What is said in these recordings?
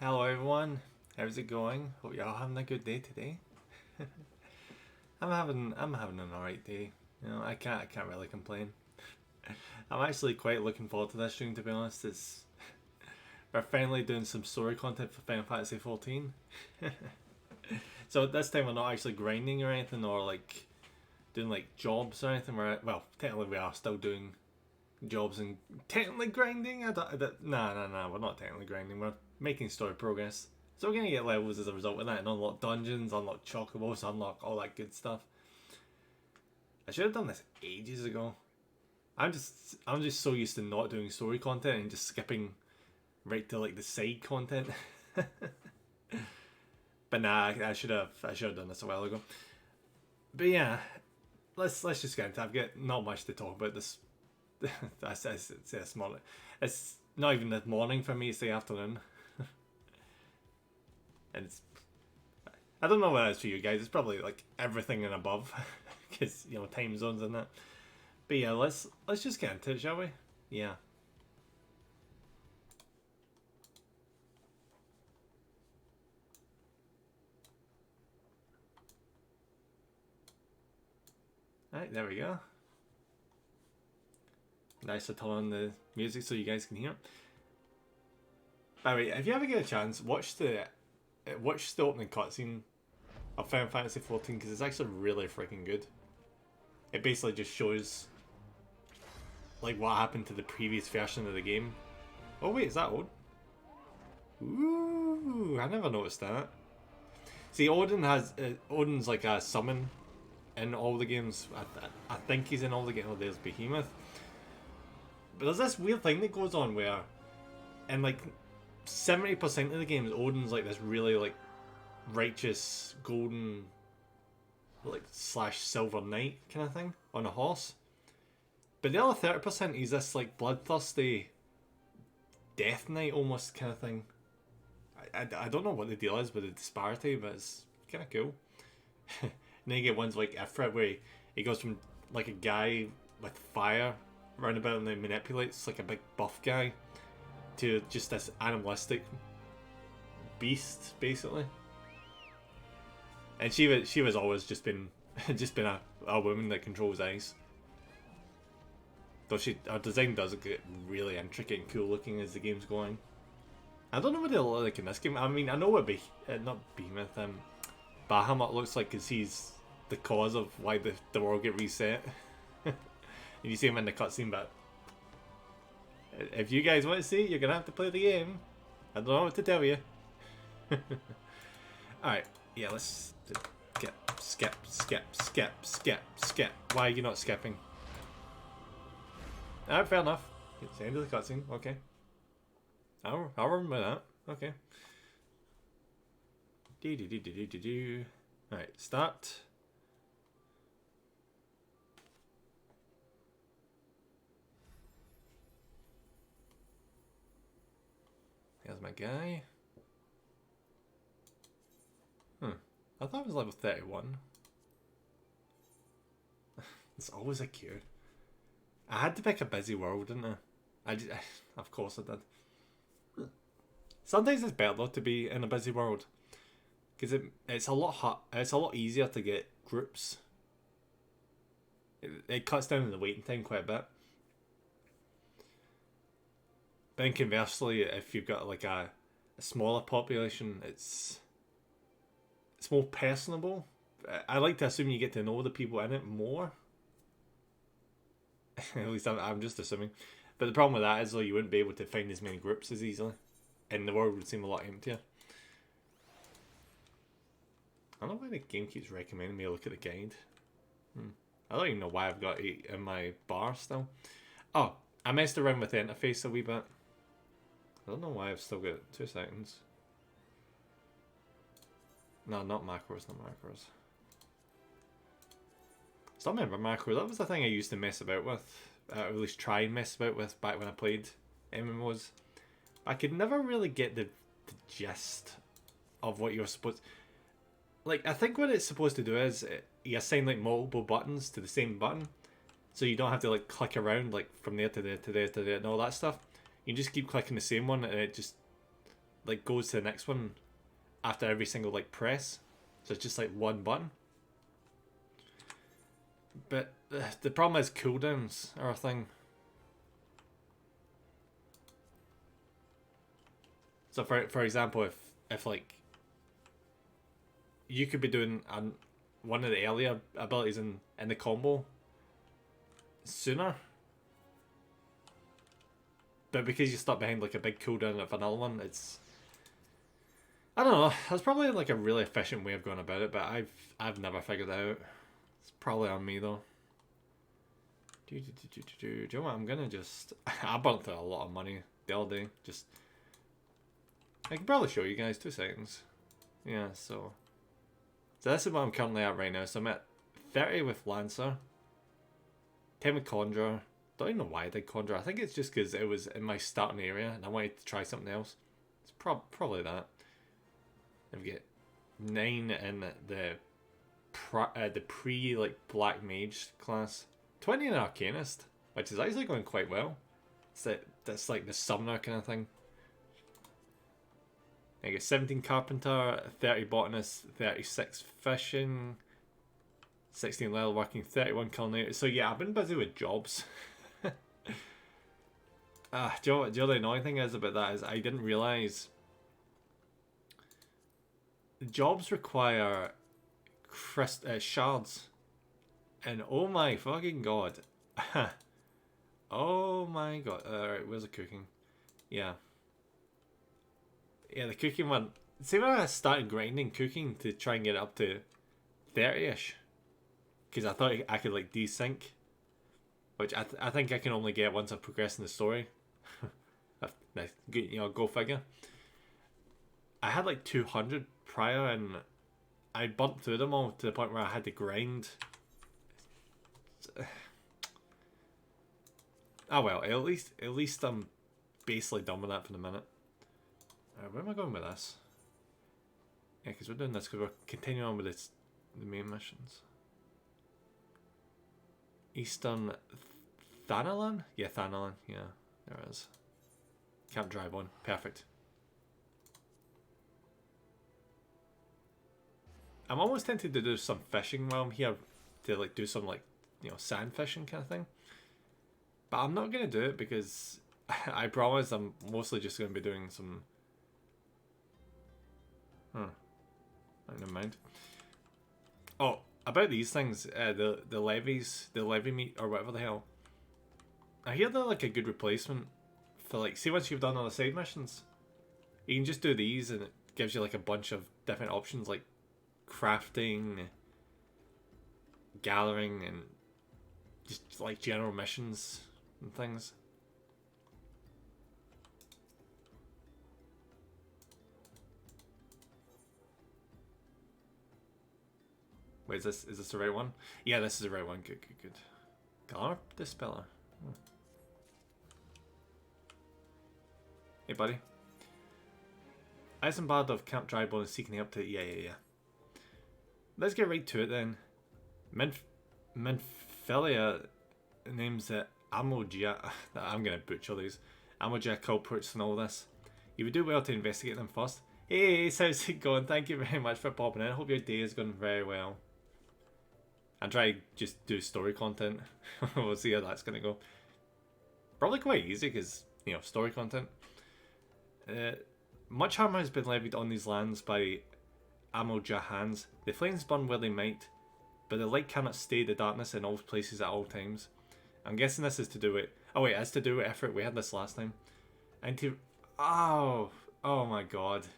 Hello everyone, how's it going? Hope you're all having a good day today. I'm having an alright day. I can't really complain. I'm actually quite looking forward to this stream, to be honest. We're finally doing some story content for Final Fantasy 14. So this time we're not actually grinding or anything, or like doing like jobs or anything. Well, technically we are still doing jobs and technically grinding. Nah, we're not technically grinding. We're making story progress. So we're gonna get levels as a result of that, and unlock dungeons, unlock chocobos, unlock all that good stuff. I should have done this ages ago. I'm just so used to not doing story content and just skipping right to like the side content. But nah, I should have done this a while ago. But yeah, let's just get into it. I've got not much to talk about this. It's morning. It's not even the morning for me. It's the afternoon, and I don't know what it is for you guys. It's probably like everything and above, because time zones and that. But yeah, let's just get into it, shall we? Yeah. Alright, there we go. Nice to turn on the music so you guys can hear it. By the way, if you ever get a chance, watch the opening cutscene of Final Fantasy 14 because it's actually really freaking good. It basically just shows like what happened to the previous version of the game. Oh wait, is that old? Ooh, I never noticed that. See, Odin's like a summon in all the games. I think he's in all the games. Oh, there's Behemoth. But there's this weird thing that goes on where, in like 70% of the games, Odin's like this really like righteous golden like slash silver knight kind of thing on a horse. But the other 30% he's this like bloodthirsty death knight almost kind of thing. I don't know what the deal is with the disparity, but it's kind of cool. And then you get ones like Ifrit where he goes from like a guy with fire roundabout and then manipulates like a big buff guy to just this animalistic beast basically. And she was always just been a woman that controls ice. Though her design does get really intricate and cool looking as the game's going. I don't know what they'll look like in this game. I mean, I know what not Behemoth, Bahamut looks like because he's the cause of why the world get reset. And you see him in the cutscene, but if you guys want to see it, you're gonna have to play the game. I don't know what to tell you. Alright, yeah, let's skip. Why are you not skipping? Alright, fair enough. It's the end of the cutscene, okay. I'll remember that. Okay. Alright, start. There's my guy. I thought it was level 31. It's always a queue. I had to pick a busy world, didn't I? Of course I did. Sometimes it's better though to be in a busy world, because it's a lot easier to get groups. It cuts down the waiting time quite a bit. But then conversely, if you've got like a smaller population, it's more personable. I like to assume you get to know the people in it more. At least I'm just assuming. But the problem with that is though you wouldn't be able to find as many groups as easily. And the world would seem a lot emptier. I don't know why the game keeps recommending me to look at the guide. I don't even know why I've got it in my bar still. Oh, I messed around with the interface a wee bit. I don't know why I've still got 2 seconds. No, not macros. Still remember macros. That was the thing I used to mess about with. Or at least try and mess about with back when I played MMOs. I could never really get the gist of what you're supposed. Like, I think what it's supposed to do is you assign like multiple buttons to the same button, so you don't have to like click around like from there to there to there to there and all that stuff. You just keep clicking the same one, and it just like goes to the next one after every single like press, so it's just like one button. But the problem is cooldowns are a thing. So for example, if like you could be doing one of the earlier abilities in the combo sooner, but because you stuck behind like a big cooldown of another one, it's, I don't know. That's probably like a really efficient way of going about it, but I've never figured it out. It's probably on me though. Do you know what? I'm gonna just I burnt through a lot of money the other day. Just I can probably show you guys 2 seconds. Yeah, so this is what I'm currently at right now. So I'm at 30 with Lancer, 10 with Conjurer. Don't even know why I did Conjurer. I think it's just because it was in my starting area and I wanted to try something else. It's probably that. Then we get 9 in the pre like Black Mage class, 20 in Arcanist, which is actually going quite well. That's like the summoner kind of thing. I get 17 Carpenter, 30 Botanist, 36 Fishing, 16 Leather Working, 31 Culinary. So yeah, I've been busy with jobs. Do you know what the annoying thing is about that is I didn't realise jobs require shards. And oh my fucking god. Oh my god. Alright, where's the cooking? Yeah. Yeah, the cooking one. See when I started grinding cooking to try and get it up to 30-ish. Because I thought I could like desync. Which I think I can only get once I progress in the story. You know, go figure. I had like 200 prior and I burnt through them all to the point where I had to grind. Oh well, at least I'm basically done with that for the minute. Where am I going with this? Yeah, because we're doing this because we're continuing on with the main missions. Eastern Thanalan? Yeah, Thanalan. Yeah, there it is. Camp Dry Bone. Perfect. I'm almost tempted to do some fishing while I'm here, to like do some like, you know, sand fishing kind of thing. But I'm not going to do it because I promise I'm mostly just going to be doing some... Never mind. Oh, about these things, the levies, the levy meat or whatever the hell. I hear they're like a good replacement for like, see once you've done all the side missions, you can just do these and it gives you like a bunch of different options like crafting, gathering, and just like general missions and things. Wait, is this the right one? Yeah, this is the right one. Good. Glamour Dispeller. Hey, buddy. Isambard of Camp Drybone is seeking help to... Yeah. Let's get right to it then. Minfilia names it Amoja... I'm going to butcher these. Amoja culprits and all this. You would do well to investigate them first. Hey, how's it going? Thank you very much for popping in. I hope your day is going very well. And try just do story content. We'll see how that's going to go. Probably quite easy because, you know, story content. Much harm has been levied on these lands by Amoja hands. The flames burn where they might, but the light cannot stay the darkness in all places at all times. I'm guessing this is to do with... Oh wait, it's to do with effort. We had this last time. I need to... Oh my god.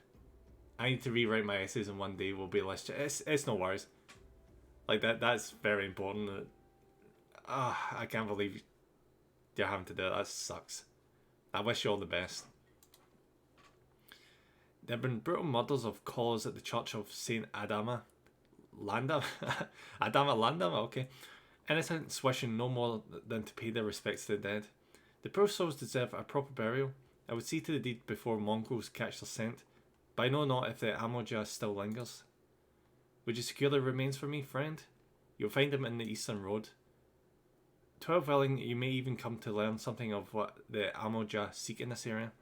I need to rewrite my essays in one day. Will be less... It's no worries. Like that's very important. I can't believe you're having to do it. That sucks. I wish you all the best. There have been brutal murders of cause at the Church of Saint Adama Landam. Adama Landam, okay. Innocents wishing no more than to pay their respects to the dead. The poor souls deserve a proper burial. I would see to the deed before Mongols catch their scent, but I know not if the Amoja still lingers. Would you secure the remains for me, friend? You'll find them in the eastern road. 12 willing, you may even come to learn something of what the Amoja seek in this area.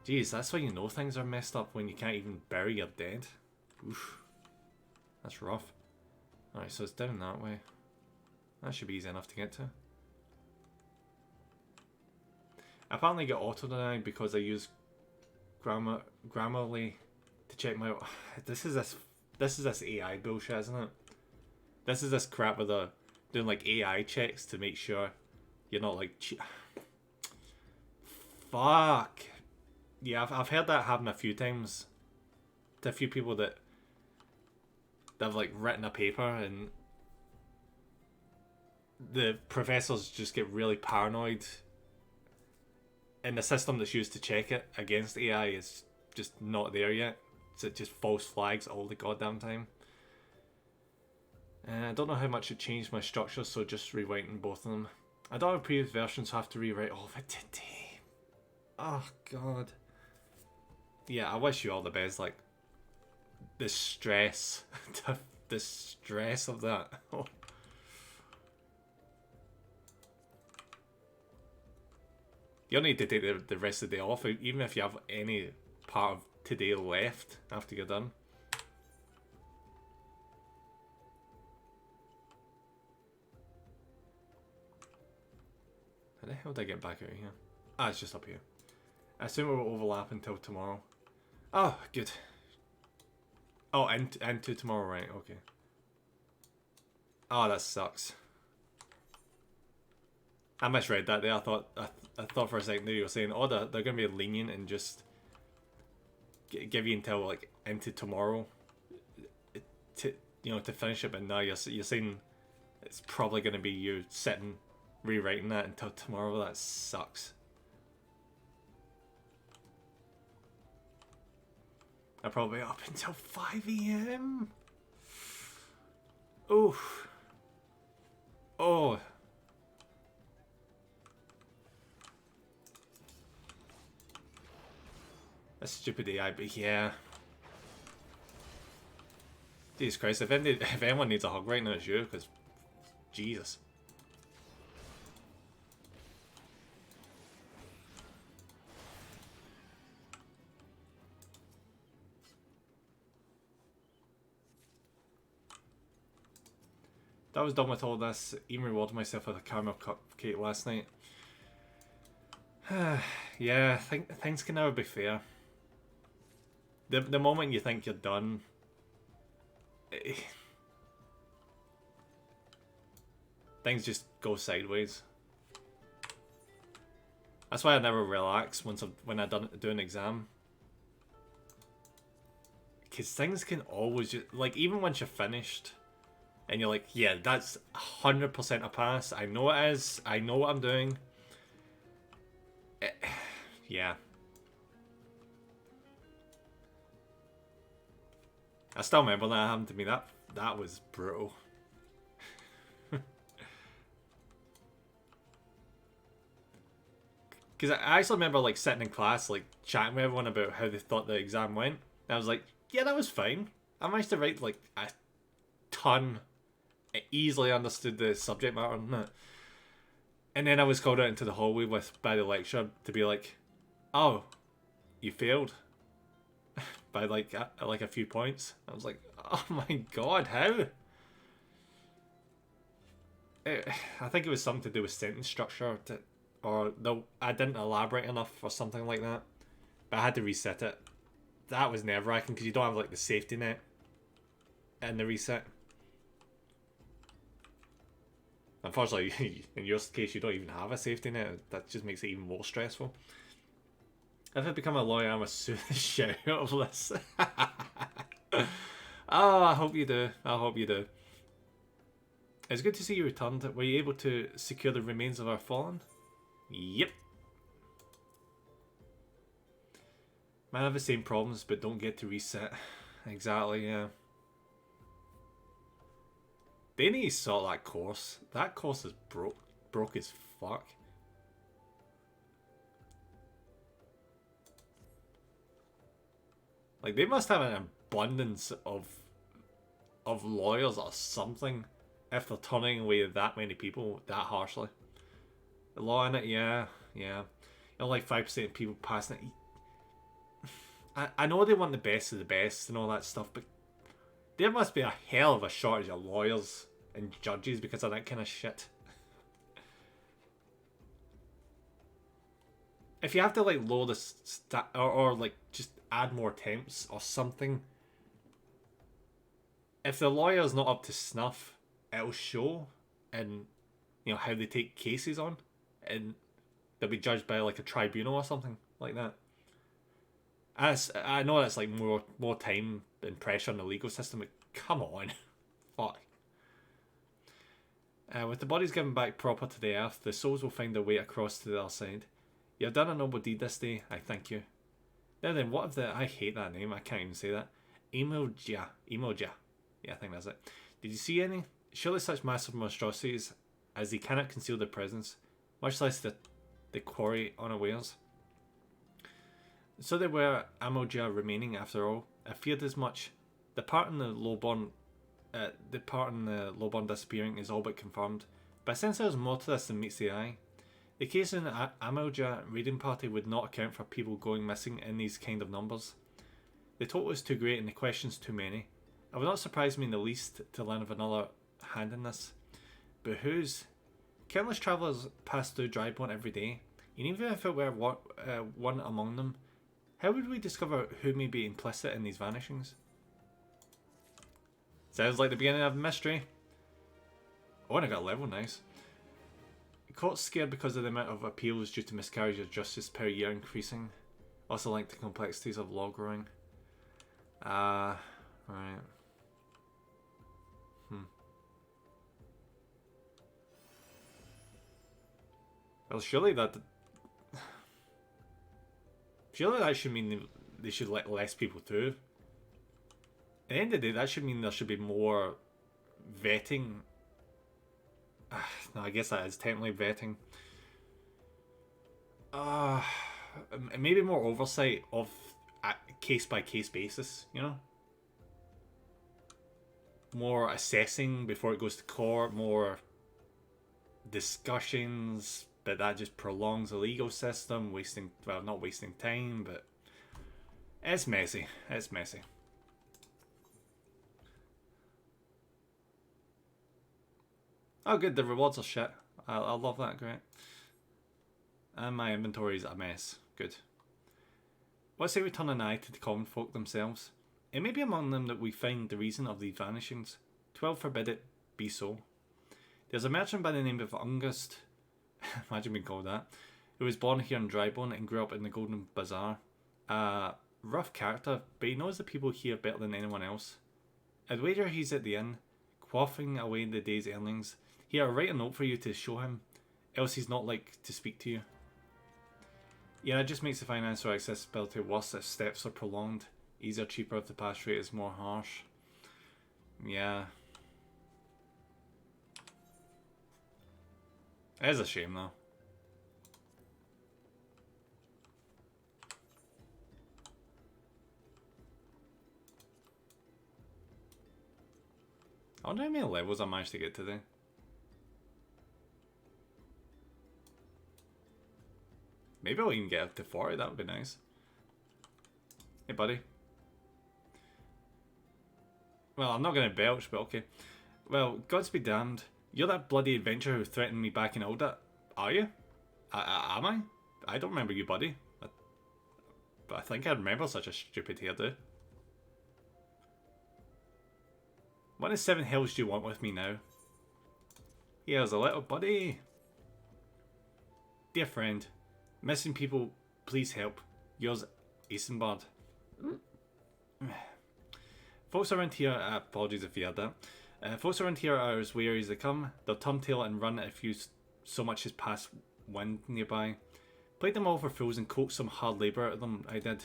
Jeez, that's why you know things are messed up when you can't even bury your dead. Oof. That's rough. Alright, so it's down that way. That should be easy enough to get to. I apparently get auto-denied because I use Grammarly to check my... This is this AI bullshit, isn't it? This is this crap where they're doing like AI checks to make sure you're not like... Fuck. Yeah, I've heard that happen a few times. To a few people that they've like written a paper and the professors just get really paranoid and the system that's used to check it against AI is just not there yet. So it just false flags all the goddamn time. I don't know how much it changed my structure, so just rewriting both of them. I don't have previous versions, so I have to rewrite all of it today. Oh god. Yeah, I wish you all the best. Like, the stress, the stress of that. You'll need to take the rest of the day off, even if you have any part of today left after you're done. How the hell did I get back out of here? Ah, it's just up here. I assume it will overlap until tomorrow. Oh, good. Oh, and to tomorrow, right? Okay. Oh, that sucks. I misread that there. I thought for a second there you were saying, oh, they're gonna be lenient and just give you until like into tomorrow, to to finish it. But now you're saying it's probably gonna be you sitting rewriting that until tomorrow. That sucks. I'm probably up until 5 AM. Oof. Oh. That's stupid AI, but yeah. Jesus Christ, if anyone needs a hug right now, it's you, because Jesus. That was done with all this. Even rewarded myself with a caramel cupcake last night. Yeah, things can never be fair. The moment you think you're done, things just go sideways. That's why I never relax when I do an exam. Because things can always just, like, even once you're finished and you're like, yeah, that's 100% a pass. I know it is. I know what I'm doing. Yeah. I still remember that happened to me. That was brutal. Because I actually remember like sitting in class, like chatting with everyone about how they thought the exam went. And I was like, yeah, that was fine. I managed to write like a ton. I easily understood the subject matter on it. And then I was called out into the hallway by the lecturer to be like, oh, you failed by like a few points. I was like, oh my god, how? I think it was something to do with sentence structure, I didn't elaborate enough or something like that. But I had to reset it. That was nerve-wracking because you don't have like the safety net in the reset. Unfortunately, in your case, you don't even have a safety net. That just makes it even more stressful. If I become a lawyer, I'm gonna sue the shit out of this. Oh, I hope you do. I hope you do. It's good to see you returned. Were you able to secure the remains of our fallen? Yep. Might have the same problems, but don't get to reset. Exactly, yeah. They need to sort that course. That course is broke as fuck. Like, they must have an abundance of lawyers or something if they're turning away that many people that harshly. The law in it, yeah. You know, like 5% of people passing it. I know they want the best of the best and all that stuff, but there must be a hell of a shortage of lawyers and judges because of that kind of shit. If you have to like lower the or like just add more temps or something, if the lawyer's not up to snuff, it'll show in, you know, how they take cases on, and they'll be judged by like a tribunal or something like that. I know that's like more time and pressure on the legal system, but come on. Fuck. With the bodies given back proper to the earth, the souls will find their way across to the other side. You have done a noble deed this day, I thank you. Now then, what if the... I hate that name, I can't even say that. Emoja. Yeah, I think that's it. Did you see any? Surely such massive monstrosities as they cannot conceal their presence, much less the quarry unawares. So there were Amoja remaining after all. I feared as much. The part in the lowborn disappearing is all but confirmed, but I sense there's more to this than meets the eye. The case in the Amoja raiding party would not account for people going missing in these kind of numbers. The total is too great and the questions too many. It would not surprise me in the least to learn of another hand in this. But whose? Countless travellers pass through Drybone every day, and even if it were one among them, how would we discover who may be implicit in these vanishings? Sounds like the beginning of a mystery. Oh, and I got a level, nice. Courts scared because of the amount of appeals due to miscarriage of justice per year increasing. Also linked to complexities of law growing. Right. Well, surely that should mean they should let less people through. At the end of the day, that should mean there should be more vetting. No, I guess that is technically vetting. Maybe more oversight of a case-by-case basis, you know? More assessing before it goes to court, more discussions, but that just prolongs the legal system, not wasting time, but it's messy. It's messy. Oh good, the rewards are shit. I love that, great. And my inventory is a mess. Good. Let's say we turn an eye to the common folk themselves. It may be among them that we find the reason of these vanishings. 12 forbid it be so. There's a merchant by the name of Ungust, imagine being called that, who was born here in Drybone and grew up in the Golden Bazaar. Rough character, but he knows the people here better than anyone else. I'd wager he's at the inn, quaffing away the day's earnings. Here, I'll write a note for you to show him, else he's not like to speak to you. Yeah, it just makes the financial accessibility worse if steps are prolonged. Easier, cheaper if the pass rate is more harsh. Yeah. It is a shame though. I wonder how many levels I managed to get today. Maybe I'll even get up to 40, that would be nice. Hey buddy. Well, I'm not going to belch, but okay. Well, gods be damned. You're that bloody adventurer who threatened me back in Alda. Are you? Am I? I don't remember you, buddy. But I think I remember such a stupid hairdo. What in the 7 hells do you want with me now? Here's a little buddy. Dear friend, missing people, please help. Yours, Isenbard. Folks around here, apologies if you heard that. Folks around here are as wary as they come. They'll turn tail and run if you so much as pass wind nearby. Played them all for fools and coaxed some hard labour out of them, I did.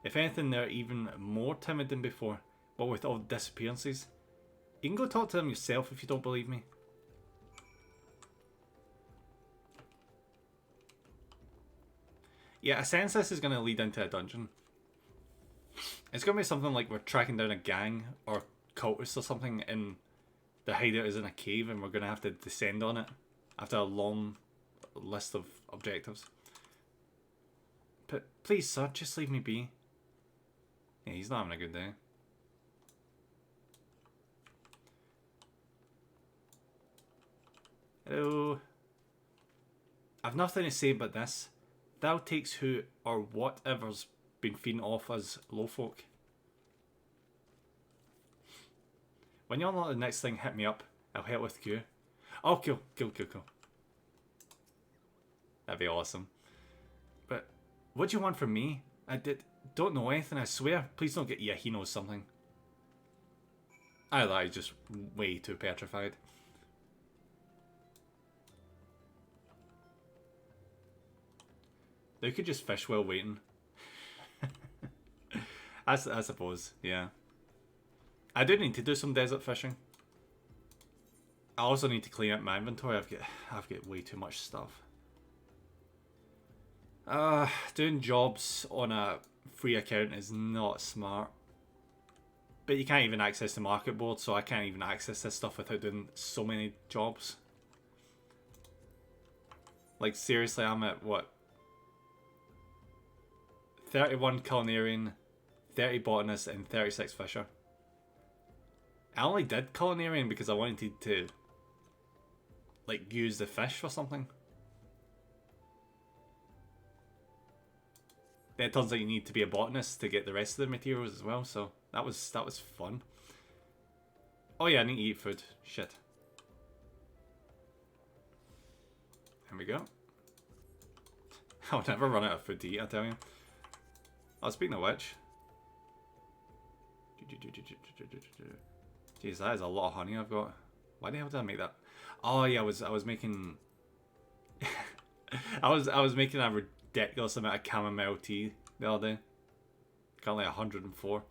If anything, they're even more timid than before, what with all the disappearances. You can go talk to them yourself if you don't believe me. Yeah, I sense this is going to lead into a dungeon. It's going to be something like we're tracking down a gang or cultists or something, and the hideout is in a cave and we're going to have to descend on it after a long list of objectives. But please, sir, just leave me be. Yeah, he's not having a good day. Hello. I've nothing to say but this. Thou takes who or whatever's been feeding off us low folk. When you unlock the next thing, hit me up. I'll help with Q. Oh, cool. That'd be awesome. But what do you want from me? Don't know anything, I swear. Please don't get... Yeah, he knows something. I thought he's just way too petrified. They could just fish while waiting. I suppose, yeah. I do need to do some desert fishing. I also need to clean up my inventory. I've got way too much stuff. Doing jobs on a free account is not smart. But you can't even access the market board, so I can't even access this stuff without doing so many jobs. Like, seriously, I'm at, what? 31 culinarian, 30 botanist, and 36 fisher. I only did culinarian because I wanted to, like, use the fish for something. Then it turns out you need to be a botanist to get the rest of the materials as well, so that was fun. Oh yeah, I need to eat food. Shit. There we go. I'll never run out of food to eat, I tell you. Oh, speaking of which. Jeez, that is a lot of honey I've got. Why the hell did I make that? Oh yeah, I was making I was making a ridiculous amount of chamomile tea the other day. Got like 104.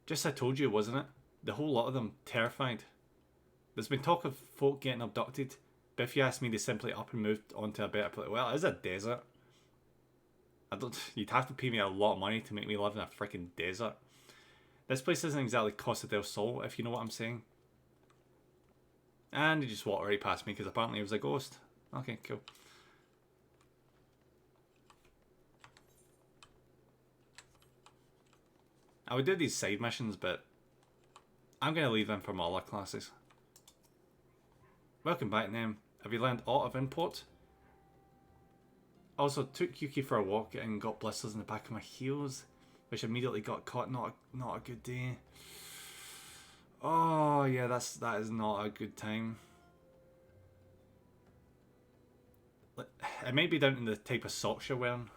Just I told you, wasn't it? The whole lot of them terrified. There's been talk of folk getting abducted, but if you ask me, they simply up and moved onto a better place. Well, it is a desert. You'd have to pay me a lot of money to make me live in a freaking desert. This place isn't exactly Costa del Sol, if you know what I'm saying. And he just walked right past me because apparently he was a ghost. Okay, cool. I would do these side missions, but I'm going to leave them for my other classes. Welcome back, Nem. Have you learned aught of import? Also, took Yuki for a walk and got blisters in the back of my heels, which immediately got caught. Not a good day. Oh yeah, that is not a good time. It might be down to the type of socks you're wearing.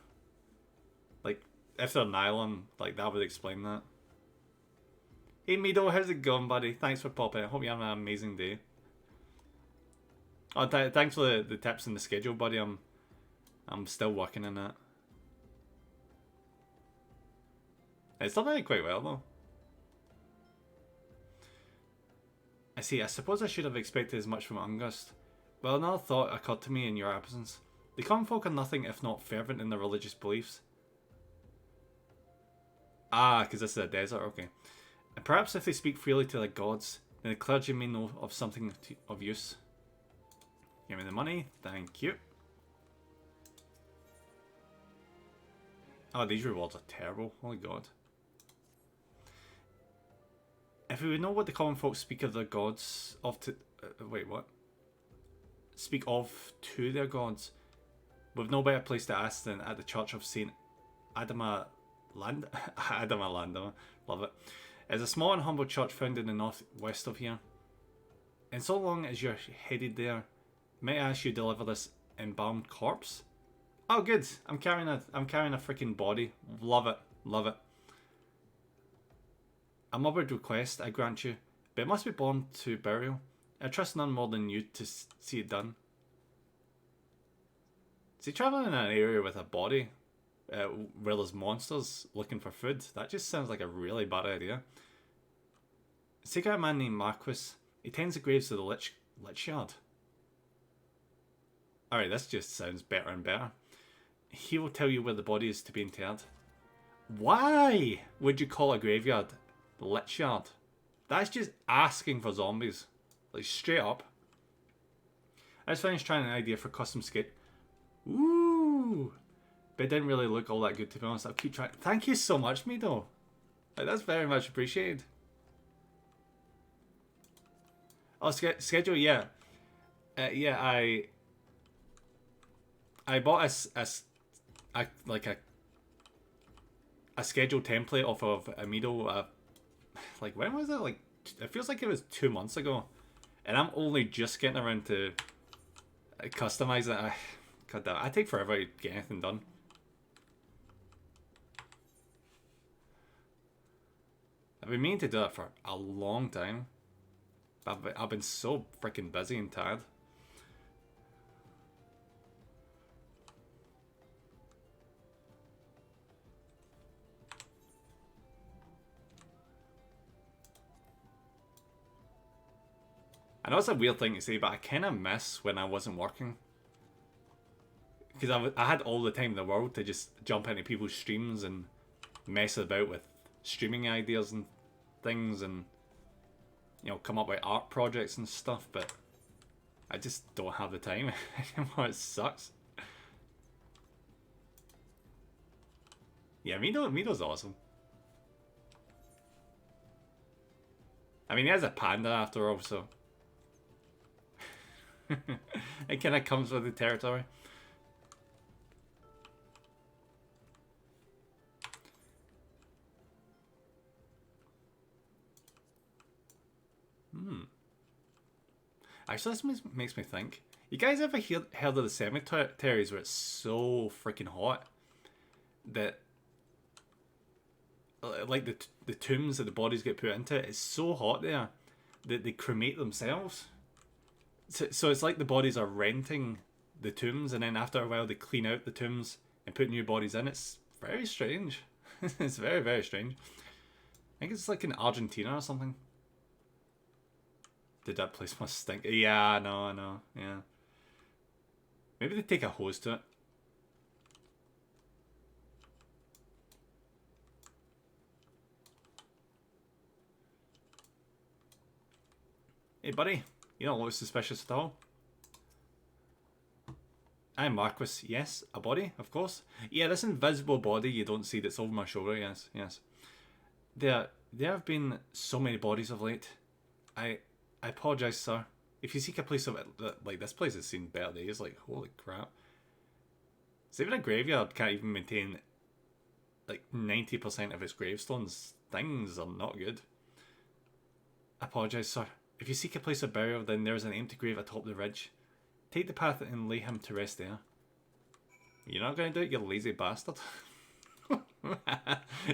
Like, if they're nylon, like that would explain that. Hey Mido, how's it going, buddy? Thanks for popping. I hope you have an amazing day. Oh, thanks for the tips and the schedule, buddy. I'm still working on that. It's done it quite well, though. I see, I suppose I should have expected as much from Ungust. Well, another thought occurred to me in your absence. The common folk are nothing if not fervent in their religious beliefs. Ah, because this is a desert, okay. And perhaps if they speak freely to their gods, then the clergy may know of something of use. Give me the money, thank you. Oh, these rewards are terrible. Holy god. If we would know what the common folk speak of their gods wait, what? Speak of to their gods, we've no better place to ask than at the Church of Saint Adama Landama. Love it. It's a small and humble church found in the northwest of here. And so long as you're headed there, may I ask you to deliver this embalmed corpse? Oh, good. I'm carrying a freaking body. Love it. Love it. A morbid request, I grant you, but it must be borne to burial. I trust none more than you to see it done. Is he travelling in an area with a body where there's monsters looking for food? That just sounds like a really bad idea. Seek out a man named Marquis. He tends the graves of the Lich Yard. Alright, this just sounds better and better. He will tell you where the body is to be interred. Why would you call a graveyard the Lich Yard? That's just asking for zombies. Like, straight up. I just finished trying an idea for custom skate. Ooh! But it didn't really look all that good, to be honest. I'll keep trying. Thank you so much, Mido. Like, that's very much appreciated. Oh, schedule, yeah. Yeah, I bought a schedule template off of Amido. Like, when was it? Like, it feels like it was 2 months ago, and I'm only just getting around to customize it. God damn, I take forever to get anything done. I've been meaning to do that for a long time. I've been so freaking busy and tired. I know it's a weird thing to say, but I kind of miss when I wasn't working. Because I had all the time in the world to just jump into people's streams and mess about with streaming ideas and things, and you know, come up with art projects and stuff, but I just don't have the time anymore. It sucks. Yeah, Mido's awesome. I mean, he has a panda after all, so it kind of comes with the territory. Actually, this makes me think. You guys ever heard of the cemeteries where it's so freaking hot that, like, the tombs that the bodies get put into, it's so hot there that they cremate themselves. So it's like the bodies are renting the tombs, and then after a while they clean out the tombs and put new bodies in. It's very strange. It's very, very strange. I think it's like in Argentina or something. Did that place must stink? Yeah, I know, yeah. Maybe they take a hose to it. Hey, buddy. You don't look suspicious at all. I'm Marquis. Yes, a body, of course. Yeah, this invisible body you don't see that's over my shoulder. Yes, yes. There have been so many bodies of late. I apologise, sir. If you seek a place of it, like, this place has seen better days. Like, holy crap. So even a graveyard can't even maintain like 90% of its gravestones. Things are not good. I apologise, sir. If you seek a place of burial, then there is an empty grave atop the ridge. Take the path and lay him to rest there. You're not going to do it, you lazy bastard.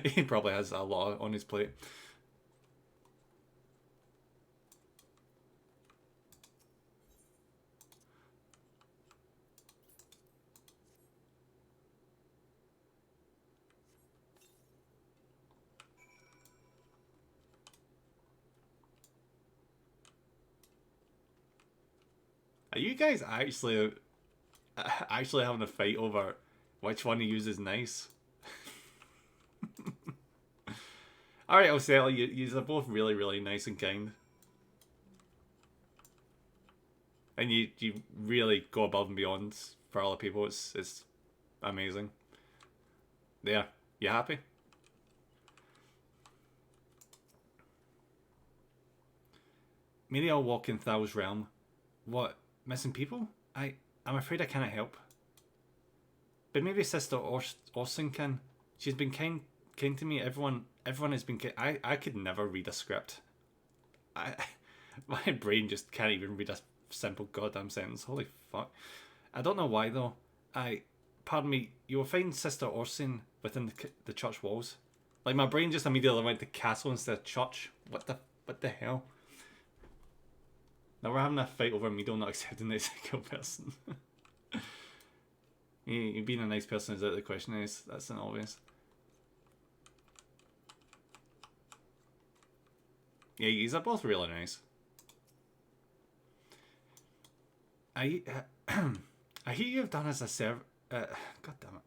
He probably has a lot on his plate. Are you guys actually having a fight over which one you use is nice? Alright, I'll settle you. You're both really, really nice and kind. And you really go above and beyond for other people. It's amazing. There. You happy? Maybe I'll walk in Thal's realm. What? Missing people? I'm afraid I cannot help. But maybe Sister Orson can. She's been kind to me. Everyone has been kind. I could never read a script. My brain just can't even read a simple goddamn sentence. Holy fuck. I don't know why though. Pardon me, you will find Sister Orson within the church walls. Like, my brain just immediately went to castle instead of church. What the hell? Now we're having a fight over Mido not accepting that he's a good person. You being a nice person is out of the question, is that's an obvious. Yeah, these are both really nice. I hear you've done as a serv. God damn it.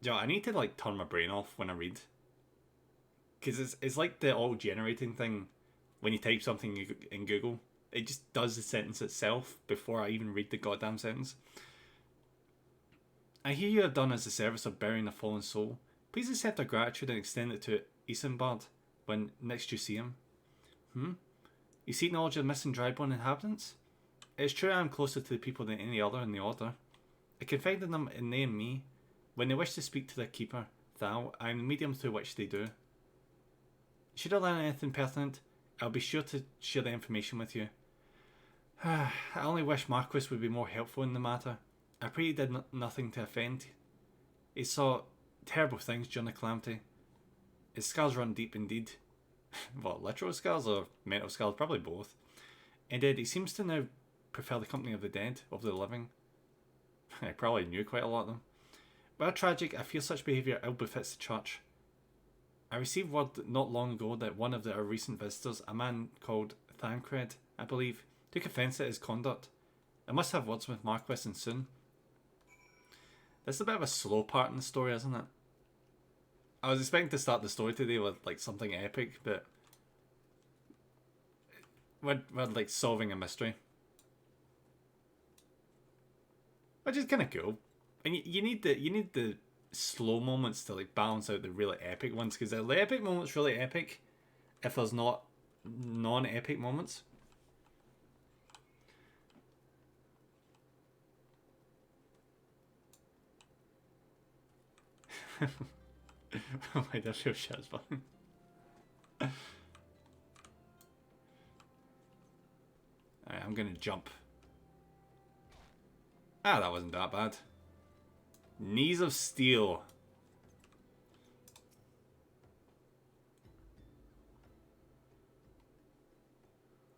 Joe, I need to like turn my brain off when I read, because it's like the all generating thing. When you type something in Google, it just does the sentence itself before I even read the goddamn sentence. I hear you have done us the service of burying a fallen soul. Please accept our gratitude and extend it to Isambard when next you see him. You seek knowledge of missing Dryborn inhabitants? It's true I am closer to the people than any other in the Order. I confide in them in they and me. When they wish to speak to their keeper, Thou, I am the medium through which they do. Should I learn anything pertinent, I'll be sure to share the information with you. I only wish Marquis would be more helpful in the matter. I pray he did nothing to offend. He saw terrible things during the calamity. His scars run deep indeed. What, literal scars or mental scars? Probably both. Indeed, he seems to now prefer the company of the dead over the living. I probably knew quite a lot of them. While tragic, I fear such behaviour ill befits the church. I received word not long ago that one of our recent visitors, a man called Thancred, I believe, took offence at his conduct. I must have words with Marquis and soon. This is a bit of a slow part in the story, isn't it? I was expecting to start the story today with like something epic, but we're like solving a mystery, which is kind of cool. And you need the slow moments to like balance out the really epic ones, because the epic moments really epic if there's not non-epic moments. Why does your shit's fun? Alright, I'm gonna jump. Ah, that wasn't that bad. Knees of Steel.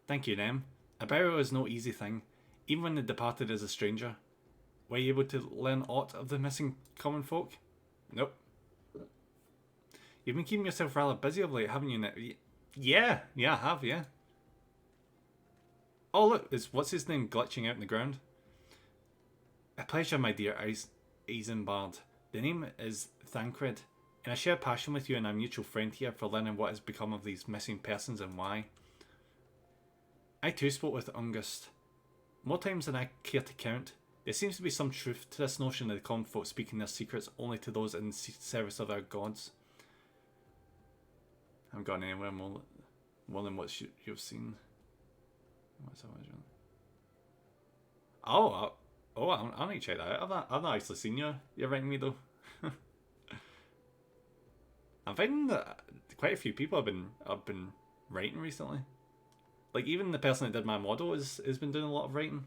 Thank you, Nem. A burial is no easy thing, even when the departed is a stranger. Were you able to learn aught of the missing common folk? Nope. You've been keeping yourself rather busy of late, haven't you, Nick? Yeah, I have, yeah. Oh, look, is what's his name glitching out in the ground? A pleasure, my dear Isambard. The name is Thancred, and I share passion with you and our mutual friend here for learning what has become of these missing persons and why. I too spoke with Ungust. More times than I care to count, there seems to be some truth to this notion of the common folk speaking their secrets only to those in the service of our gods. I haven't gone anywhere more than what you've seen. What's that? Oh, I need to check that out. I've not actually seen your writing me though. I'm finding that quite a few people have been writing recently. Like even the person that did my model has been doing a lot of writing.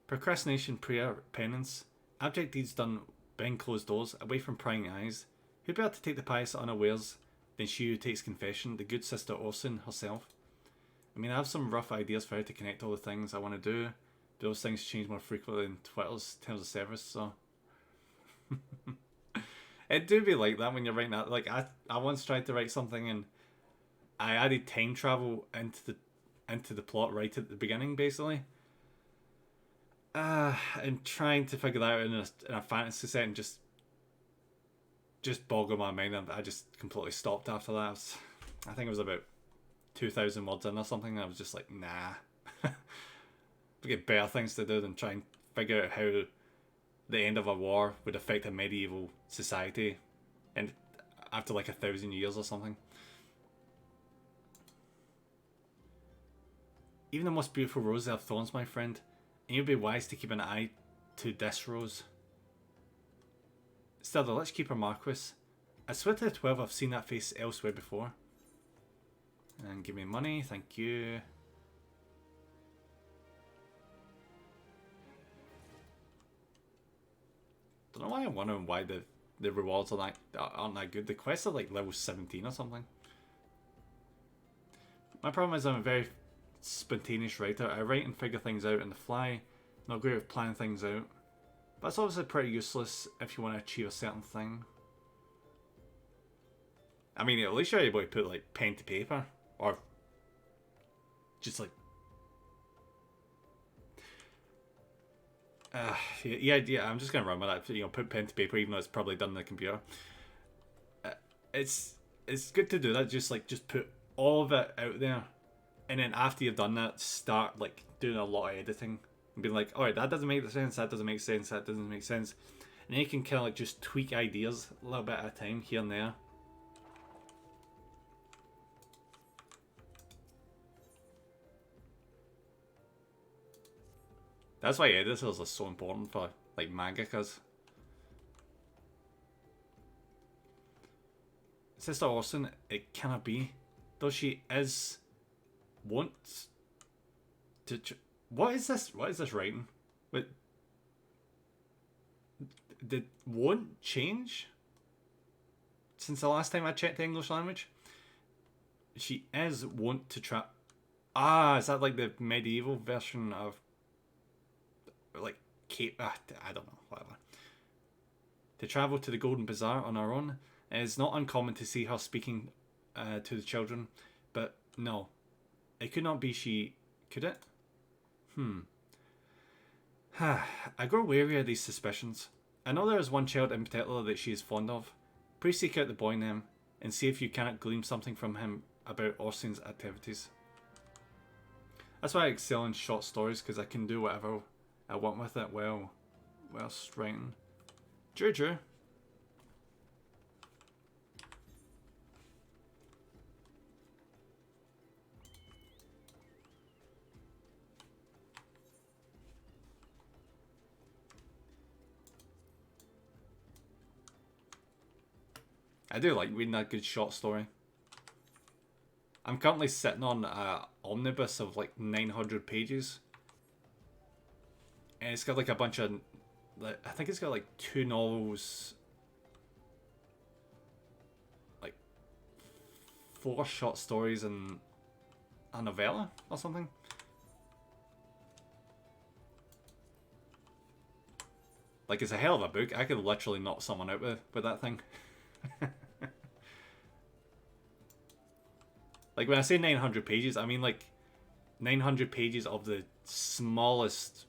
Procrastination, prayer, penance, abject deeds done behind closed doors, away from prying eyes. Who better to take the pious unawares than she who takes confession, the good sister Orson herself? I mean, I have some rough ideas for how to connect all the things I want to do. Those things change more frequently than Twitter's terms of service, so... It do be like that when you're writing that. Like, I once tried to write something and I added time travel into the plot right at the beginning, basically. And trying to figure that out in a fantasy setting just boggled my mind, and I just completely stopped after that. I think it was about 2,000 words in or something, and I was just like, nah. We get better things to do than try and figure out how the end of a war would affect a medieval society and after like 1,000 years or something. Even the most beautiful roses have thorns, my friend, and you'd be wise to keep an eye to this rose. Still, the Lich Keeper Marquis. I swear to the 12 I've seen that face elsewhere before. And give me money, thank you. Don't know why I'm wondering why the rewards aren't that good. The quests are like level 17 or something. My problem is I'm a very spontaneous writer. I write and figure things out on the fly. Not great with planning things out. But it's obviously pretty useless if you want to achieve a certain thing. I mean, at least you're able to put like pen to paper, or just like yeah. I'm just gonna run with that. You know, put pen to paper, even though it's probably done on the computer. It's good to do that. Just put all of it out there, and then after you've done that, start like doing a lot of editing and being like, alright, that doesn't make sense, that doesn't make sense, that doesn't make sense. And then you can kind of like just tweak ideas a little bit at a time here and there. That's why editors are so important for like mangakas. Sister Austin, it cannot be. Though she is wants to. What is this? What is this writing? Wait, did won't change since the last time I checked the English language? She is wont to trap. Ah, is that like the medieval version of like Kate? I don't know. Whatever. To travel to the Golden Bazaar on her own. It is not uncommon to see her speaking to the children, but no, it could not be she. Could it? I grow wary of these suspicions. I know there is one child in particular that she is fond of. Please seek out the boy name and see if you cannot glean something from him about Orstein's activities. That's why I excel in short stories, because I can do whatever I want with it while writing. Juju. I do like reading a good short story. I'm currently sitting on an omnibus of like 900 pages. And it's got like a bunch of, I think it's got like 2 novels, like 4 short stories and a novella or something. Like, it's a hell of a book. I could literally knock someone out with that thing. Like, when I say 900 pages, I mean like 900 pages of the smallest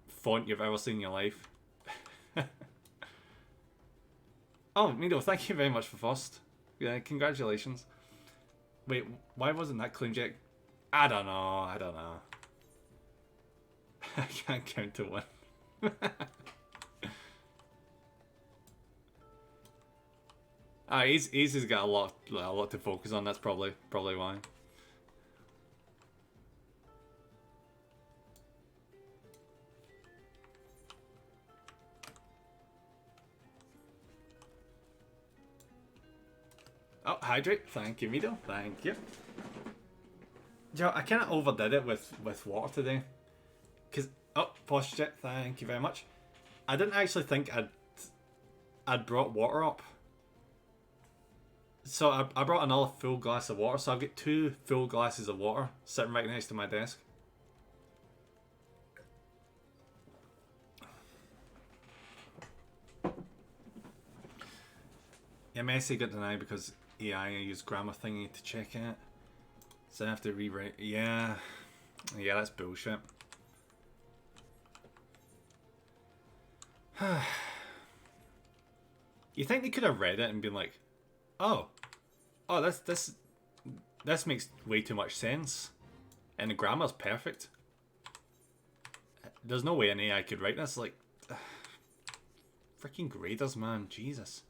font you've ever seen in your life. Oh, Mido, thank you very much for first. Yeah, congratulations. Wait, why wasn't that clean jack? I don't know. I can't count to 1. Ace has got a lot to focus on. That's probably why. Oh, hydrate. Thank you, Mido. Thank you. Joe, I kind of overdid it with water today. Cause posture. Thank you very much. I didn't actually think I'd brought water up. So I brought another full glass of water, so I've got 2 full glasses of water sitting right next to my desk. Yeah, Messi got denied because AI used grammar thingy to check it. So I have to rewrite. Yeah, that's bullshit. You think they could have read it and been like, oh, this makes way too much sense, and the grammar's perfect. There's no way an AI could write this. Like, freaking graders, man, Jesus.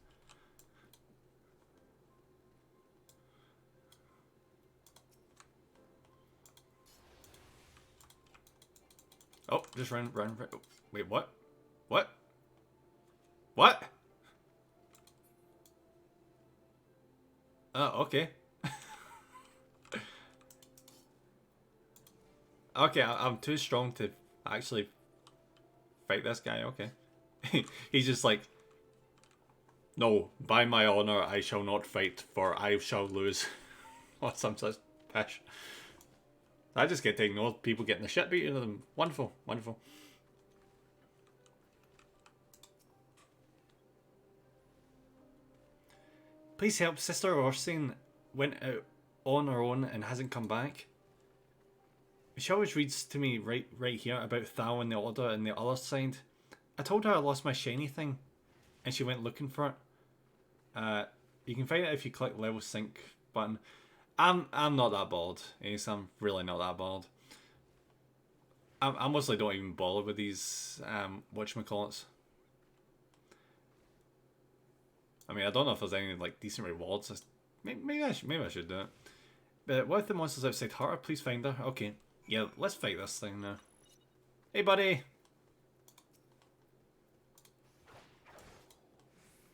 Oh, just run. Oh, wait, what? What? Oh, okay. Okay, I'm too strong to actually fight this guy. Okay. He's just like, no, by my honor, I shall not fight, for I shall lose. Or some such pish. I just get to ignore people getting the shit beat out of them. Wonderful, wonderful. Please help. Sister Orstein went out on her own and hasn't come back. She always reads to me right here about Thal and the Order and the other side. I told her I lost my shiny thing, and she went looking for it. You can find it if you click level sync button. I'm not that bored, Ace. I'm really not that bored. I mostly don't even bother with these whatchamacallits. I mean, I don't know if there's any like decent rewards. Maybe I should do it. But what if the monsters outside Harter? Please find her. Okay, yeah, let's fight this thing now. Hey, buddy.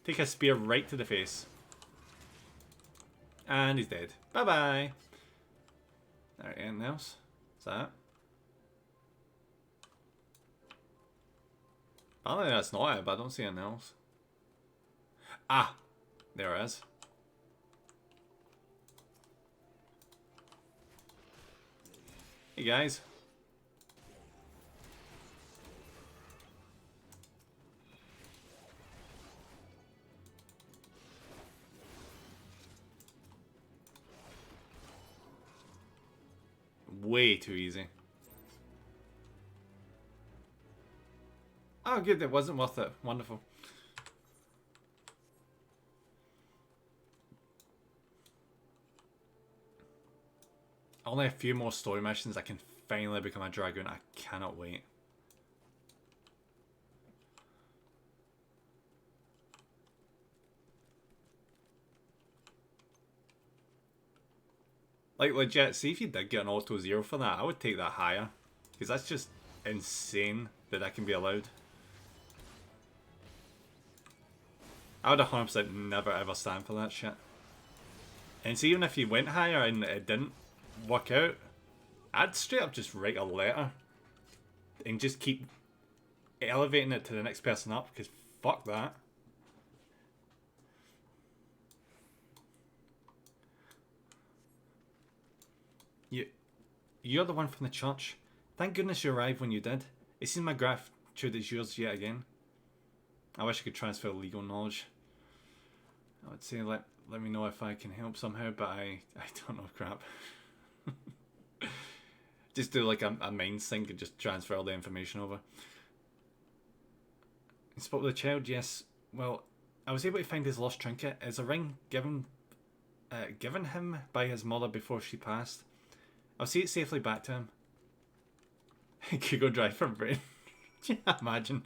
Take a spear right to the face. And he's dead. Bye bye. Alright, anything else? Is that? Apparently that's not it, but I don't see anything else. Ah! There it is. Hey guys. Way too easy. Oh good, it wasn't worth it. Wonderful. Only a few more story missions, I can finally become a dragoon. I cannot wait. Like legit, see if you did get an auto 0 for that, I would take that higher. Because that's just insane that can be allowed. I would 100% never ever stand for that shit. And see, even if you went higher and it didn't work out, I'd straight up just write a letter and just keep elevating it to the next person up, because fuck that. You're the one from the church. Thank goodness you arrived when you did. It seems my gratitude is yours yet again. I wish I could transfer legal knowledge. I would say let me know if I can help somehow, but I don't know crap. Just do like a mind sync and just transfer all the information over. You spoke with the child? Yes. Well, I was able to find his lost trinket. Is a ring given him by his mother before she passed? I'll see it safely back to him. Google Drive for brain. Imagine.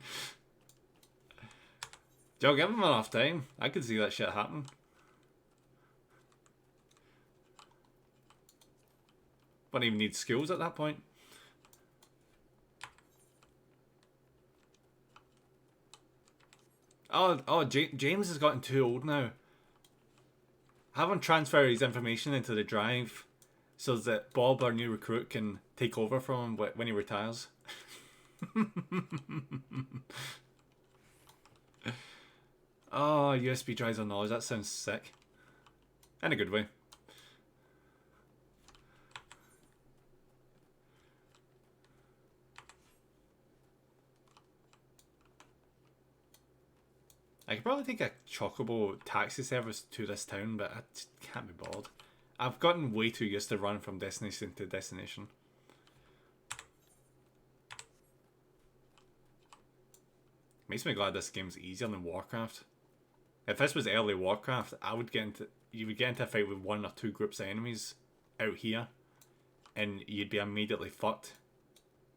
Don't give him enough time. I could see that shit happen. Wouldn't even need skills at that point. Oh, James has gotten too old now. Have him transfer his information into the drive so that Bob, our new recruit, can take over from him when he retires. Oh, USB drives of knowledge. That sounds sick. In a good way. I could probably take a Chocobo taxi service to this town, but I just can't be bothered. I've gotten way too used to running from destination to destination. Makes me glad this game's easier than Warcraft. If this was early Warcraft, you would get into a fight with one or two groups of enemies out here, and you'd be immediately fucked.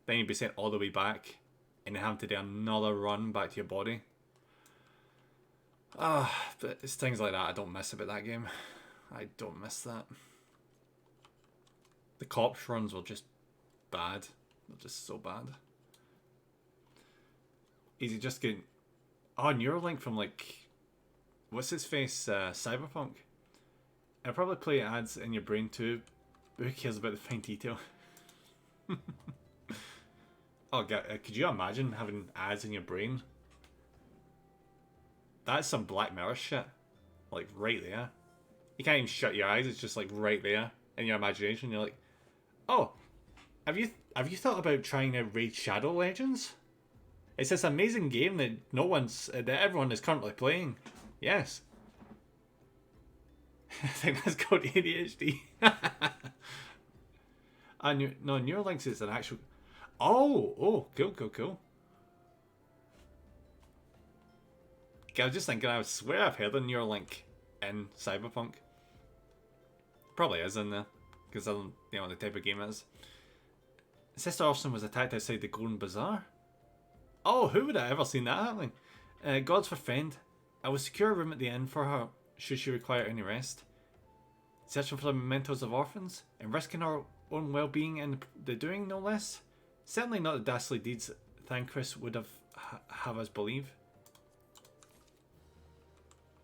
Then you'd be sent all the way back, and then having to do another run back to your body. But it's things like that I don't miss about that game. I don't miss that. The corpse runs were just bad. They're just so bad. Easy just getting... Oh, Neuralink from like... What's his face? Cyberpunk. I'll probably play ads in your brain too. But who cares about the fine detail? Oh god, could you imagine having ads in your brain? That's some Black Mirror shit. Like, right there. You can't even shut your eyes, it's just like right there in your imagination. You're like, oh, have you thought about trying to raid Shadow Legends? It's this amazing game that everyone is currently playing. Yes. I think that's called ADHD. No, Neuralink's is an actual... Oh, cool. I was just thinking, I swear I've heard of Neuralink in Cyberpunk. Probably is in there, because I don't know the type of game it is. Sister Orson was attacked outside the Golden Bazaar. Oh, who would have ever seen that happening? Gods for friend. I will secure a room at the inn for her should she require any rest. Searching for the mementos of orphans and risking her own well-being in the doing, no less. Certainly not the dastardly deeds Thancred would have us believe.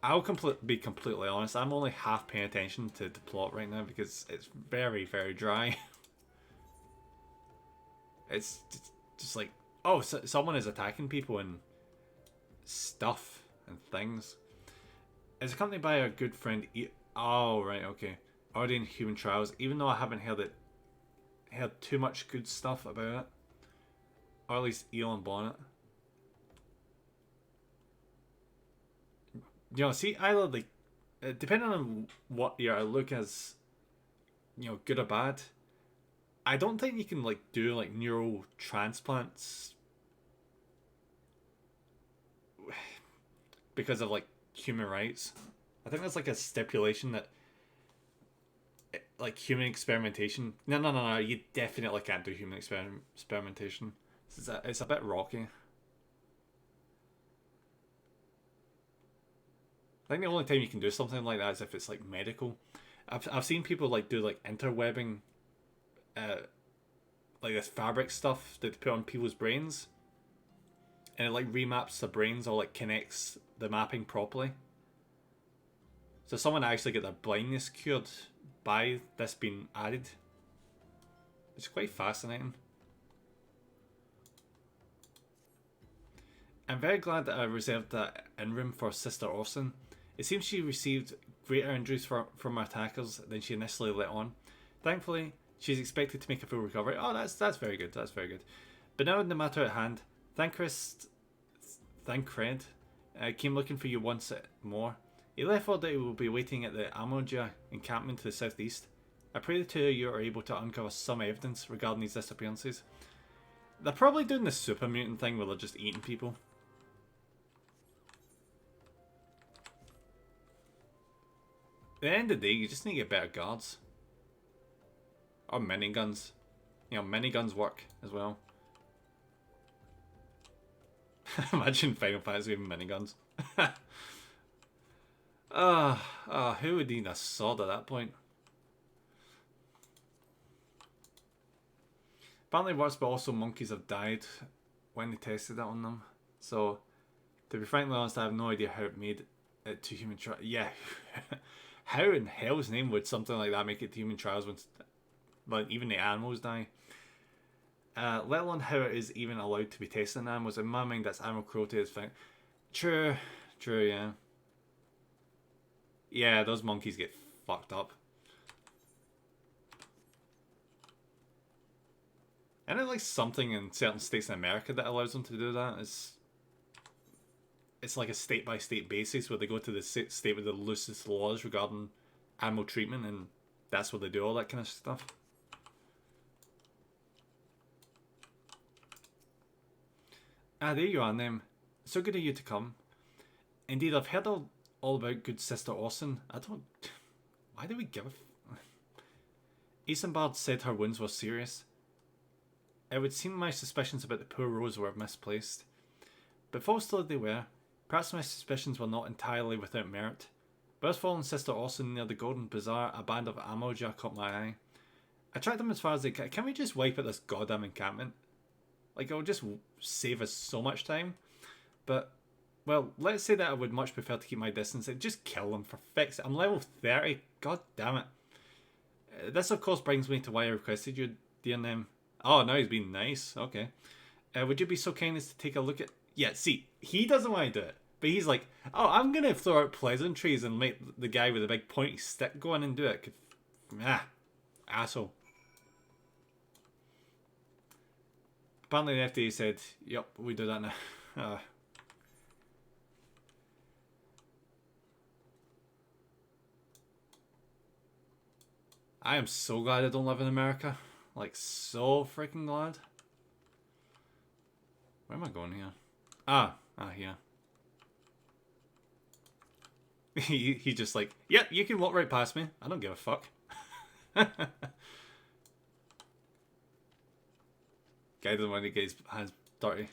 I'll be completely honest. I'm only half paying attention to the plot right now because it's very, very dry. It's just like, oh, so someone is attacking people and stuff and things. It's accompanied by a good friend. Oh, right, okay. Already in Human Trials, even though I haven't heard too much good stuff about it, or at least Elon Bonnet. You know, see, either like, depending on what your outlook is, you know, good or bad, I don't think you can like do like neural transplants because of like human rights. I think there's like a stipulation that like human experimentation. No. You definitely can't do human experimentation. It's a bit rocky. I think the only time you can do something like that is if it's like medical. I've seen people like do like interwebbing, like this fabric stuff that they put on people's brains, and it like remaps the brains or like connects the mapping properly. So someone actually get their blindness cured by this being added. It's quite fascinating. I'm very glad that I reserved that in-room for Sister Orson. It seems she received greater injuries from her attackers than she initially let on. Thankfully, she's expected to make a full recovery. Oh, that's very good. That's very good. But now in the matter at hand, Thancred came looking for you once more. He left word that he will be waiting at the Amoja encampment to the southeast. I pray the two of you are able to uncover some evidence regarding these disappearances. They're probably doing the super mutant thing where they're just eating people. At the end of the day, you just need to get better guards. Or miniguns. You know, miniguns work as well. Imagine Final Fantasy with miniguns. Who would need a sword at that point? Apparently it works, but also monkeys have died when they tested it on them. So, to be frankly honest, I have no idea how it made it to human trials. Yeah. How in hell's name would something like that make it to human trials when even the animals die? Let alone how it is even allowed to be tested on animals. In my mind, that's animal cruelty is fine. True, yeah. Yeah, those monkeys get fucked up. And it's like something in certain states in America that allows them to do that. It's like a state-by-state basis where they go to the state with the loosest laws regarding animal treatment, and that's where they do all that kind of stuff. Ah, there you are, then. So good of you to come. Indeed, I've heard all about good Sister Orson. Why do we give a... Isambard said her wounds were serious. It would seem my suspicions about the poor Rose were misplaced. But false though they were, perhaps my suspicions were not entirely without merit. But as following Sister Orson near the Golden Bazaar, a band of Amoja caught my eye. I tracked them as far as they can. Can we just wipe out this goddamn encampment? Like, it'll just save us so much time. But, well, let's say that I would much prefer to keep my distance and just kill them for fix it. I'm level 30. God damn it. This, of course, brings me to why I requested you, dear Nim. Oh, now he's being nice. Okay. Would you be so kind as to take a look at... Yeah, see, he doesn't want to do it. But he's like, oh, I'm going to throw out pleasantries and make the guy with the big pointy stick go in and do it. Asshole. Apparently the FDA said, yep, we do that now. I am so glad I don't live in America. Like, so freaking glad. Where am I going here? Here. He's just like, yep, you can walk right past me. I don't give a fuck. Guy doesn't want to get his hands dirty.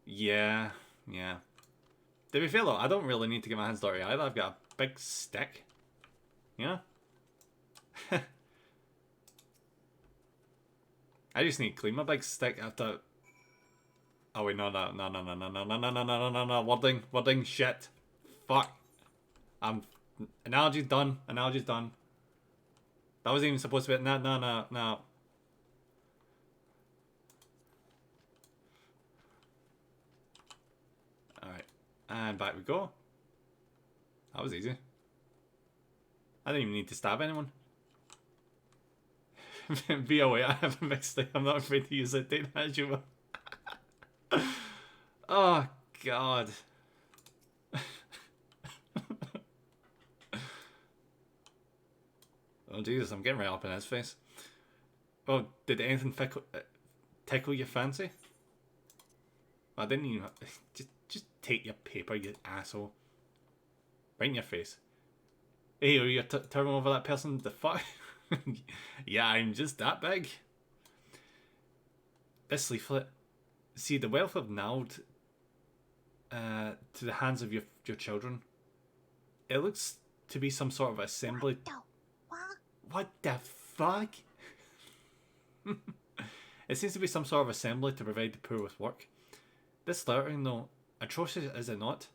Yeah, yeah. To be fair though, I don't really need to get my hands dirty either. I've got a big stick. You know? I just need to clean my big stick after... Oh wait, no, wording, shit. Fuck. Analogy's done, That wasn't even supposed to be... No. Alright, and back we go. That was easy. I didn't even need to stab anyone. Be aware, I have a mistake. I'm not afraid to use it. Take that as you will. Oh, God. Oh, Jesus, I'm getting right up in his face. Oh, did anything tickle your fancy? I didn't even... Just take your paper, you asshole. Right in your face. Hey, you're turning over that person? The fuck? Yeah, I'm just that big. This leaflet. See, the wealth of Nald to the hands of your children. It looks to be some sort of assembly. What the fuck? It seems to be some sort of assembly to provide the poor with work. This lettering, though, atrocious is it not?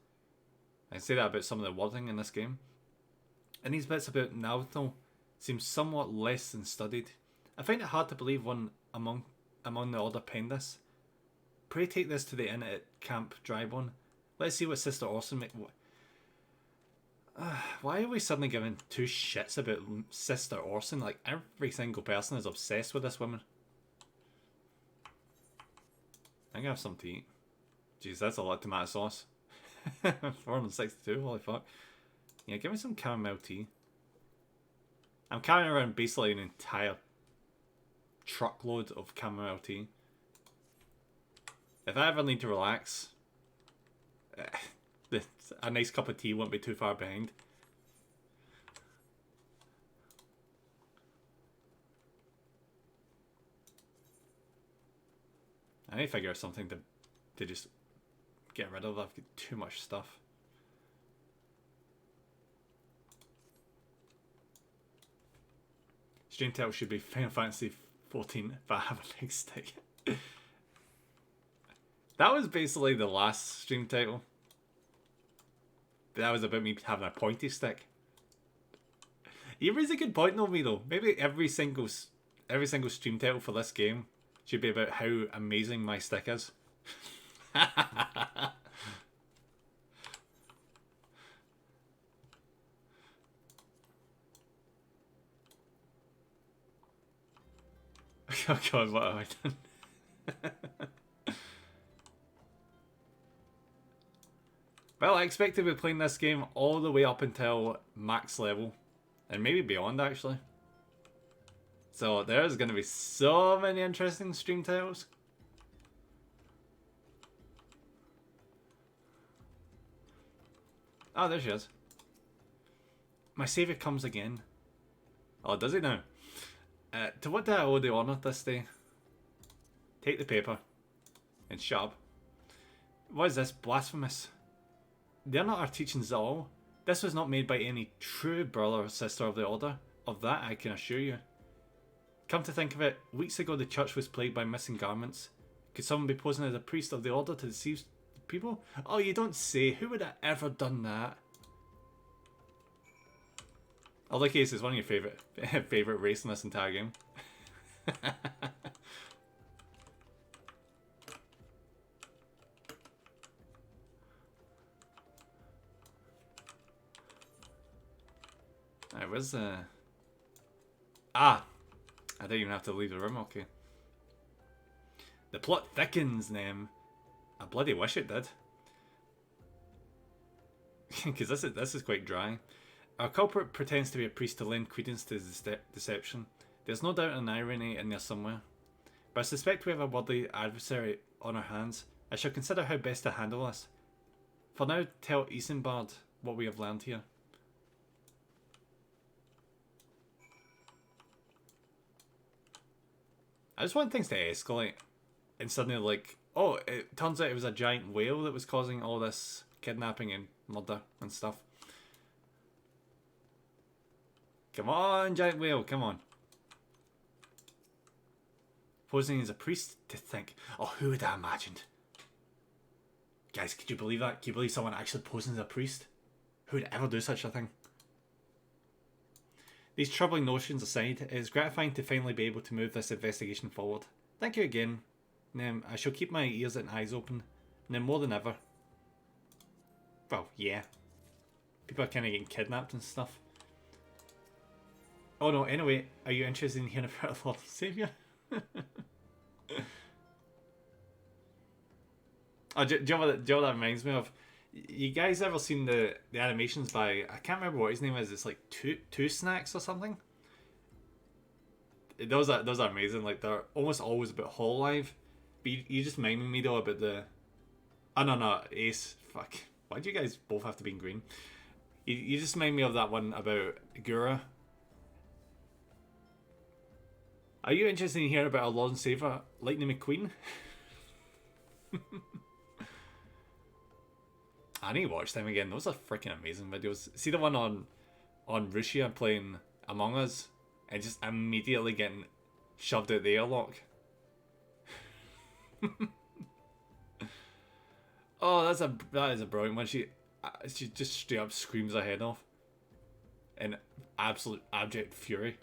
I can say that about some of the wording in this game. And these bits about Nald, though, seem somewhat less than studied. I find it hard to believe one among the Order penned this. Pray take this to the inn at Camp Drybone. Let's see what Sister Orson why are we suddenly giving two shits about Sister Orson? Like, every single person is obsessed with this woman. I can have some to eat. Jeez, that's a lot of tomato sauce. 462, holy fuck. Yeah, give me some chamomile tea. I'm carrying around basically an entire truckload of chamomile tea. If I ever need to relax, a nice cup of tea won't be too far behind. I need to figure out something to just get rid of. I've got too much stuff. Stream title should be Final Fantasy 14 if I have a big stick. That was basically the last stream title. That was about me having a pointy stick. You raise a good point though, me though. Maybe every single stream title for this game should be about how amazing my stick is. Oh god, what have I done? Well, I expect to be playing this game all the way up until max level. And maybe beyond, actually. So there's going to be so many interesting stream titles. Oh, there she is. My saviour comes again. Oh, does he now? To what do I owe the honour this day? Take the paper. And shut up. What is this? Blasphemous. They're not our teachings at all. This was not made by any true brother or sister of the Order. Of that I can assure you. Come to think of it, weeks ago the church was plagued by missing garments. Could someone be posing as a priest of the Order to deceive people? Oh, you don't say. Who would have ever done that? Other case is one of your favourite race in this entire game. Alright, where's the... Ah! I didn't even have to leave the room, okay. The plot thickens, Nem. I bloody wish it did. Because this is quite dry. Our culprit pretends to be a priest to lend credence to his deception. There's no doubt an irony in there somewhere. But I suspect we have a worthy adversary on our hands. I shall consider how best to handle this. For now, tell Isambard what we have learned here. I just want things to escalate. and suddenly like, oh, it turns out it was a giant whale that was causing all this kidnapping and murder and stuff. Come on, giant whale, come on. Posing as a priest, to think, oh, who would have imagined? Guys, could you believe that? Can you believe someone actually posing as a priest? Who would ever do such a thing? These troubling notions aside, it is gratifying to finally be able to move this investigation forward. Thank you again. I shall keep my ears and eyes open. Now more than ever. Well, yeah. People are kind of getting kidnapped and stuff. Oh no, anyway, are you interested in hearing about Lord and Saviour? Oh, do you know what that reminds me of? You guys ever seen the animations by, I can't remember what his name is, it's like two Snacks or something? Those are amazing, like they're almost always about Hololive. But you just reminded me though about the... Oh no, Ace. Fuck. Why do you guys both have to be in green? You just remind me of that one about Gura. Are you interested in hearing about our Lord and Saviour, Lightning McQueen? I need to watch them again. Those are freaking amazing videos. See the one on Rushia playing Among Us and just immediately getting shoved out the airlock. Oh, that is a brilliant one. She just straight up screams her head off in absolute abject fury.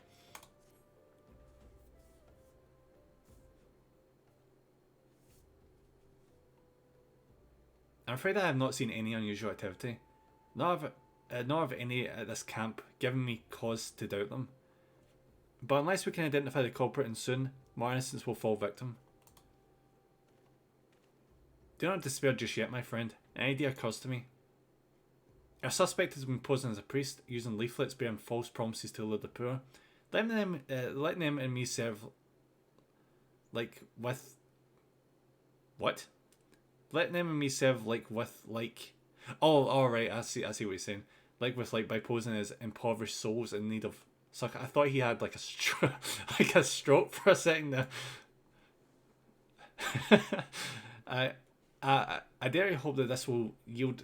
I'm afraid I have not seen any unusual activity. Nor have any at this camp given me cause to doubt them. But unless we can identify the culprit and soon, more innocents will fall victim. Do not despair just yet, my friend. An idea occurs to me. Our suspect has been posing as a priest, using leaflets bearing false promises to lure the poor. Letting them and me serve like with... What? Letting them and me serve like with like... Oh, alright, I see what you're saying. Like with like by posing as impoverished souls in need of succor. I thought he had like a like a stroke for a second there. I dare hope that this will yield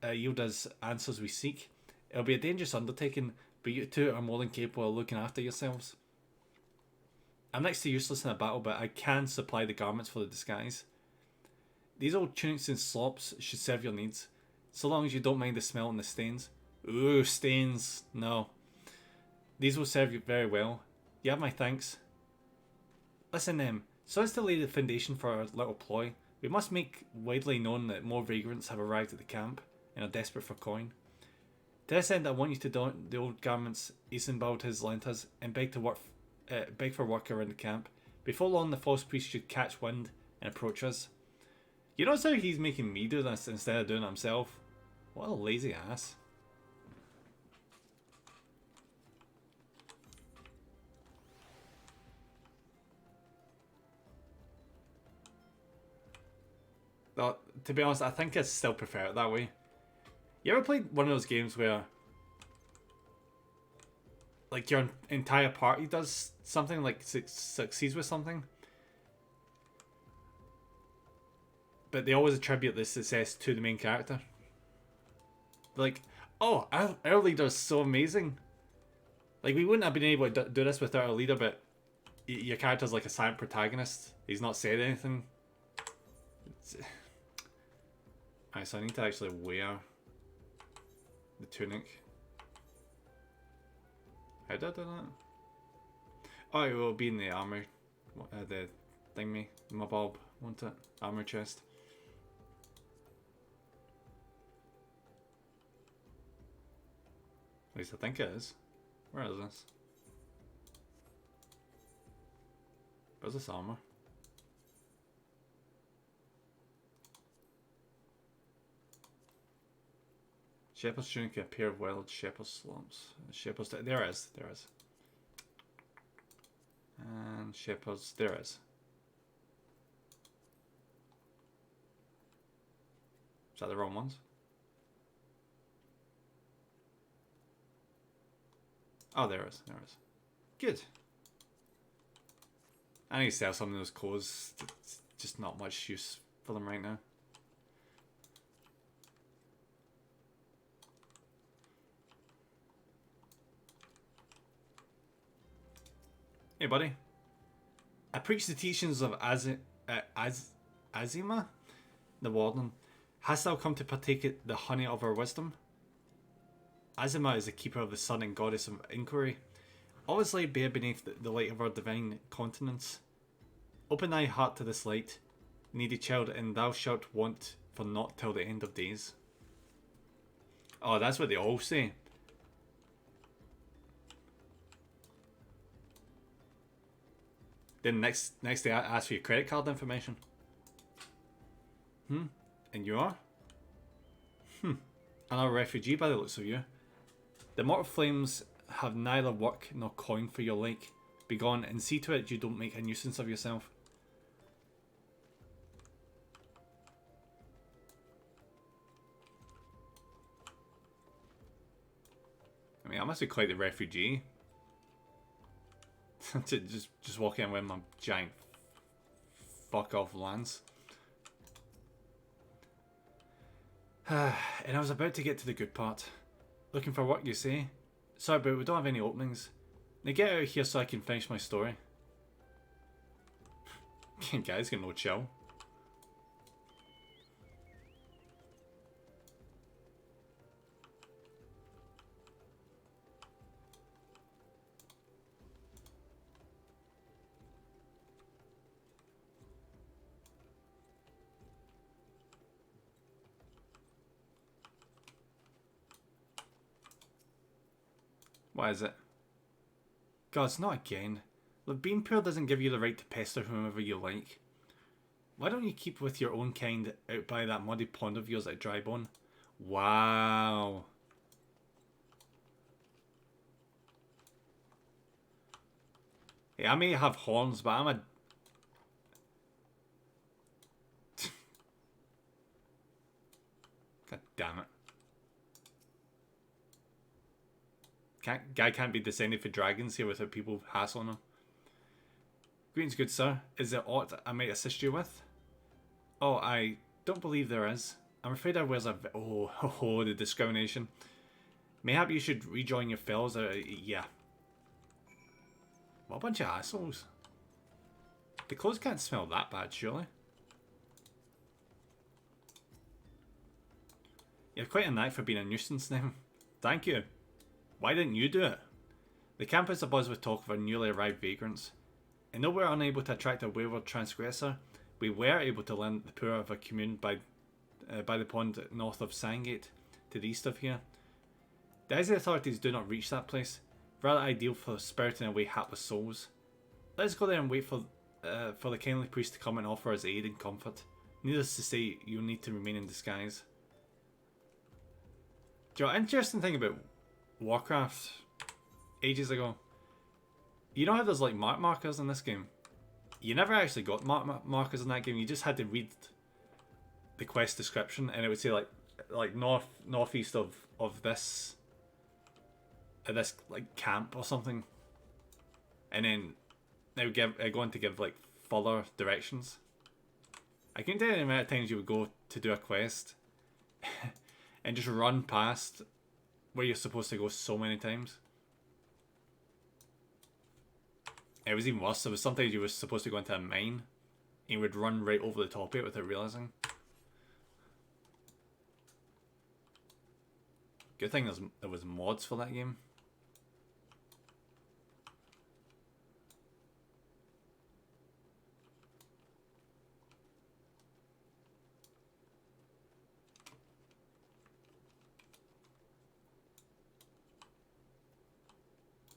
us answers we seek. It'll be a dangerous undertaking, but you two are more than capable of looking after yourselves. I'm next to useless in a battle, but I can supply the garments for the disguise. These old tunics and slops should serve your needs, so long as you don't mind the smell and the stains. Ooh, stains. No. These will serve you very well. You have my thanks. Listen, so as to lay the foundation for our little ploy, we must make widely known that more vagrants have arrived at the camp and are desperate for coin. To this end, I want you to don the old garments Isenbald has lent us and beg for work around the camp. Before long, the false priest should catch wind and approach us. You notice how he's making me do this instead of doing it himself? What a lazy ass. But, to be honest, I think I still prefer it that way. You ever played one of those games where like your entire party does something, like succeeds with something, but they always attribute the success to the main character? Like, oh, our leader's so amazing. Like, we wouldn't have been able to do this without our leader, but your character's like a silent protagonist. He's not said anything. Alright, so I need to actually wear the tunic. How did I do that? Oh, it will be in the armor, the thingy, my bulb, won't it? Armor chest. At least I think it is. Where is this? Where's this armor? Shepherd's tunic, a pair of wild shepherd's slumps. Shepherd's, there it is, there it is. And shepherd's, there it is. Is that the wrong ones? Oh, there it is, there it is. Good. I need to sell some of those clothes just not much use for them right now. Hey, buddy. I preach the teachings of Azima, the warden. Hast thou come to partake the honey of our wisdom? Azima is the keeper of the sun and goddess of inquiry. Always lay bare beneath the light of our divine countenance. Open thy heart to this light, needy child, and thou shalt want for naught till the end of days. Oh, that's what they all say. Then next day I ask for your credit card information. And you are? Another refugee by the looks of you. The mortal flames have neither work nor coin for your like. Begone and see to it you don't make a nuisance of yourself. I mean, I must be quite the refugee. To just walk in with my giant fuck off lance. And I was about to get to the good part. Looking for work, you say? Sorry, but we don't have any openings. Now get out of here so I can finish my story. Guys, got no chill. What is it? God, it's not again. Look, being poor doesn't give you the right to pester whomever you like. Why don't you keep with your own kind out by that muddy pond of yours at Drybone? Wow. Hey, I may have horns, but I'm a... God damn it. Guy can't be descended for dragons here without people hassling him. Greetings, good sir. Is there aught I might assist you with? Oh, I don't believe there is. I'm afraid I wears a... Oh, the discrimination. Mayhap you should rejoin your fellows. Yeah. What a bunch of assholes. The clothes can't smell that bad, surely. You have quite a knack for being a nuisance now. Thank you. Why didn't you do it? The camp is abuzz with talk of our newly arrived vagrants. And though we were unable to attract a wayward transgressor, we were able to learn the poor of a commune by the pond north of Sandgate, to the east of here. The eyes of the authorities do not reach that place, rather ideal for spiriting away hapless souls. Let us go there and wait for the kindly priest to come and offer us aid and comfort. Needless to say, you'll need to remain in disguise. Do you know, interesting thing about Warcraft ages ago, you know how there's like markers in this game? You never actually got markers in that game. You just had to read the quest description and it would say like northeast of this like camp or something, and then they would go on to give like further directions. I can't tell you the amount of times you would go to do a quest and just run past where you're supposed to go so many times. It was even worse. There was sometimes you were supposed to go into a mine and you would run right over the top of it without realising. Good thing there was mods for that game.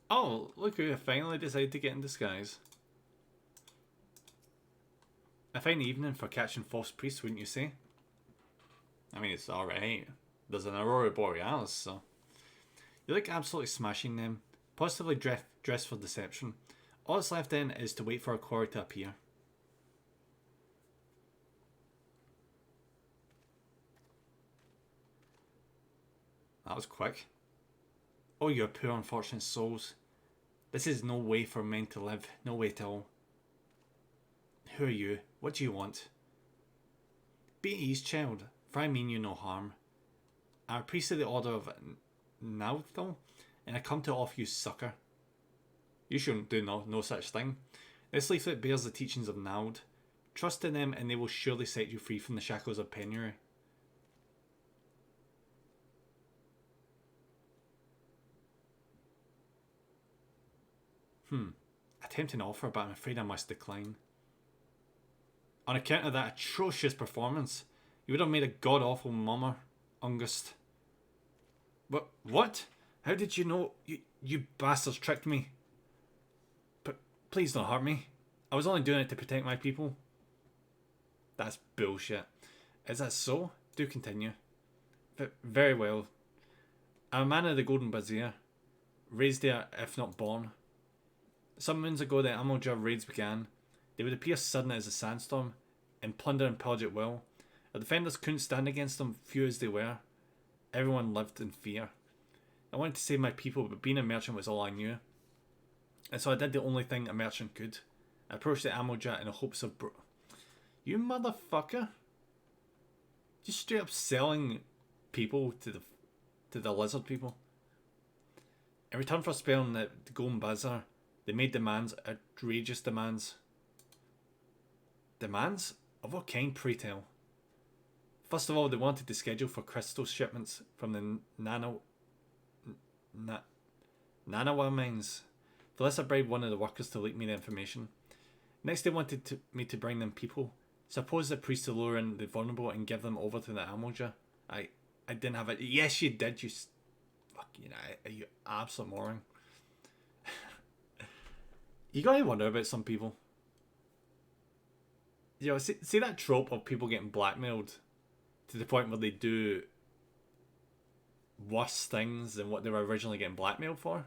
Oh, look who finally decided to get in disguise. A fine evening for catching false priests, wouldn't you say? I mean, it's alright. There's an Aurora Borealis, so... You look absolutely smashing them. Positively dressed for deception. All that's left then is to wait for a quarry to appear. That was quick. Oh, you poor unfortunate souls. This is no way for men to live. No way at all. Who are you? What do you want? Be at ease, child, for I mean you no harm. I'm a priest of the order of Nautho, and I come to offer you succour. You shouldn't do no such thing. This leaflet bears the teachings of Naud. Trust in them, and they will surely set you free from the shackles of penury. A tempting offer, but I'm afraid I must decline. On account of that atrocious performance, you would have made a god-awful mummer, Ungust. But what? How did you know? You bastards tricked me. But please don't hurt me. I was only doing it to protect my people. That's bullshit. Is that so? Do continue. Very well. I'm a man of the Golden Bazaar, raised there if not born. Some moons ago the Amalja raids began. They would appear sudden as a sandstorm, and plunder and pillage at will. The defenders couldn't stand against them, few as they were. Everyone lived in fear. I wanted to save my people, but being a merchant was all I knew. And so I did the only thing a merchant could. I approached the Amalja in the hopes of You motherfucker! Just straight up selling people to the lizard people. In return for sparing the Golden Bazaar, they made demands, outrageous demands. Demands? Of what kind, pray tell? First of all, they wanted to schedule for crystal shipments from the Nanawa mines. For this, I bribed one of the workers to leak me the information. Next, they wanted me to bring them people. Suppose the priest to lure in the vulnerable and give them over to the Amalja. I didn't have it. Yes, you did. You you absolute moron. You gotta wonder about some people. You know, see that trope of people getting blackmailed to the point where they do worse things than what they were originally getting blackmailed for.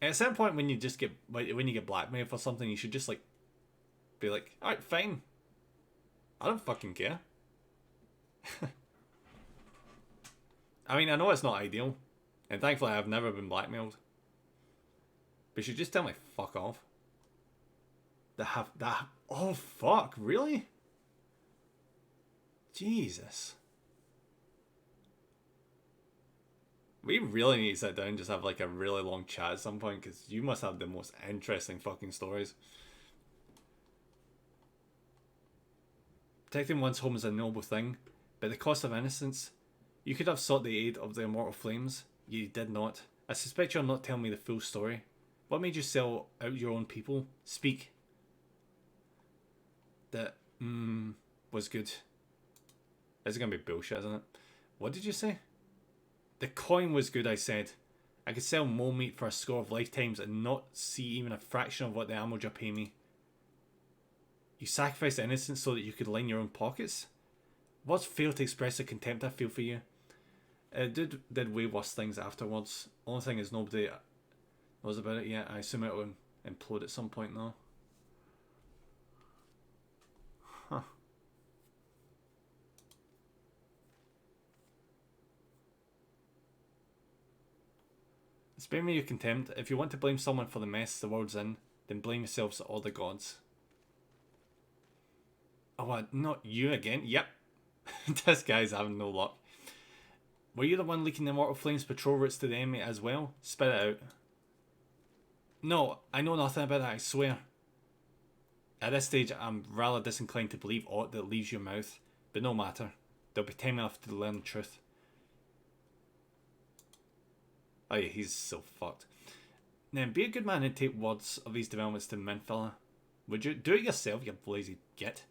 At a certain point, when you get blackmailed for something, you should just be like, alright, fine. I don't fucking care. I mean, I know it's not ideal, and thankfully I've never been blackmailed. But you should just tell me fuck off. Oh fuck, really? Jesus. We really need to sit down and just have a really long chat at some point, because you must have the most interesting fucking stories. Protecting one's home is a noble thing, but at the cost of innocence. You could have sought the aid of the immortal flames. You did not. I suspect you're not telling me the full story. What made you sell out your own people? Speak. That was good. This is gonna be bullshit, isn't it? What did you say? The coin was good, I said. I could sell mole meat for a score of lifetimes and not see even a fraction of what the Amalja pay me. You sacrificed the innocent so that you could line your own pockets? What's failed to express the contempt I feel for you? It did way worse things afterwards. Only thing is nobody knows about it yet. I assume it will implode at some point though. Huh. Spare me your contempt. If you want to blame someone for the mess the world's in, then blame yourselves or the gods. Oh, what? Not you again? Yep. This guy's having no luck. Were you the one leaking the Immortal Flames patrol routes to the enemy as well? Spit it out. No, I know nothing about that, I swear. At this stage, I'm rather disinclined to believe aught that leaves your mouth, but no matter. There'll be time enough to learn the truth. Oh yeah, he's so fucked. Now, be a good man and take words of these developments to Minfella. Would you? Do it yourself, you lazy git.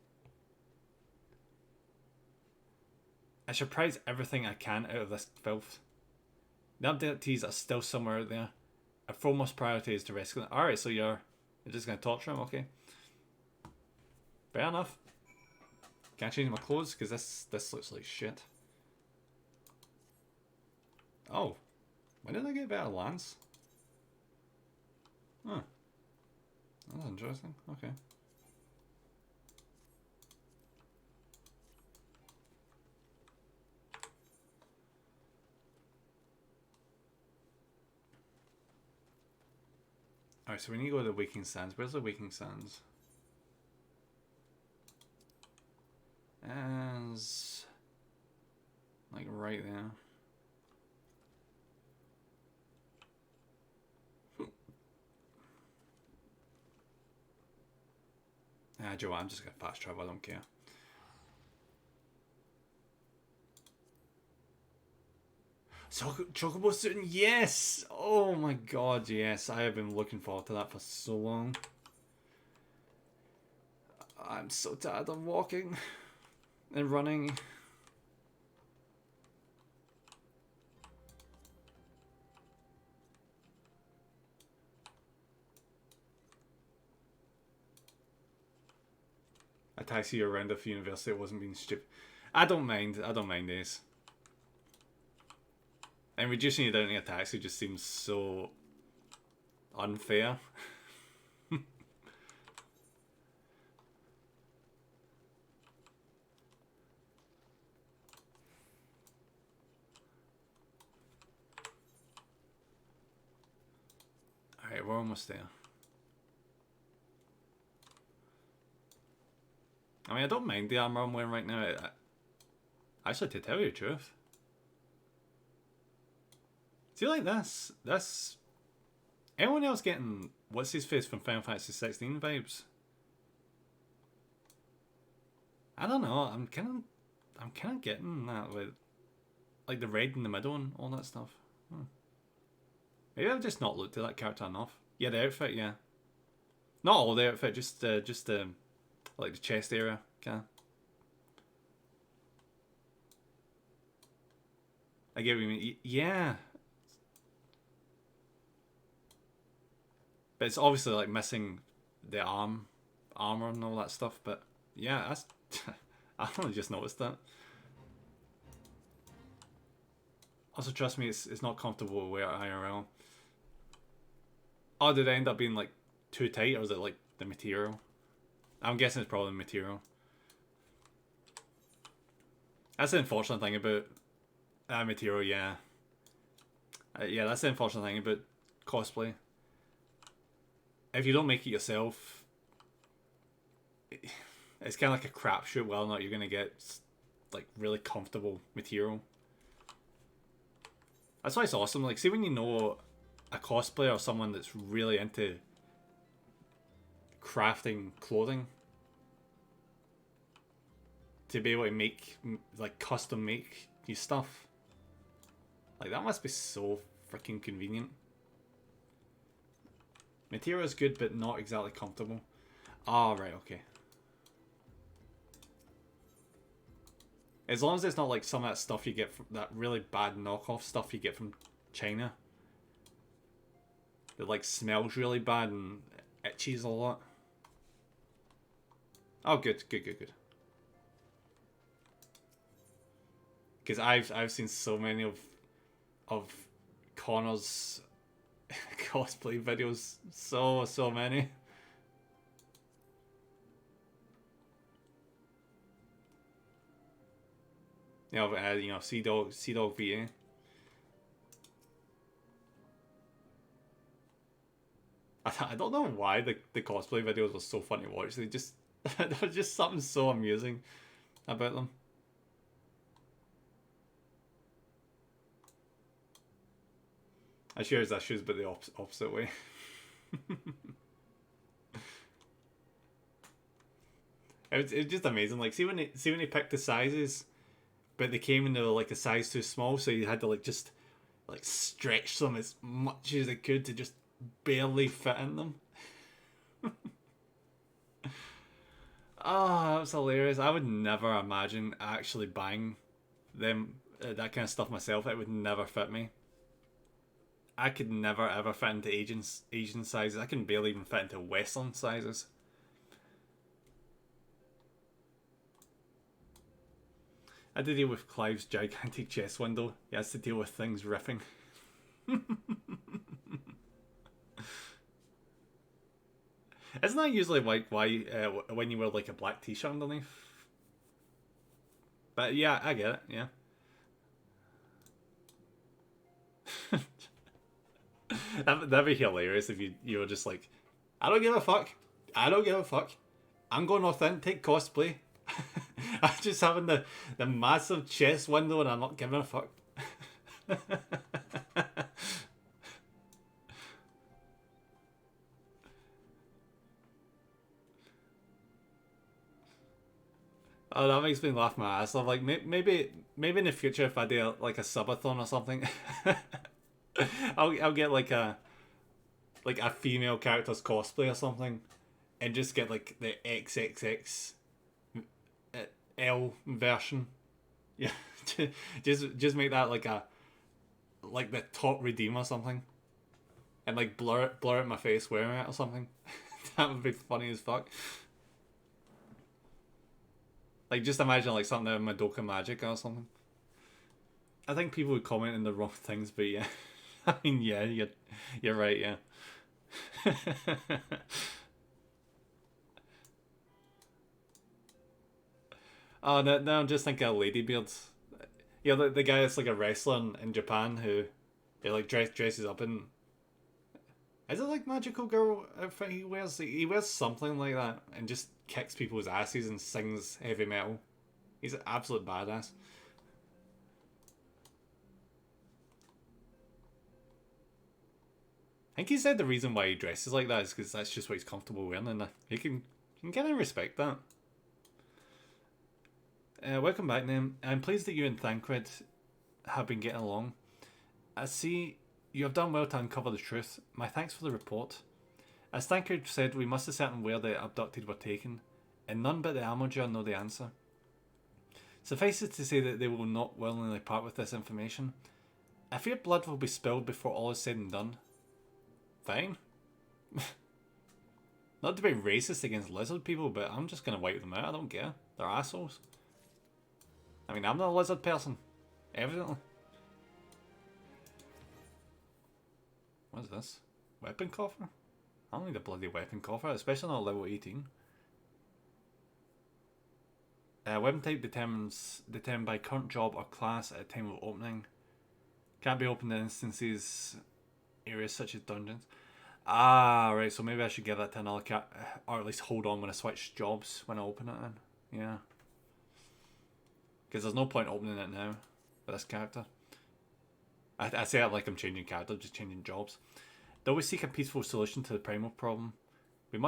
I shall prize everything I can out of this filth. The abductees are still somewhere out there. Our foremost priority is to rescue them. Alright, so you're just going to torture him? Okay. Fair enough. Can I change my clothes? Because this looks like shit. Oh. When did I get better lance? Huh. That's interesting. Okay. Alright, so we need to go to the Waking Sands. Where's the Waking Sands? as like right there. Joe, I'm just gonna fast travel, I don't care. Chocobo suiting, yes! Oh my god, yes. I have been looking forward to that for so long. I'm so tired of walking and running. A taxi around if university wasn't being stupid. I don't mind this. And reducing you down to a taxi just seems so unfair. Alright, we're almost there. I mean, I don't mind the armor I'm wearing right now. Actually, to tell you the truth. See, like this... Anyone else getting what's his face from Final Fantasy 16 vibes? I don't know. I'm kind of getting that with like the red in the middle and all that stuff. Maybe I've just not looked at that character enough. Yeah, the outfit, yeah. Not all the outfit, just like the chest area, kind of. I get what you mean. Yeah. But it's obviously like missing the armor and all that stuff. But yeah, that's I only just noticed that. Also, trust me, it's not comfortable to wear IRL. Oh, did it end up being like too tight, or is it like the material? I'm guessing it's probably the material. That's the unfortunate thing about material, yeah. Yeah, that's the unfortunate thing about cosplay. If you don't make it yourself, it's kind of like a crapshoot whether or not you're gonna get like really comfortable material. That's why it's awesome. Like, see when you know a cosplayer or someone that's really into crafting clothing, to be able to make, like, custom make you stuff. Like, that must be so freaking convenient. Material is good, but not exactly comfortable. Oh, right, okay. As long as it's not like some of that stuff you get from that really bad knockoff stuff you get from China. That like smells really bad and itches a lot. Oh, good. Because I've seen so many of Connor's cosplay videos, so many. You know, Sea Dog VA. I don't know why the cosplay videos were so fun to watch. They just there was just something so amusing about them. I share his issues, but the opposite way. It was just amazing. Like, see when he picked the sizes, but they came in like a size too small, so you had to like just like stretch them as much as they could to just barely fit in them. Oh, that was hilarious. I would never imagine actually buying them that kind of stuff myself. It would never fit me. I could never ever fit into Asian sizes. I can barely even fit into Western sizes. I had to deal with Clive's gigantic chest window. He has to deal with things riffing. Isn't that usually like why when you wear like a black t-shirt underneath? But yeah, I get it. Yeah. That'd be hilarious if you were just like, I don't give a fuck. I'm going authentic cosplay. I'm just having the massive chest window and I'm not giving a fuck. Oh, that makes me laugh my ass off. Like maybe in the future if I do like a subathon or something, I'll get like a female character's cosplay or something, and just get like the XXX L version. Yeah, just make that like the top redeem or something, and like blur out my face wearing it or something. That would be funny as fuck. Like just imagine like something out of Madoka Magic or something. I think people would comment in the wrong things, but yeah, I mean yeah, you're right, yeah. Oh, no, I'm just thinking of Ladybeard. Yeah, the guy that's like a wrestler in Japan who like dresses up in. Is it like magical girl outfit he wears? He wears something like that and just kicks people's asses and sings heavy metal. He's an absolute badass. I think he said the reason why he dresses like that is because that's just what he's comfortable wearing, and you can kind of respect that. Welcome back, Name. I'm pleased that you and Thancred have been getting along. I see you have done well to uncover the truth. My thanks for the report. As Thancred said, we must ascertain where the abducted were taken, and none but the Armoger know the answer. Suffice it to say that they will not willingly part with this information. I fear blood will be spilled before all is said and done. Fine. Not to be racist against lizard people, but I'm just going to wipe them out. I don't care. They're assholes. I mean, I'm not a lizard person. Evidently. What is this? Weapon coffer? I don't need a bloody weapon coffer, especially not level 18. Weapon type determined by current job or class at time of opening. Can't be opened in instances, areas such as dungeons. Ah, right, so maybe I should give that to another cat, or at least hold on when I switch jobs when I open it then. Yeah. Because there's no point opening it now for this character. I say it like I'm changing character, just changing jobs. Though we seek a peaceful solution to the primal problem, we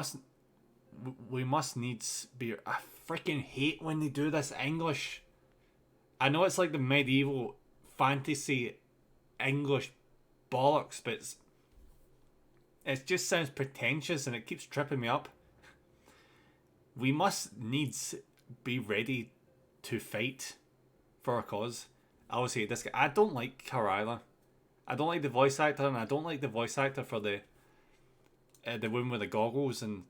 must needs be. I freaking hate when they do this English. I know it's like the medieval fantasy English bollocks, but it just sounds pretentious and it keeps tripping me up. We must needs be ready to fight for a cause. I always hate this guy. I don't like her either. I don't like the voice actor, and I don't like the voice actor for the woman with the goggles and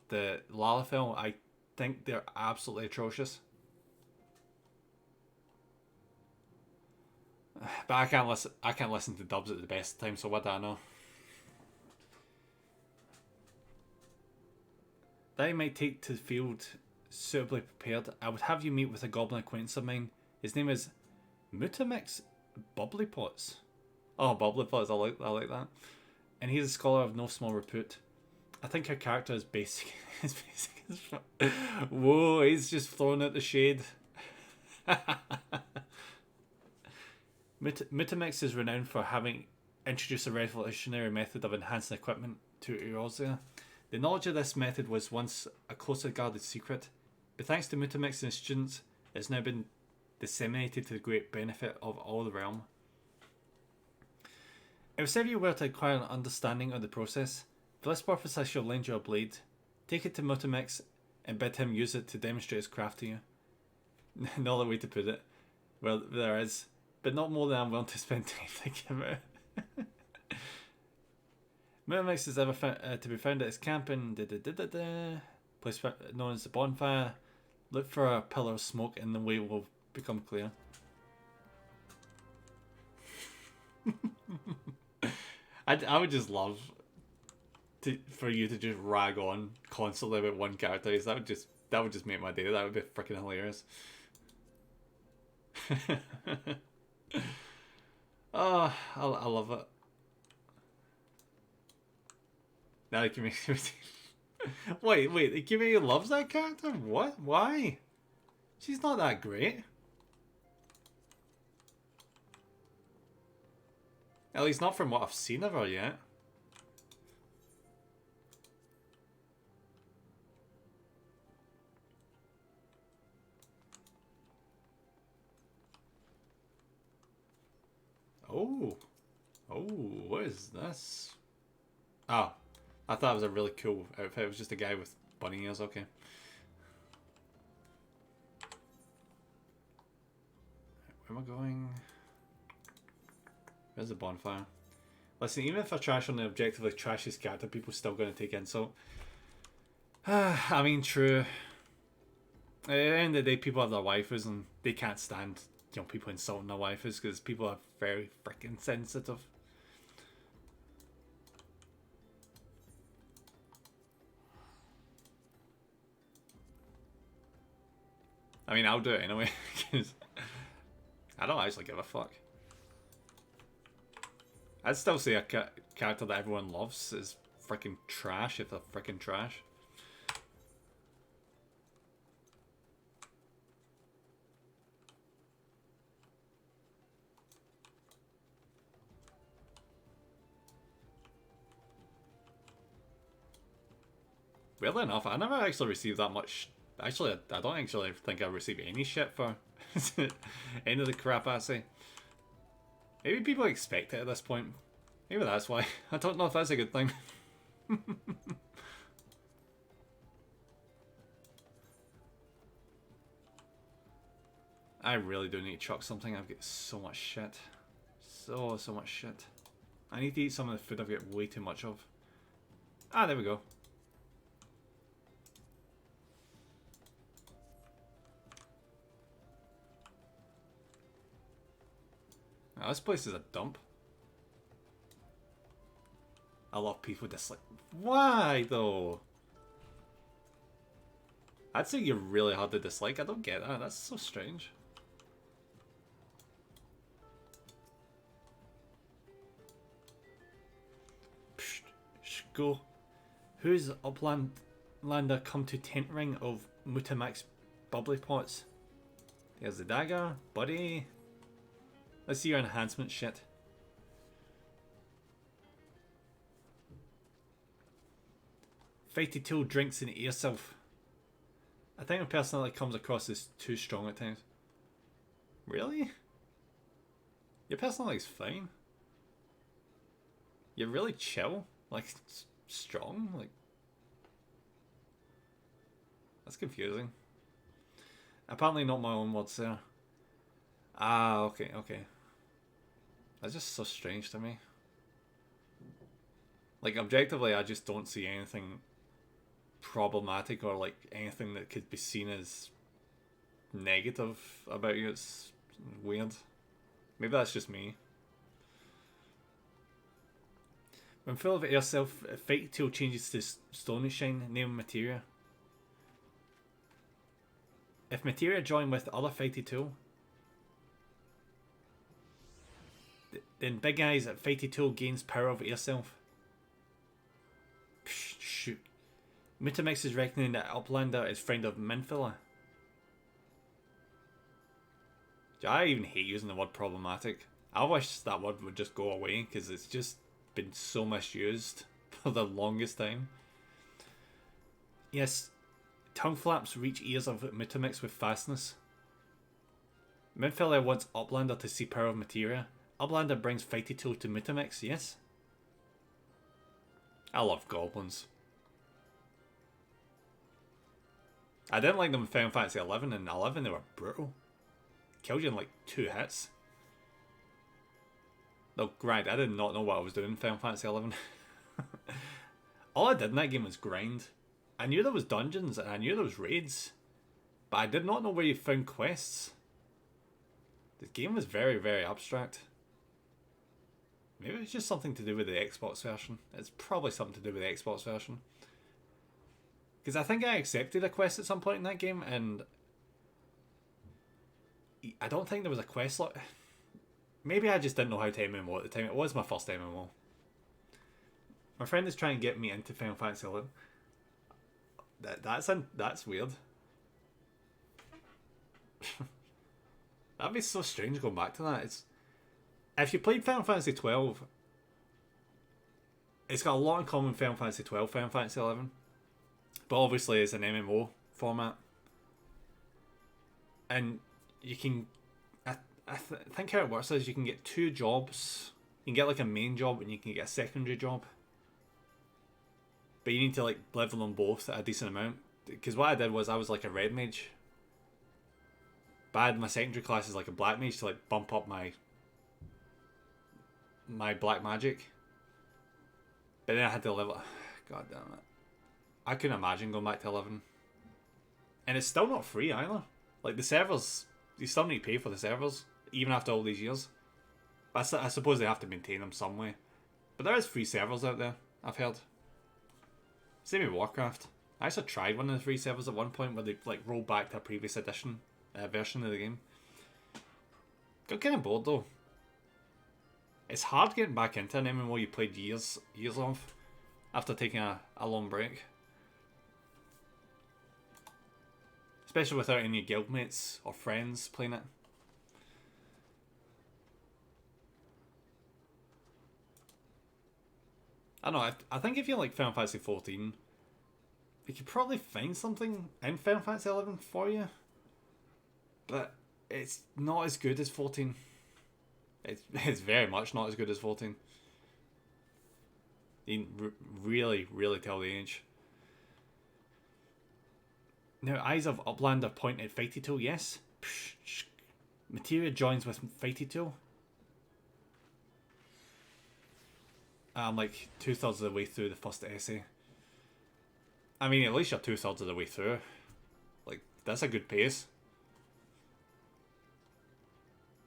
the Lalafell. I think they're absolutely atrocious. But I can't listen. I can't listen to dubs at the best time. So what do I know? That you might take to the field suitably prepared. I would have you meet with a goblin acquaintance of mine. His name is Mutamix Bubblypots. Oh, Bubblypots, I like that. And he's a scholar of no small repute. I think her character is basic. Is basic as fuck. Whoa, he's just throwing out the shade. Mutamix is renowned for having introduced a revolutionary method of enhancing equipment to Eorzea. The knowledge of this method was once a closely guarded secret, but thanks to Mutamix and his students, it has now been disseminated to the great benefit of all the realm. It will serve you well to acquire an understanding of the process. For this purpose I shall lend you a blade. Take it to Mutamix and bid him use it to demonstrate his craft to you. No other way to put it. Well, there is, but not more than I'm willing to spend time thinking about it. Mutamix is ever to be found at his camp in place known as the bonfire. Look for a pillar of smoke and the way will become clear. I would just love for you to just rag on constantly about one character. That would just make my day. That would be freaking hilarious. Oh, I love it. Now Kimmy. Wait, Kimmy loves that character? What? Why? She's not that great. At least not from what I've seen of her yet. Oh. Oh, what is this? Oh, I thought it was a really cool outfit. It was just a guy with bunny ears, okay. Where am I going? Where's the bonfire? Listen, even if I trash on the objectively trashiest character, people are still going to take insult. I mean, true. At the end of the day, people have their waifus and they can't stand, you know, people insulting their waifus because people are very freaking sensitive. I mean, I'll do it anyway because I don't actually give a fuck. I'd still say a character that everyone loves is freaking trash if they're freaking trash. Weirdly enough, I never actually received that much. Actually, I don't actually think I received any shit for any of the crap I say. Maybe people expect it at this point. Maybe that's why. I don't know if that's a good thing. I really do need to chuck something. I've got so much shit. So much shit. I need to eat some of the food I've got way too much of. Ah, there we go. Oh, this place is a dump. A lot of people dislike. Why though? I'd say you're really hard to dislike. I don't get that. That's so strange. Psh, go. Who's Uplander come to tent ring of Mutamax bubbly pots? There's the dagger, buddy. Let's see your enhancement shit. Fighty Tool drinks in ear self. I think my personality comes across as too strong at times. Really? Your personality's fine. You're really chill. Like, strong? Like, that's confusing. Apparently not my own words there. Ah, okay, okay. That's just so strange to me. Like, objectively, I just don't see anything problematic or, like, anything that could be seen as negative about you. It's weird. Maybe that's just me. When full of yourself, Fight Tool changes to Stony Shine, name materia. If materia join with other Fighty Tool, then Big Eyes at Fighty Tool gains power over yourself. Psh, shoot. Mutamix is reckoning that Uplander is friend of Minfilla. I even hate using the word problematic. I wish that word would just go away because it's just been so misused for the longest time. Yes, tongue flaps reach ears of Mutamix with fastness. Minfilla wants Uplander to see power of materia. Uplander brings Fighty Tool to Mutamix, yes? I love goblins. I didn't like them in Final Fantasy 11. In 11 they were brutal. Killed you in like 2 hits. No, grind. I did not know what I was doing in Final Fantasy 11. All I did in that game was grind. I knew there was dungeons and I knew there was raids. But I did not know where you found quests. The game was very, very abstract. Maybe it's just something to do with the Xbox version. It's probably something to do with the Xbox version. Because I think I accepted a quest at some point in that game, and I don't think there was a quest like. Maybe I just didn't know how to MMO at the time. It was my first MMO. My friend is trying to get me into Final Fantasy 11. That's weird. That'd be so strange going back to that. It's if you played Final Fantasy 12, it's got a lot in common with Final Fantasy 12, Final Fantasy 11, but obviously it's an MMO format, and you can. I think how it works is you can get two jobs. You can get like a main job and you can get a secondary job, but you need to like level them both at a decent amount. Because what I did was I was like a red mage, but I had my secondary class as like a black mage to like bump up my black magic. But then I had to level. God damn it! I couldn't imagine going back to 11, and it's still not free either. Like the servers, you still need to pay for the servers even after all these years. I suppose they have to maintain them some way, but there is free servers out there. I've heard. Same with Warcraft. I actually tried one of the free servers at one point where they like rolled back to a previous edition version of the game. Got kind of bored though. It's hard getting back into an MMO you played years of after taking a long break. Especially without any guildmates or friends playing it. I don't know, I think if you like Final Fantasy 14, you could probably find something in Final Fantasy 11 for you. But it's not as good as 14. It's very much not as good as 14. You can really, really tell the age. Now, Eyes of Uplander point at Fighty Tool, yes. Materia joins with Fighty Tool. I'm like 2/3 of the way through the first essay. I mean, at least you're 2/3 of the way through. Like, that's a good pace.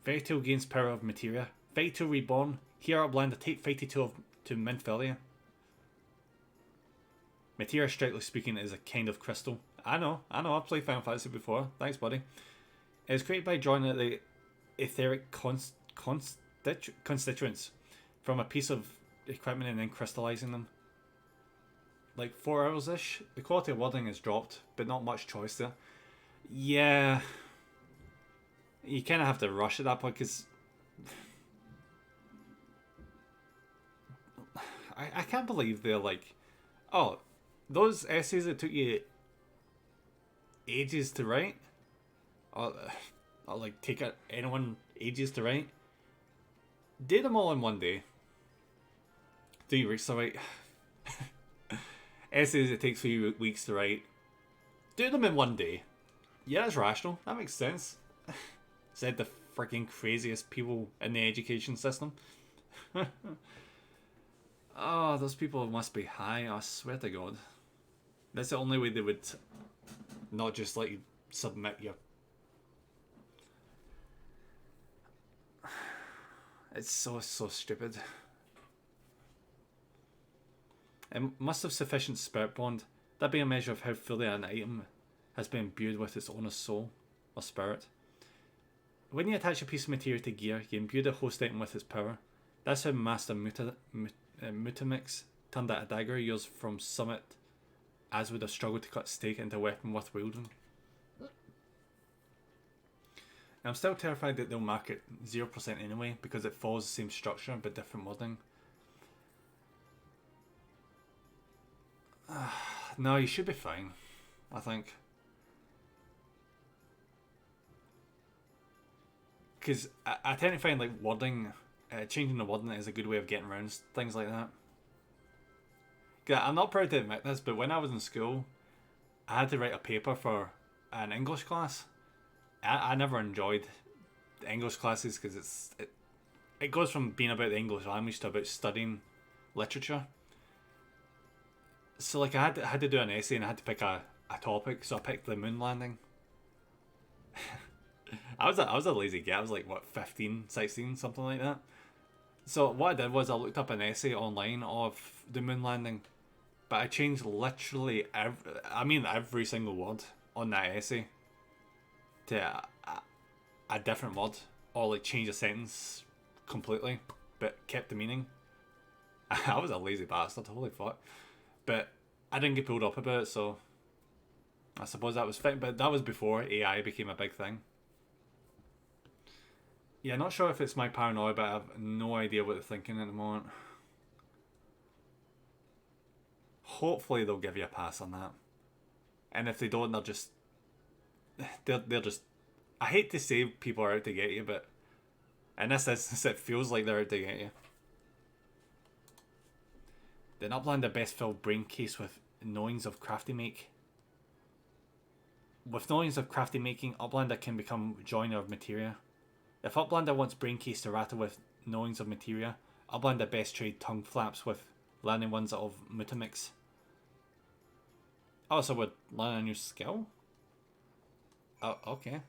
Fighty Tool gains power of Materia. Fighty Tool reborn. Here Uplander take Fighty Tool to Minfilia. Materia, strictly speaking, is a kind of crystal. I know, I've played Final Fantasy before. Thanks, buddy. It was created by drawing the etheric constituents from a piece of equipment and then crystallizing them. Like 4 hours-ish. The quality of wording has dropped, but not much choice there. Yeah. You kind of have to rush at that point, because I can't believe they're like, oh, those essays that took you ages to write, or like take anyone ages to write, did them all in one day. 3 weeks to write. Essays it takes 3 weeks to write, do them in one day. Yeah, that's rational. That makes sense. Said the freaking craziest people in the education system. Oh, those people must be high. I swear to God. That's the only way they would not just let you submit your... It's so stupid. It must have sufficient spirit bond. That be a measure of how fully an item has been imbued with its owner's soul or spirit. When you attach a piece of material to gear, you imbue the host item with its power. That's how Master Mutamix turned out a dagger used from Summit, as would have struggled to cut stake into a weapon worth wielding. I'm still terrified that they'll mark it 0% anyway, because it follows the same structure but different wording. No, you should be fine, I think. Because I tend to find like wording, changing the wording is a good way of getting around things like that. I'm not proud to admit this, but when I was in school, I had to write a paper for an English class. I never enjoyed the English classes because it goes from being about the English language to about studying literature. So like I had to do an essay and I had to pick a topic, so I picked the moon landing. I was a lazy guy. I was like, what, 15, 16, something like that. So what I did was I looked up an essay online of the moon landing, but I changed literally every single word on that essay to a different word, or like change a sentence completely, but kept the meaning. I was a lazy bastard, holy fuck. But I didn't get pulled up about it, so I suppose that was fine. But that was before AI became a big thing. Yeah, not sure if it's my paranoia, but I have no idea what they're thinking at the moment. Hopefully they'll give you a pass on that. And if they don't, they'll just. I hate to say people are out to get you, but in this instance, it feels like they're out to get you. Then Upland the best filled brain case with knowings of crafty make. With knowings of crafty making, Uplander can become joiner of materia. If Uplander wants braincase to rattle with knowings of materia, Uplander best trade tongue flaps with learning ones of Mutamix. Oh, so we're learning a new skill? Oh, okay.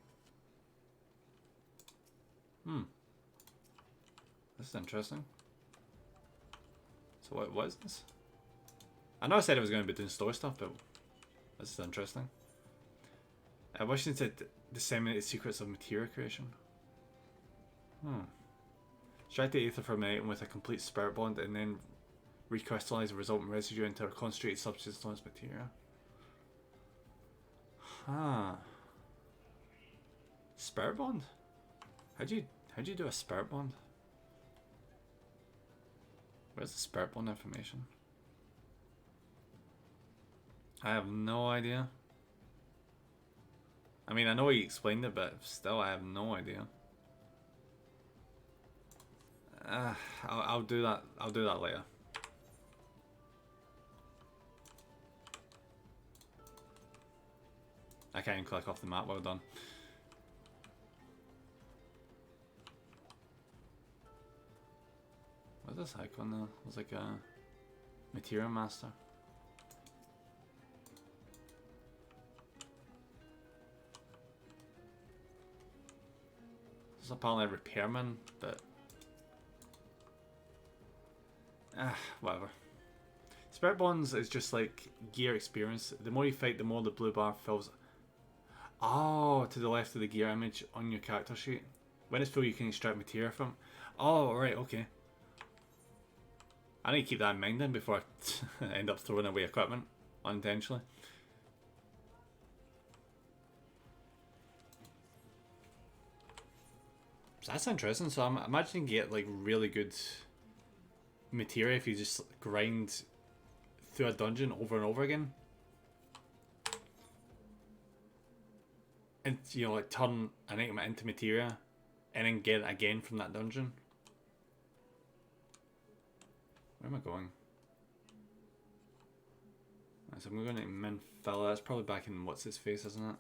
This is interesting. So what is this? I know I said I was going to be doing story stuff, but this is interesting. Wishing to disseminate the secrets of materia creation. Extract the ether from an item with a complete spirit bond and then recrystallize the resultant residue into a concentrated substance known as materia. Spirit bond? How do you do a spirit bond? Where's the spirit bond information? I have no idea. I mean, I know he explained it, but still, I have no idea. I'll do that. I'll do that later. I can't even click off the map. Well done. What's this icon now? It's like a Material Master. This is apparently a repairman, but whatever. Spirit Bonds is just like gear experience. The more you fight, the more the blue bar fills. Oh, to the left of the gear image on your character sheet. When it's full, you can extract materia from. Oh, right, okay. I need to keep that in mind then before I end up throwing away equipment unintentionally. So that's interesting. So I'm imagining you get like really good materia if you just grind through a dungeon over and over again. And you know, like turn an item into materia and then get it again from that dungeon. Where am I going? So I'm going to Minfella. That's probably back in what's his face, isn't it?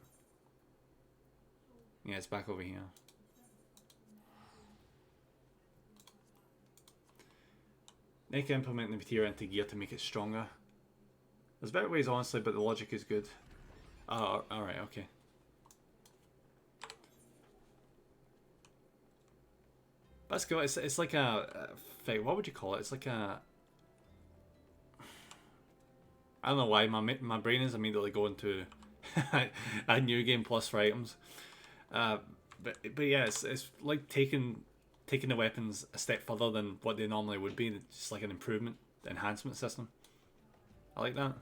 Yeah, it's back over here. They can implement the materia into gear to make it stronger. There's better ways, honestly, but the logic is good. Oh, alright, okay. That's cool. It's like a what would you call it? It's like a. I don't know why my brain is immediately going to a new game plus for items, but yeah, it's like taking the weapons a step further than what they normally would be. It's just like an improvement, enhancement system. I like that.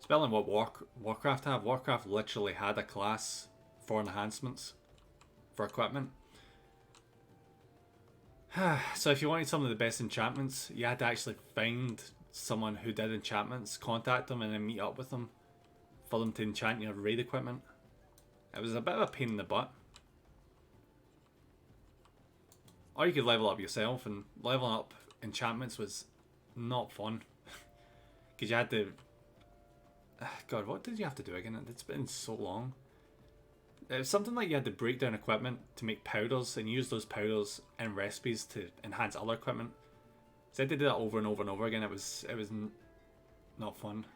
Spelling what Warcraft have. Warcraft literally had a class for enhancements for equipment. So if you wanted some of the best enchantments, you had to actually find someone who did enchantments, contact them, and then meet up with them for them to enchant your raid equipment. It was a bit of a pain in the butt. Or you could level up yourself, and leveling up enchantments was not fun. Because you had to... God, what did you have to do again? It's been so long. It was something like you had to break down equipment to make powders and use those powders and recipes to enhance other equipment. So I had to do that over and over and over again. It was not fun.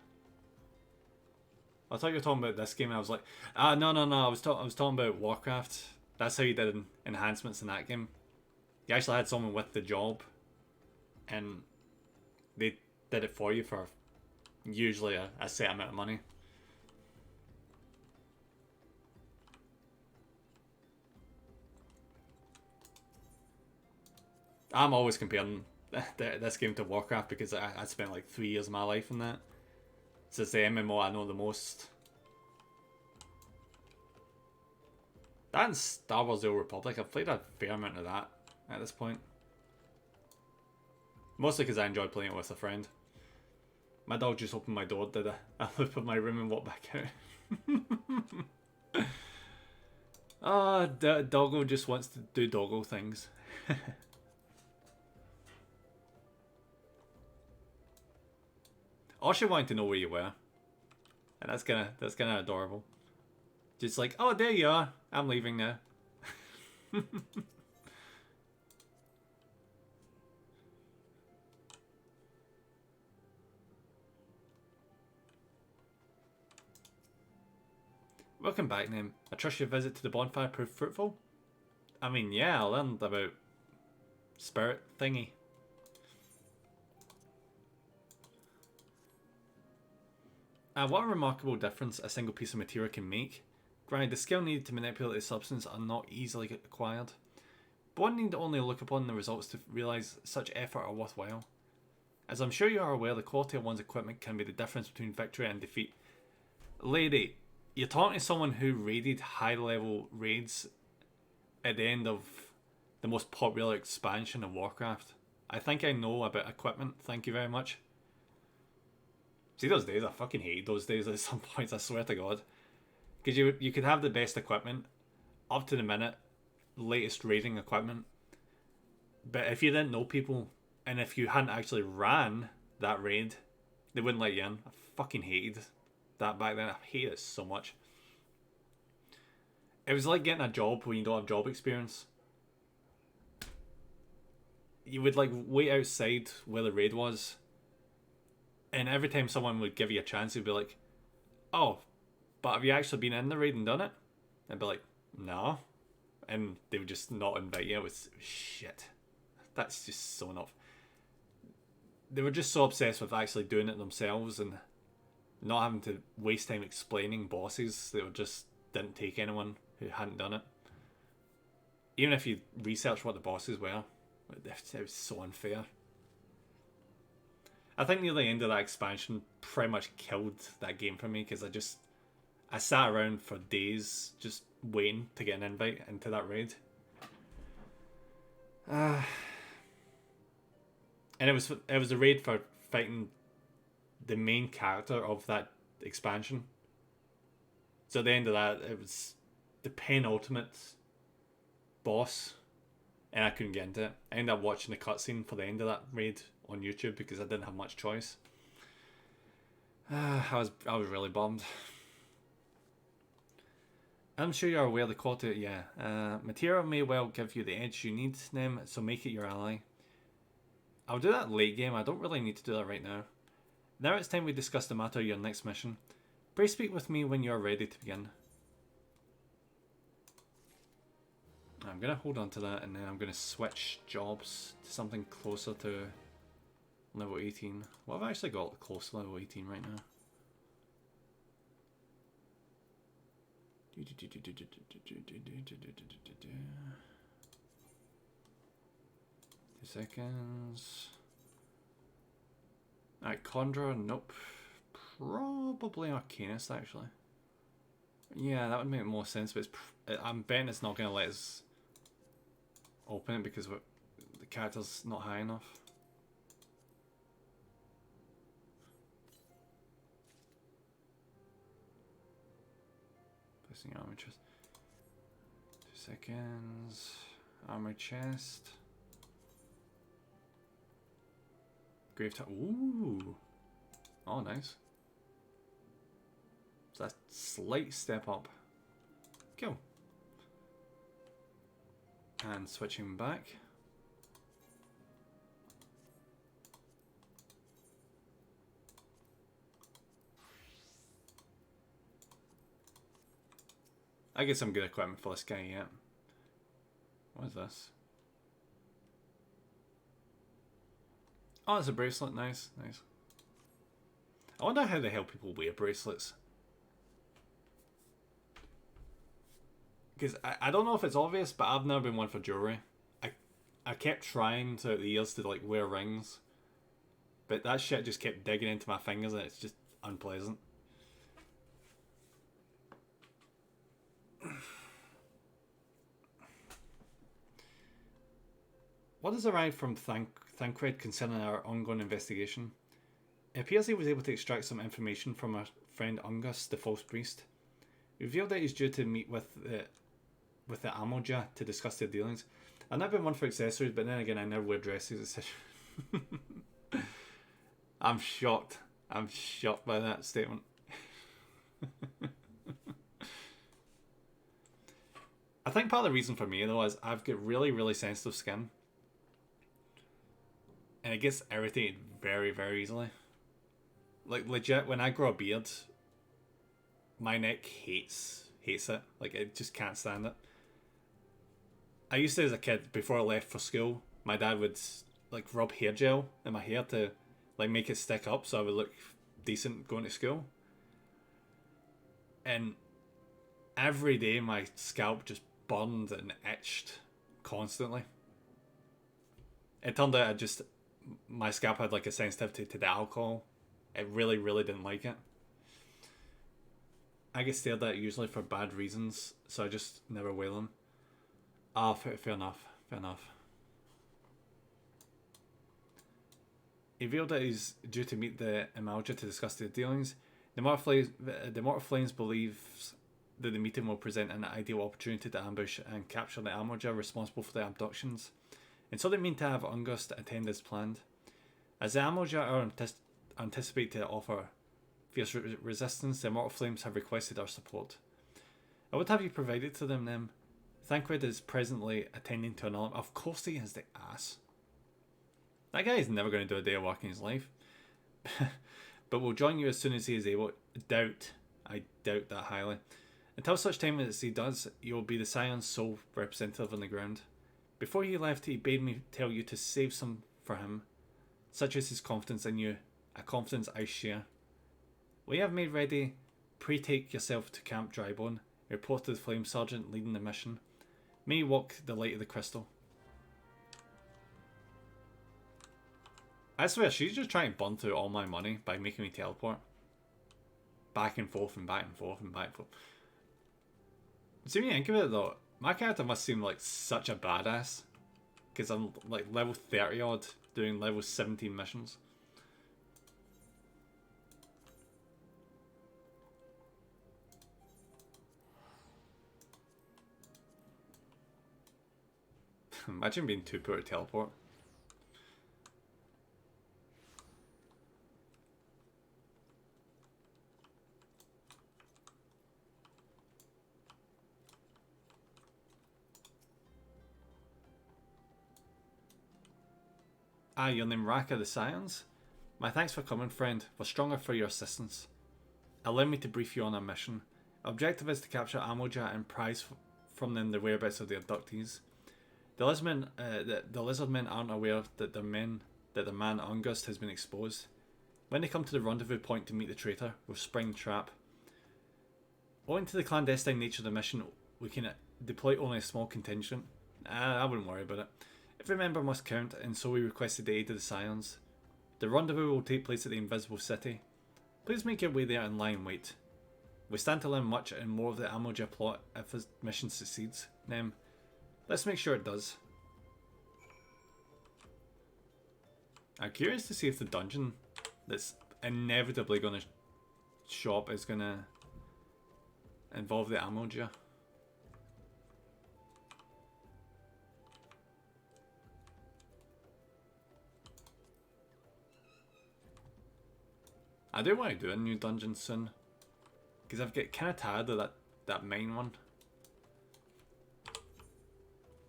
I thought you were talking about this game, and I was like, no. I was talking about Warcraft. That's how you did enhancements in that game. You actually had someone with the job, and they did it for you for usually a set amount of money. I'm always comparing this game to Warcraft because I spent like 3 years of my life in that. So it's the MMO I know the most. That and Star Wars The Old Republic, I've played a fair amount of that at this point. Mostly because I enjoy playing it with a friend. My dog just opened my door, did a loop of my room and walked back out. Oh, Doggo just wants to do doggo things. Osha wanted to know where you were. And that's kinda adorable. Just like, oh, there you are. I'm leaving now. Welcome back, Name. I trust your visit to the bonfire proved fruitful? I mean, yeah, I learned about spirit thingy. What a remarkable difference a single piece of material can make. Granted, the skill needed to manipulate the substance are not easily acquired, but one need only look upon the results to realise such effort are worthwhile. As I'm sure you are aware, the quality of one's equipment can be the difference between victory and defeat. Lady, you're talking to someone who raided high-level raids at the end of the most popular expansion of Warcraft. I think I know about equipment, thank you very much. See those days? I fucking hate those days at some points, I swear to God. Because you could have the best equipment, up to the minute, latest raiding equipment. But if you didn't know people, and if you hadn't actually ran that raid, they wouldn't let you in. I fucking hated that back then. I hate it so much. It was like getting a job when you don't have job experience. You would like wait outside where the raid was, and every time someone would give you a chance, they'd be like, oh, but have you actually been in the raid and done it? I'd be like, no. And they would just not invite you. It was shit. That's just so enough. They were just so obsessed with actually doing it themselves and not having to waste time explaining bosses. They just didn't take anyone who hadn't done it. Even if you research what the bosses were, it was so unfair. I think near the end of that expansion pretty much killed that game for me because I sat around for days just waiting to get an invite into that raid. And it was a raid for fighting the main character of that expansion. So at the end of that, it was the penultimate boss, and I couldn't get into it. I ended up watching the cutscene for the end of that raid on YouTube because I didn't have much choice. I was really bummed. I'm sure you're aware the quality. Yeah, material may well give you the edge you need, Nem. So make it your ally. I'll do that late game. I don't really need to do that right now. Now it's time we discuss the matter of your next mission. Please speak with me when you are ready to begin. I'm going to hold on to that and then I'm going to switch jobs to something closer to level 18. Well, I've actually got close to level 18 right now. 2 seconds. Alright, Conjurer, nope. Probably Arcanist, actually. Yeah, that would make more sense, but I'm betting it's not going to let us open it because the character's not high enough. Placing armor chest. 2 seconds. Armor chest. Grave top. Ooh. Oh, nice. So that's a slight step up. Cool. And switching back. I get some good equipment for this guy, yeah. What is this? Oh, it's a bracelet. Nice, nice. I wonder how the hell people wear bracelets. Because I don't know if it's obvious, but I've never been one for jewellery. I kept trying throughout the years to like wear rings, but that shit just kept digging into my fingers and it's just unpleasant. What has arrived from Thancred concerning our ongoing investigation? It appears he was able to extract some information from our friend Ungus, the false priest. He revealed that he's due to meet with the Amoja to discuss their dealings. I've never been one for accessories, but then again, I never wear dresses. I'm shocked. I'm shocked by that statement. I think part of the reason for me, though, is I've got really, really sensitive skin. And it gets irritated very, very easily. Like, legit, when I grow a beard, my neck hates it. Like, it just can't stand it. I used to, as a kid, before I left for school, my dad would, like, rub hair gel in my hair to, like, make it stick up so I would look decent going to school. And every day my scalp just burned and itched constantly. It turned out my scalp had, like, a sensitivity to the alcohol. It really, really didn't like it. I get stared at usually for bad reasons, so I just never wear them. Ah, fair enough. Fair enough. He revealed that he's due to meet the Imalja to discuss their dealings. The Mortal Flames believes that the meeting will present an ideal opportunity to ambush and capture the Imalja responsible for the abductions, and so they mean to have Ungust attend as planned. As the Imalja are anticipate to offer fierce resistance, the Immortal Flames have requested our support. I would have you provided to them. Thancred is presently attending to an alarm. Of course he has, the ass. That guy is never going to do a day of work in his life. But we'll join you as soon as he is able. I doubt that highly. Until such time as he does, you will be the Scion's sole representative on the ground. Before he left, he bade me tell you to save some for him. Such is his confidence in you, a confidence I share. When you have made ready, pre-take yourself to Camp Drybone. Report to the Flame Sergeant leading the mission. May you walk the light of the crystal. I swear, she's just trying to burn through all my money by making me teleport. Back and forth and back and forth and back and forth. See, when you think of it though, my character must seem like such a badass. Because I'm like level 30 odd, doing level 17 missions. Imagine being too poor to teleport. Ah, your name Raka the Scions? My thanks for coming, friend. We're stronger for your assistance. Allow me to brief you on our mission. Our objective is to capture Amoja and prize from them the whereabouts of the abductees. The lizardmen aren't aware that the man August has been exposed. When they come to the rendezvous point to meet the traitor, we'll spring the trap. Owing to the clandestine nature of the mission, we can deploy only a small contingent. I wouldn't worry about it. Every member must count, and so we requested the aid of the Scions. The rendezvous will take place at the Invisible City. Please make your way there and lie in wait. We stand to learn much and more of the Amoja plot if this mission succeeds. Let's make sure it does. I'm curious to see if the dungeon that's inevitably going to show up is going to involve the Amoja. I do want to do a new dungeon soon, because I've got kind of tired of that main one.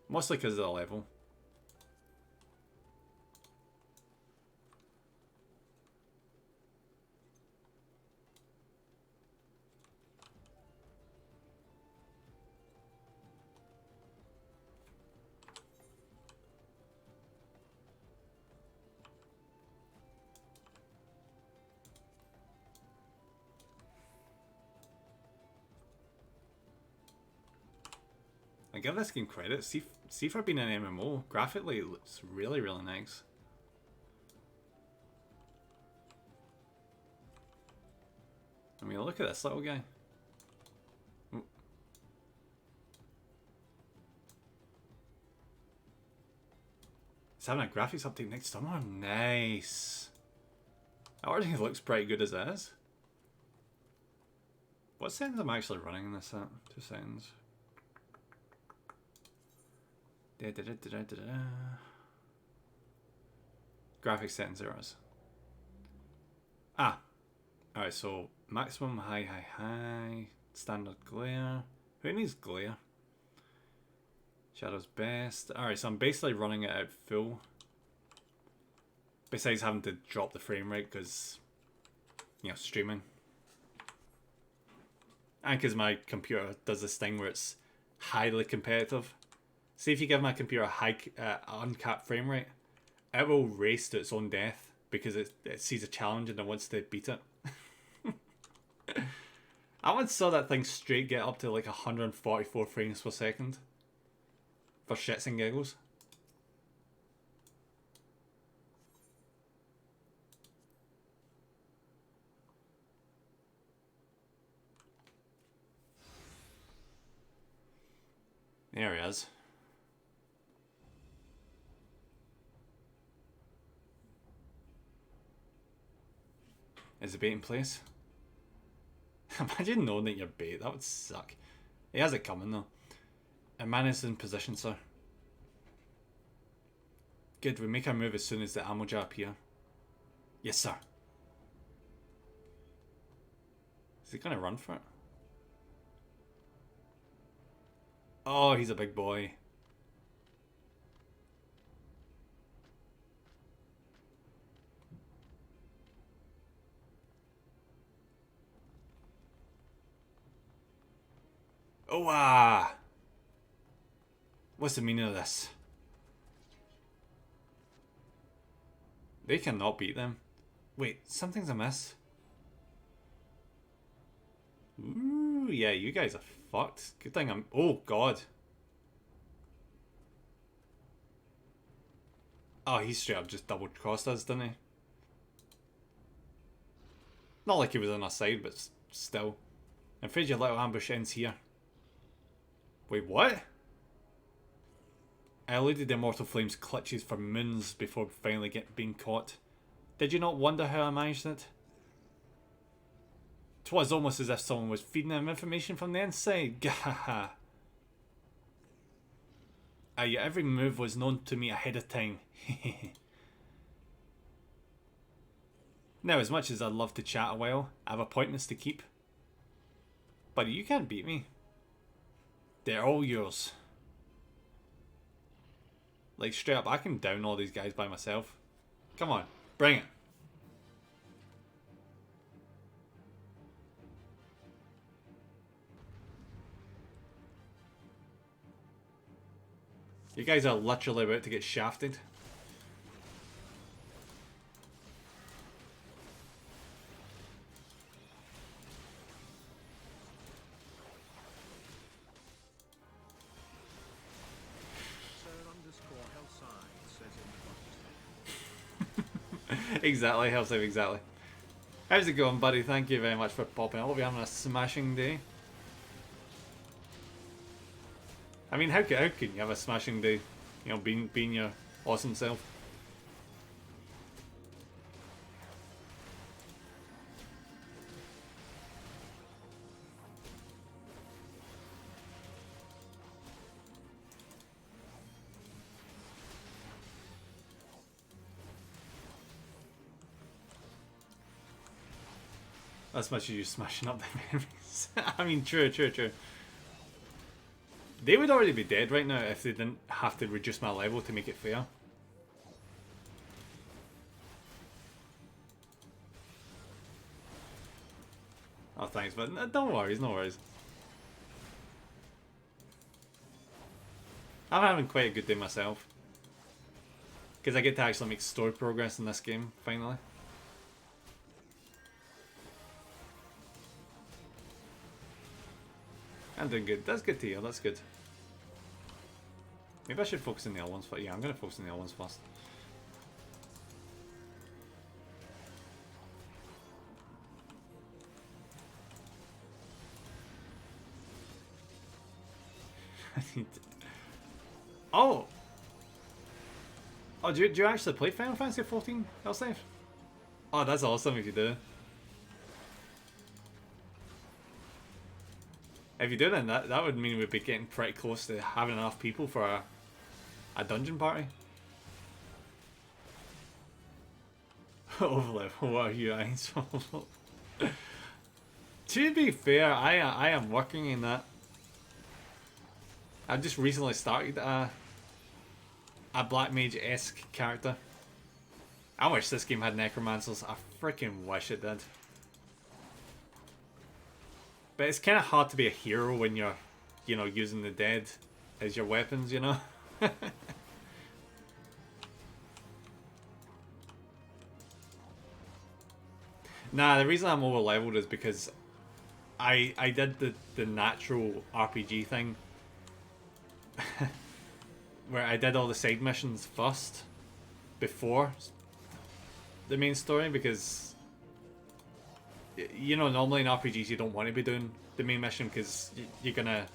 Mostly because of the level. I give this game credit. See for being an MMO. Graphically, it looks really, really nice. I mean, look at this little guy. Ooh. It's having a graphics update next summer. Nice. I already think it looks pretty good as it is. What settings am I actually running in this at? 2 seconds. Graphics settings there is. Ah. Alright, so maximum high. Standard glare. Who needs glare? Shadows best. Alright, so I'm basically running it at full. Besides having to drop the frame rate because, you know, streaming. And because my computer does this thing where it's highly competitive. See, if you give my computer a high uncapped frame rate, it will race to its own death because it sees a challenge and it wants to beat it. I once saw that thing straight get up to like 144 frames per second. For shits and giggles. There he is. Is the bait in place? Imagine knowing that you're bait. That would suck. He has it coming though. A man is in position, sir. Good, we make our move as soon as the ammo jar appear. Yes, sir. Is he gonna run for it? Oh, he's a big boy. Oh, what's the meaning of this? They cannot beat them. Wait, something's amiss. Ooh, yeah, you guys are fucked. Good thing I'm... Oh, God. Oh, he straight up just double-crossed us, didn't he? Not like he was on our side, but still. I'm afraid your little ambush ends here. Wait, what? I eluded the Immortal Flame's clutches for moons before finally being caught. Did you not wonder how I managed it? 'Twas almost as if someone was feeding him information from the inside. Gahaha. Your every move was known to me ahead of time. Now, as much as I'd love to chat a while, I have appointments to keep. But you can't beat me. They're all yours. Like, straight up, I can down all these guys by myself. Come on, bring it. You guys are literally about to get shafted. Exactly, Hellsave, exactly. How's it going, buddy? Thank you very much for popping. I hope you're having a smashing day. I mean, how can you have a smashing day? You know, being your awesome self. As much as you smashing up the enemies. I mean, true. They would already be dead right now if they didn't have to reduce my level to make it fair. Oh, thanks, but don't worry, no worries. I'm having quite a good day myself. Because I get to actually make story progress in this game, finally. I'm doing good. That's good to hear. That's good. Maybe I should focus on the other ones first. Yeah, I'm going to focus on the other ones first. Oh! Oh, do you actually play Final Fantasy 14, Elsafe? Oh, that's awesome if you do. If you do, then that would mean we'd be getting pretty close to having enough people for a dungeon party. Overlap, what are you eyes? To be fair, I am working in that. I've just recently started a Black Mage-esque character. I wish this game had necromancers. I freaking wish it did. But it's kind of hard to be a hero when you're, you know, using the dead as your weapons, you know? Nah, the reason I'm over leveled is because I did the natural RPG thing. Where I did all the side missions first before the main story, because you know, normally in RPGs you don't want to be doing the main mission because you're gonna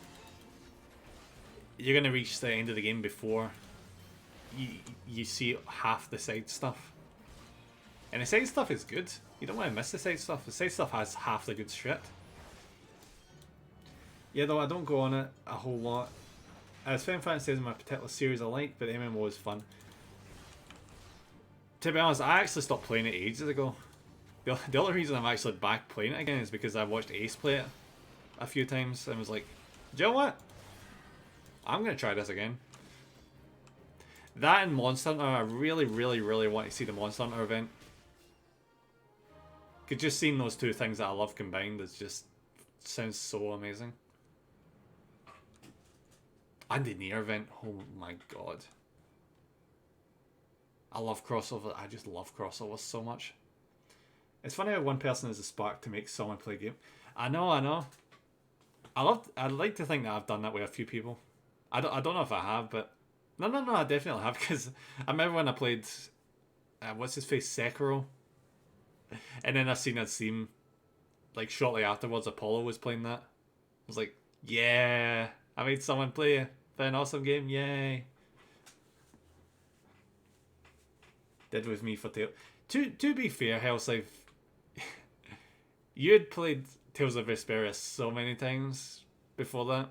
reach the end of the game before you see half the side stuff. And the side stuff is good. You don't want to miss the side stuff. The side stuff has half the good shit. Yeah, though I don't go on it a whole lot. As Final Fantasy isn't my particular series I like, but the MMO is fun. To be honest, I actually stopped playing it ages ago. The only reason I'm actually back playing it again is because I watched Ace play it a few times and was like, do you know what? I'm going to try this again. That and Monster Hunter, I really, really, really want to see the Monster Hunter event. Because just seeing those two things that I love combined is just sounds so amazing. And the Nier event, oh my god. I love crossover. I just love crossovers so much. It's funny how one person is a spark to make someone play a game. I know. I'd like to think that I've done that with a few people. I don't know if I have, but no, I definitely have, because I remember when I played what's his face, Sekiro, and then I seen a scene like shortly afterwards. Apollo was playing that. I was like, yeah, I made someone play an awesome game. Yay! Did with me for Tales. To be fair, Hellslife, you had played Tales of Vesperia so many times before that.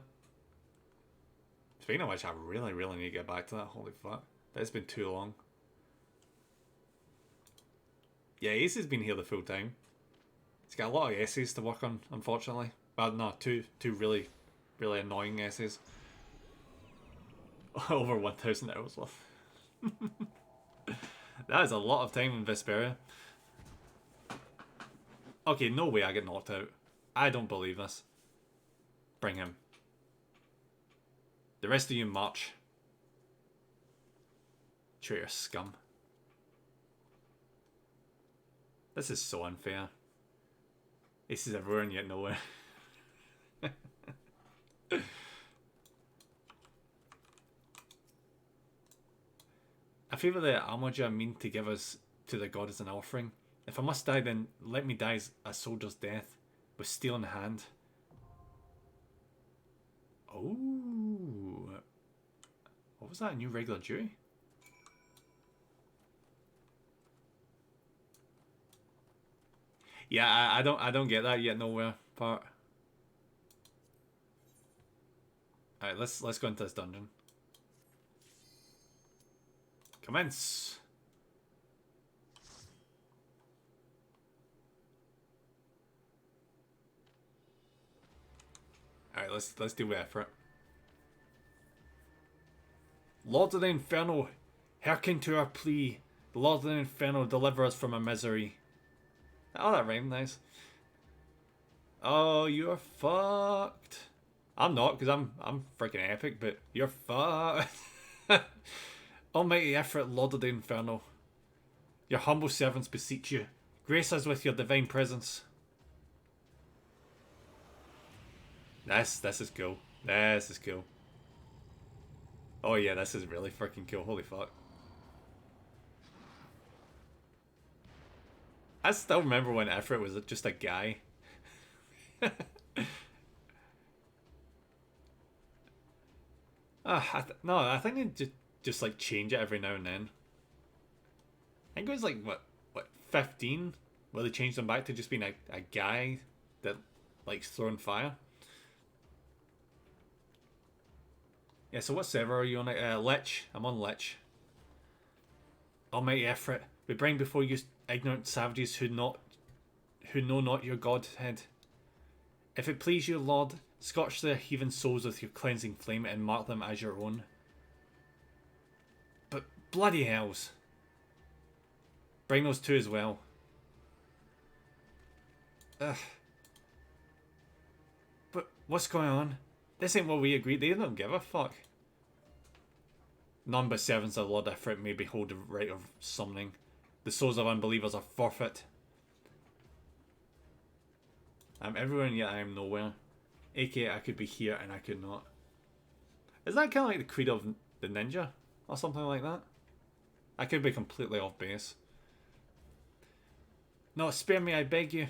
Speaking of which, I really, really need to get back to that. Holy fuck. That's been too long. Yeah, Ace has been here the full time. He's got a lot of essays to work on, unfortunately. Well, no, two really, really annoying essays. Over 1,000 hours worth. That is a lot of time in Vesperia. Okay, no way I get knocked out. I don't believe this. Bring him. The rest of you march. Traitor scum. This is so unfair. This is everywhere and yet nowhere. I favour the Almoja mean to give us to the god as an offering. If I must die, then let me die as a soldier's death, with steel in hand. Oh, what was that? A new regular duty? Yeah, I don't get that yet nowhere part. Alright, let's go into this dungeon. Commence. Alright, let's do effort. Lord of the Inferno, hearken to our plea. The Lord of the Inferno, deliver us from our misery. Oh, that rhymed nice. Oh, you're fucked. I'm not, because I'm freaking epic, but you're fucked. Almighty effort, Lord of the Inferno. Your humble servants beseech you. Grace us with your divine presence. This is cool. This is cool. Oh yeah, this is really freaking cool. Holy fuck. I still remember when Ifrit was just a guy. No, I think they just like change it every now and then. I think it was like what 15 where they changed them back to just being a guy that likes throwing fire. Yeah, so what server are you on? Lich. I'm on Lich. Almighty Ifrit, we bring before you ignorant savages who know not your godhead. If it please you, Lord, scorch their heathen souls with your cleansing flame and mark them as your own. But bloody hells. Bring those two as well. Ugh. But what's going on? This ain't what we agreed. They don't give a fuck. None but servants of Lord Ifrit may behold the right of summoning. The souls of unbelievers are forfeit. I'm everywhere and yet I am nowhere. AKA I could be here and I could not. Is that kind of like the creed of the ninja? Or something like that? I could be completely off base. No, spare me, I beg you.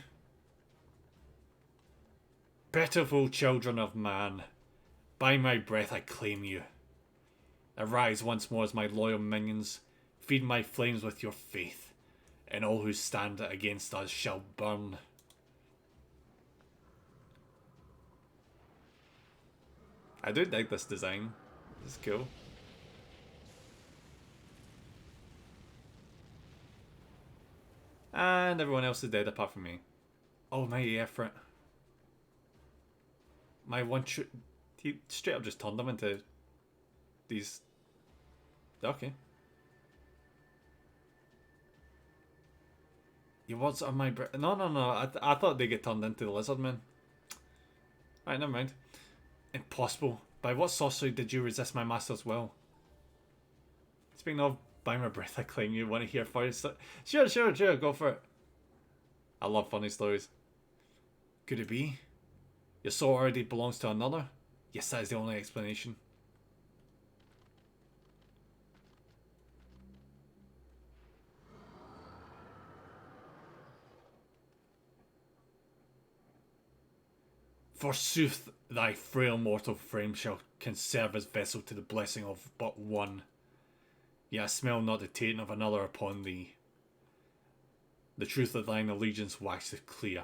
Pitiful children of man, by my breath I claim you. Arise once more as my loyal minions, feed my flames with your faith, and all who stand against us shall burn. I do like this design. It's cool. And everyone else is dead apart from me. Oh, my effort. My one he straight up just turned them into these. Okay. Your words are my breath. No. I thought they get turned into the lizard man. Right, never mind. Impossible. By what sorcery did you resist my master's will? Speaking of, by my breath I claim you. Want to hear first? Sure, go for it. I love funny stories. Could it be? Your soul already belongs to another? Yes, that is the only explanation. Forsooth, thy frail mortal frame can serve as vessel to the blessing of but one. Yet I smell not the taint of another upon thee. The truth of thine allegiance waxeth clear.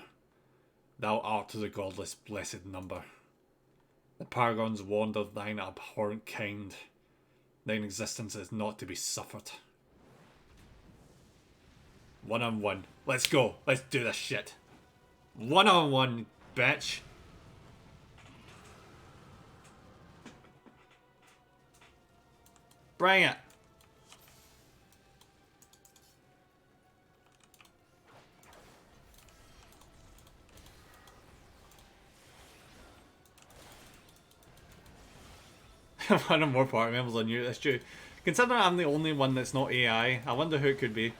Thou art to the godless blessed number. The paragons warned of thine abhorrent kind. Thine existence is not to be suffered. 1-on-1. Let's go. Let's do this shit. 1-on-1, bitch. Bring it. One or more party members on you. That's true. Considering I'm the only one that's not AI, I wonder who it could be.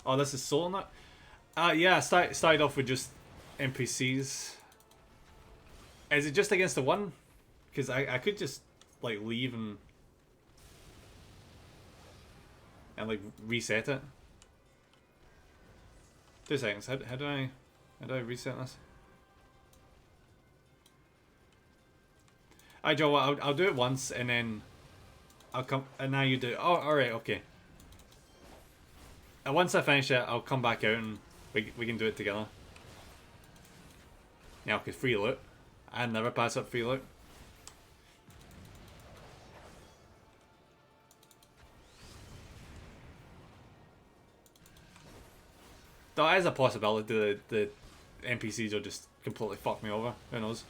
Oh, this is solo now? Yeah, I started off with just NPCs. Is it just against the one? Because I could just like leave and like reset it. 2 seconds. How do I reset this? Alright, Joe. I'll do it once and then I'll come. And now you do it. Oh, all right, okay. And once I finish it, I'll come back out and we can do it together. Yeah, okay, free loot. I never pass up free loot. There is a possibility that the NPCs will just completely fuck me over. Who knows?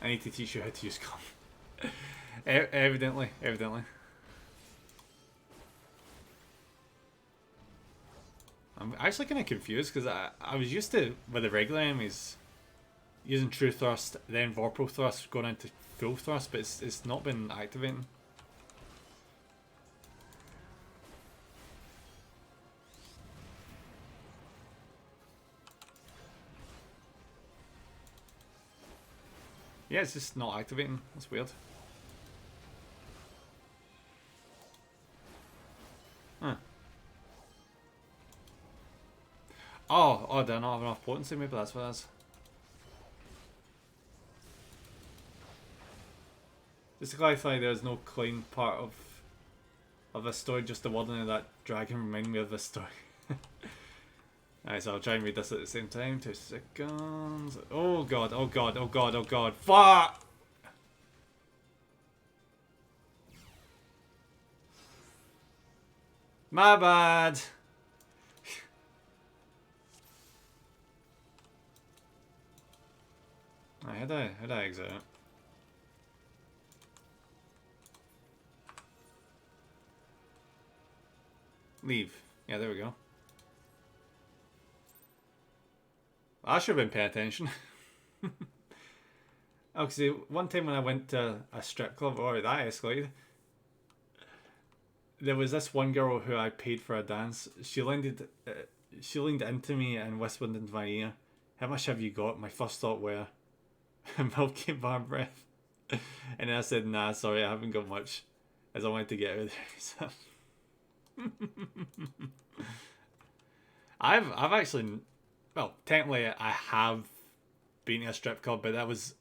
I need to teach you how to use com. Evidently. I'm actually kind of confused because I was used to with the regular enemies. using true thrust, then vorpal thrust going into full thrust, but it's not been activating. Yeah, it's just not activating. That's weird. Huh. Oh, do I not have enough potency? Maybe that's what it is. Just to clarify, there's no clean part of this story, just the wording of that dragon reminding me of this story. Alright, so I'll try and read this at the same time. 2 seconds. Oh god, oh god, oh god, oh god. Fuck! My bad! Right, how'd I exit it? Leave. Yeah, there we go. I should have been paying attention. Oh, see, one time when I went to a strip club, that escalated. There was this one girl who I paid for a dance. She leaned into me and whispered into my ear, "How much have you got?" My first thought were, "Milky Bar breath." And then I said, "Nah, sorry, I haven't got much," as I wanted to get out of there. I've actually, well, technically I have been to a strip club, but that was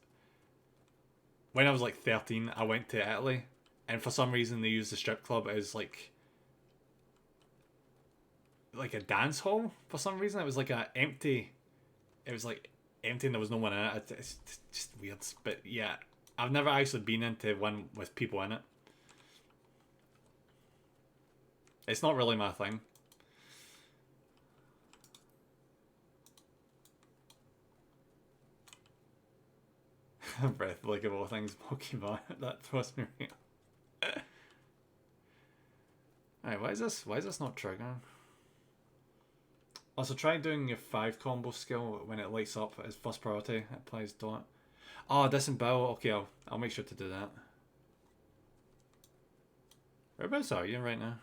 when I was like 13. I went to Italy, and for some reason they used the strip club as like a dance hall. For some reason, it was like empty. It was like empty, and there was no one in it. It's just weird, but yeah, I've never actually been into one with people in it. It's not really my thing. Breath, like of all things, Pokemon. That throws me right. Alright, why is this not triggering? Also, try doing your 5 combo skill when it lights up as first priority. It applies dot. Oh, disembowel. Okay, I'll make sure to do that. Whereabouts are you right now?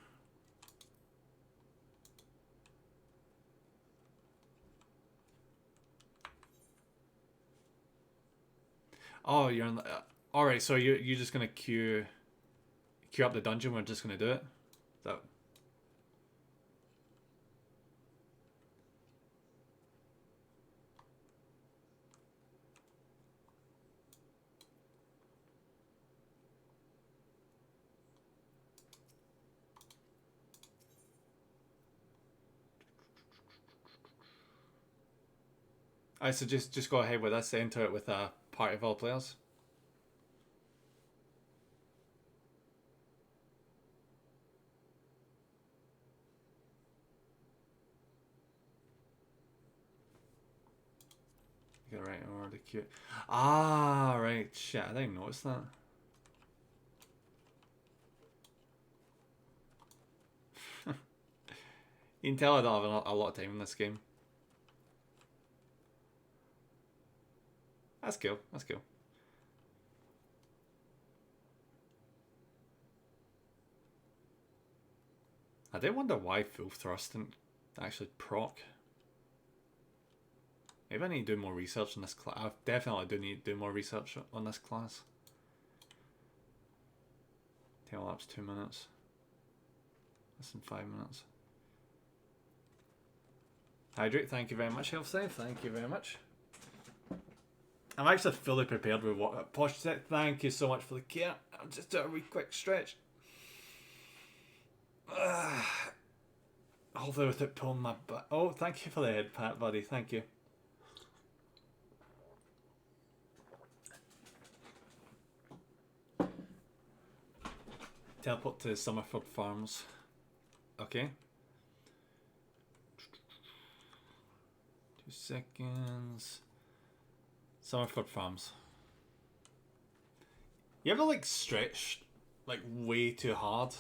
Oh, you're in the... Alright, so you're just gonna queue up the dungeon, we're just gonna do it? That... Alright, so just go ahead with this, enter it with a party of all players. Get right over the queue. Ah, right. Shit, I didn't notice that. You can tell I don't have a lot of time in this game. That's cool. That's cool. I did wonder why full thrust didn't actually proc. Maybe I need to do more research on this class. I definitely do need to do more research on this class. Tail lapse 2 minutes. Less than 5 minutes. Hydrate, thank you very much, Health Save. Thank you very much. I'm actually fully prepared with what posture set. Thank you so much for the care. I'll just do a wee quick stretch. Although without pulling my butt. Oh, thank you for the head pat, buddy. Thank you. Teleport to Summerford Farms. Okay. 2 seconds. Summerford Farms. You ever like stretch like way too hard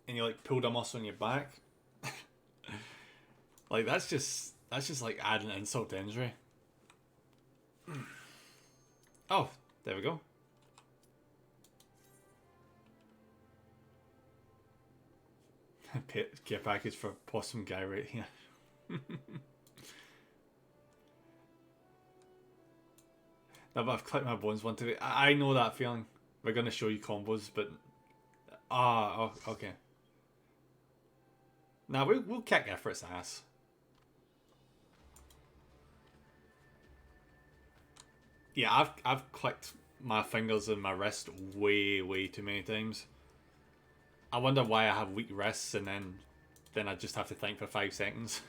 and you like pulled a muscle in your back? Like that's just like adding insult to injury. Oh, there we go. Care package for Possum Guy right here. No, but I've clicked my bones one to it. I know that feeling. We're gonna show you combos, but oh, okay. Now we'll kick Effort's ass. Yeah, I've clicked my fingers and my wrist way too many times. I wonder why I have weak wrists, and then I just have to think for 5 seconds.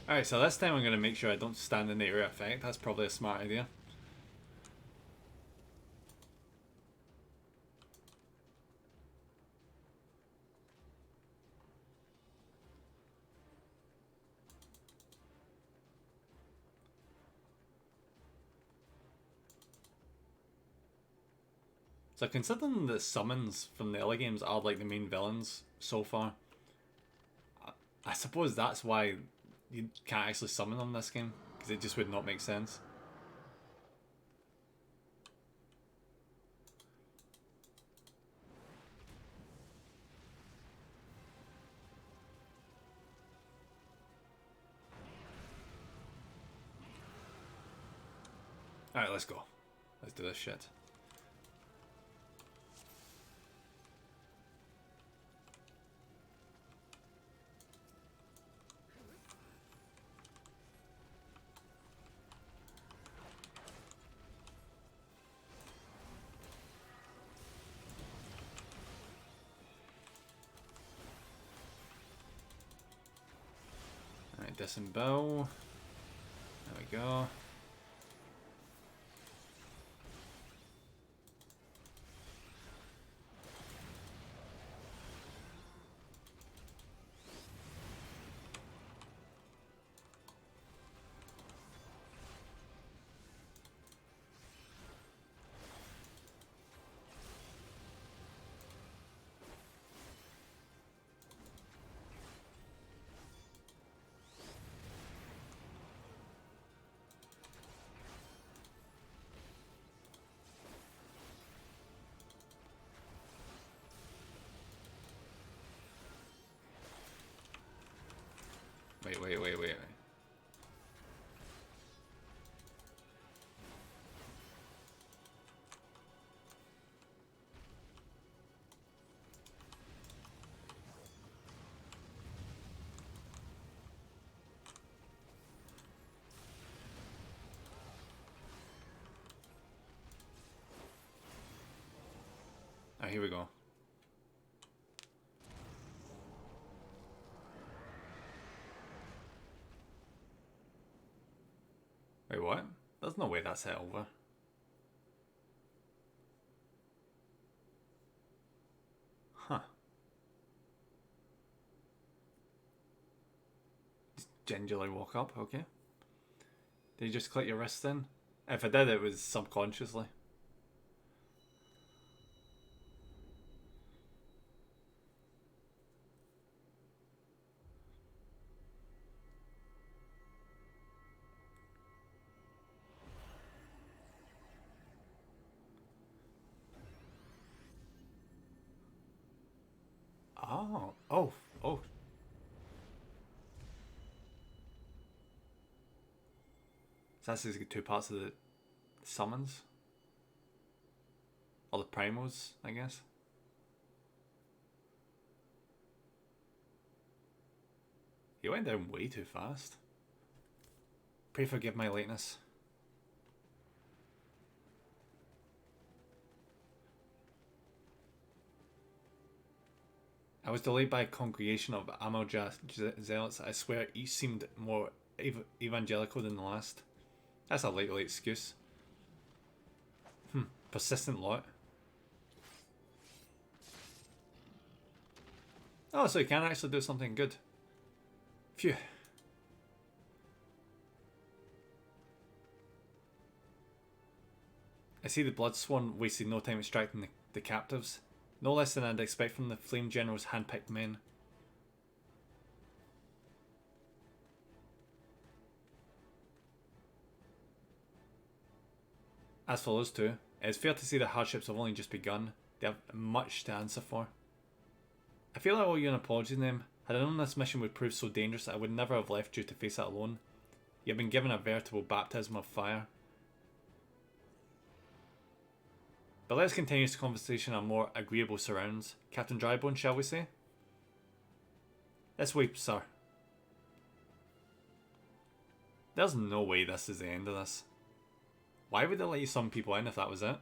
Alright, so this time I'm going to make sure I don't stand in the area effect. That's probably a smart idea. So considering the summons from the other games are like the main villains so far, I suppose that's why you can't actually summon them in this game, because it just would not make sense. Alright, let's go. Let's do this shit. Alright, disembowel. There we go. Wait. Alright, here we go. Wait, what? There's no way that's it over. Huh. Just gingerly walk up, okay. Did you just click your wrist in? If I did, it was subconsciously. Oh. So that's the 2 parts of the summons? Or the primos, I guess? He went down way too fast. Pray forgive my lateness. I was delayed by a congregation of Amalja zealots. I swear each seemed more evangelical than the last. That's a likely excuse. Persistent lot. Oh, so you can actually do something good. Phew. I see the Bloodsworn wasted no time extracting the captives. No less than I'd expect from the Flame General's hand-picked men. As for those two, it is fair to say the hardships have only just begun. They have much to answer for. I feel I owe you an apology to them. Had I known this mission would prove so dangerous, I would never have left you to face it alone. You have been given a veritable baptism of fire. But let's continue this conversation on more agreeable surrounds. Captain Drybone, shall we say? This way, sir. There's no way this is the end of this. Why would they let you some people in if that was it?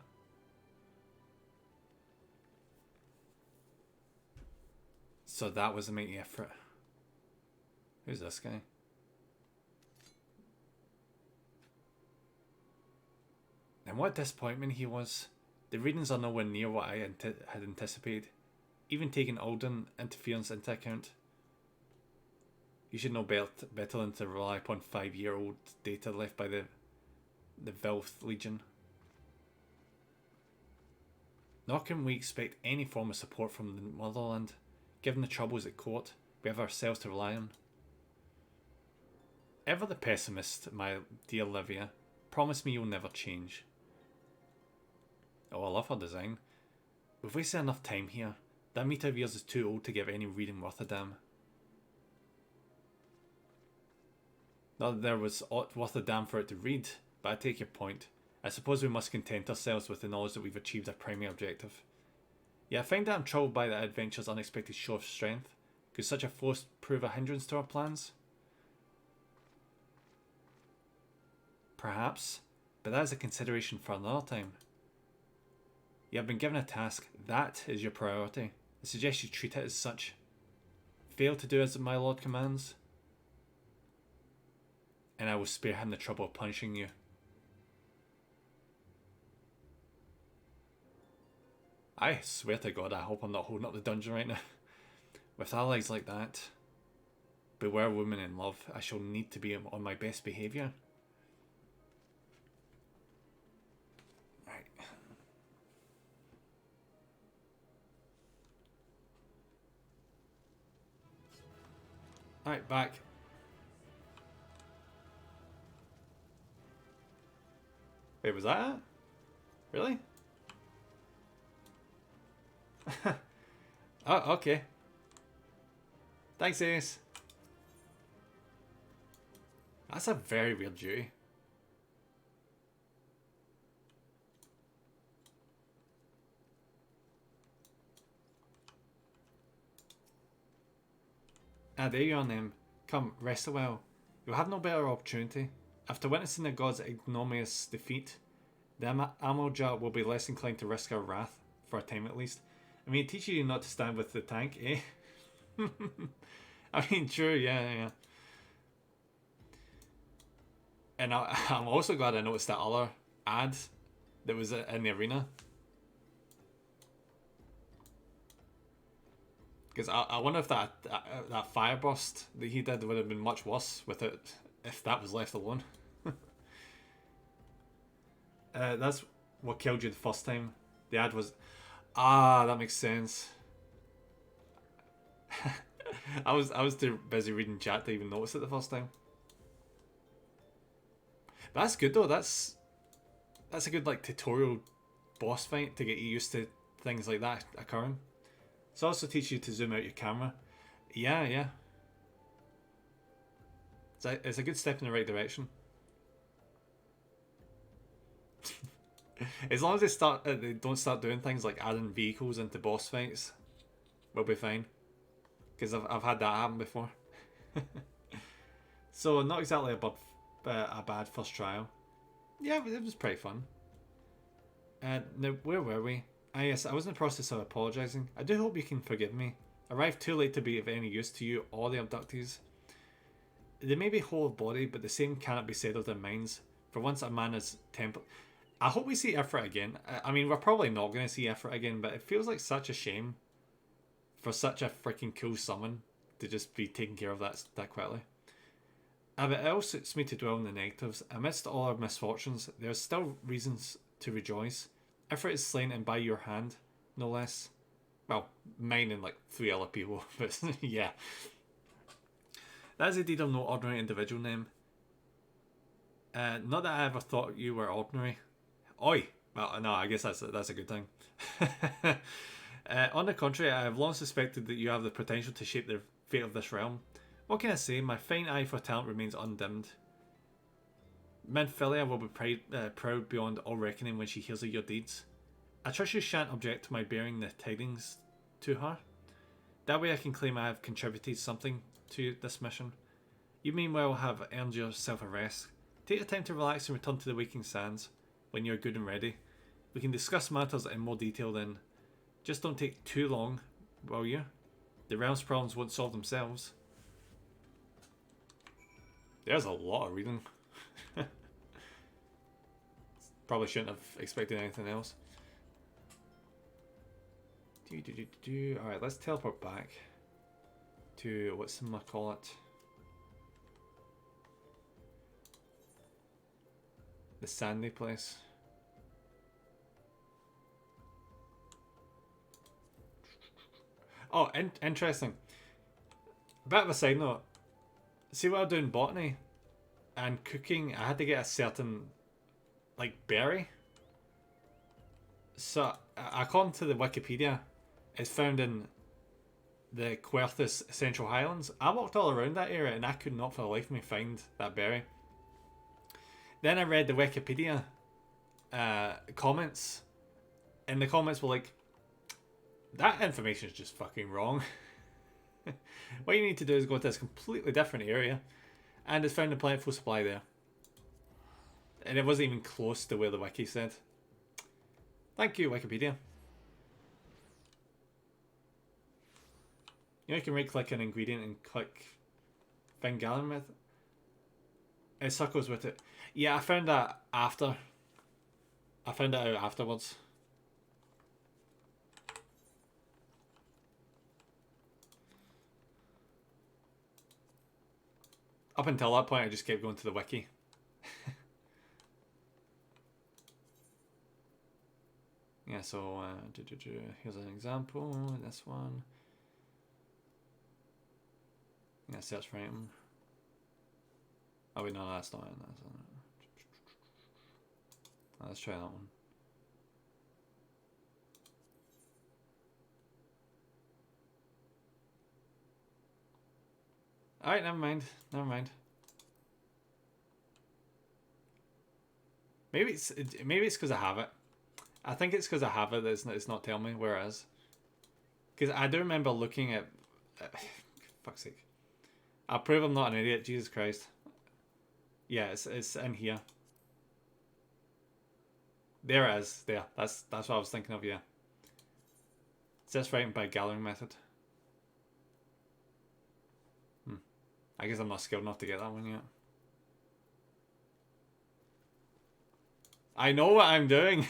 So that was a mighty effort. Who's this guy? And what disappointment he was. The readings are nowhere near what I had anticipated. Even taking Alden interference into account. You should know better than to rely upon 5-year-old data left by the Velth Legion. Nor can we expect any form of support from the motherland. Given the troubles at court, we have ourselves to rely on. Ever the pessimist, my dear Livia, promise me you'll never change. Oh, I love her design. We've wasted enough time here. That meter of yours is too old to give any reading worth a damn. Not that there was aught worth a damn for it to read, but I take your point. I suppose we must content ourselves with the knowledge that we've achieved our primary objective. Yeah, I find that I'm troubled by that adventure's unexpected show of strength. Could such a force prove a hindrance to our plans? Perhaps, but that is a consideration for another time. You have been given a task. That is your priority. I suggest you treat it as such. Fail to do as my lord commands, and I will spare him the trouble of punishing you. I swear to God, I hope I'm not holding up the dungeon right now. With allies like that, beware women in love. I shall need to be on my best behaviour. Right. Alright, back. Wait, was that it? Really? Oh, okay. Thanks, Ace. That's a very weird duty. Ah, there you are, Nem. Come, rest a while. You'll have no better opportunity. After witnessing the gods' ignominious defeat, the Amalja will be less inclined to risk our wrath, for a time at least. I mean, it teaches you not to stand with the tank, eh? I mean, sure, yeah. And I'm also glad I noticed that other ad that was in the arena. Because I wonder if that fire burst that he did would have been much worse with it if that was left alone. That's what killed you the first time. The ad was... Ah, that makes sense. I was too busy reading chat to even notice it the first time. But that's good though. That's a good like tutorial boss fight to get you used to things like that occurring. It's also teach you to zoom out your camera. Yeah. It's a good step in the right direction. As long as they don't start doing things like adding vehicles into boss fights, we'll be fine. Because I've had that happen before. So not exactly a bad first trial. Yeah, it was pretty fun. Now, where were we? Yes, I was in the process of apologising. I do hope you can forgive me. Arrive too late to be of any use to you or the abductees. They may be whole of body, but the same cannot be said of their minds. For once a man is temple. I hope we see Ifrit again. I mean, we're probably not going to see Ifrit again, but it feels like such a shame for such a freaking cool summon to just be taking care of that quickly. If it ill suits me to dwell on the negatives, amidst all our misfortunes, there are still reasons to rejoice. Ifrit is slain and by your hand, no less. Well, mine and like 3 other people, but yeah. That is indeed of no ordinary individual name. Not that I ever thought you were ordinary. Oi! Well, no, I guess that's a good thing. On the contrary, I have long suspected that you have the potential to shape the fate of this realm. What can I say? My fine eye for talent remains undimmed. Minfilia will be proud beyond all reckoning when she hears of your deeds. I trust you shan't object to my bearing the tidings to her. That way I can claim I have contributed something to this mission. You meanwhile have earned yourself a rest. Take your time to relax and return to the waking sands when you're good and ready. We can discuss matters in more detail then. Just don't take too long, will you? The realm's problems won't solve themselves. There's a lot of reading. Probably shouldn't have expected anything else. Alright, let's teleport back to, what's the call it? The sandy place. Oh, interesting. Bit of a side note. See, while doing botany and cooking, I had to get a certain, like, berry. So, according to the Wikipedia, it's found in the Querthus Central Highlands. I walked all around that area and I could not for the life of me find that berry. Then I read the Wikipedia comments, and the comments were like, that information is just fucking wrong. What you need to do is go to this completely different area, and it's found a plentiful supply there. And it wasn't even close to where the wiki said. Thank you, Wikipedia. You know, you can right click an ingredient and click thing gathering method. It circles with it. Yeah, I found that after. I found it out afterwards. Up until that point, I just kept going to the wiki. Yeah, so here's an example. This one. Yeah, search for item. Oh wait, no, that's not it. Let's try that one. Alright, never mind. Never mind. Maybe it's because I have it. I think it's because I have it that it's not telling me where it is. Because I do remember looking at... fuck's sake. I'll prove I'm not an idiot, Jesus Christ. Yeah, it's in here. There it is. There. That's what I was thinking of, yeah. It's just writing by gathering method. I guess I'm not skilled enough to get that one yet. I know what I'm doing.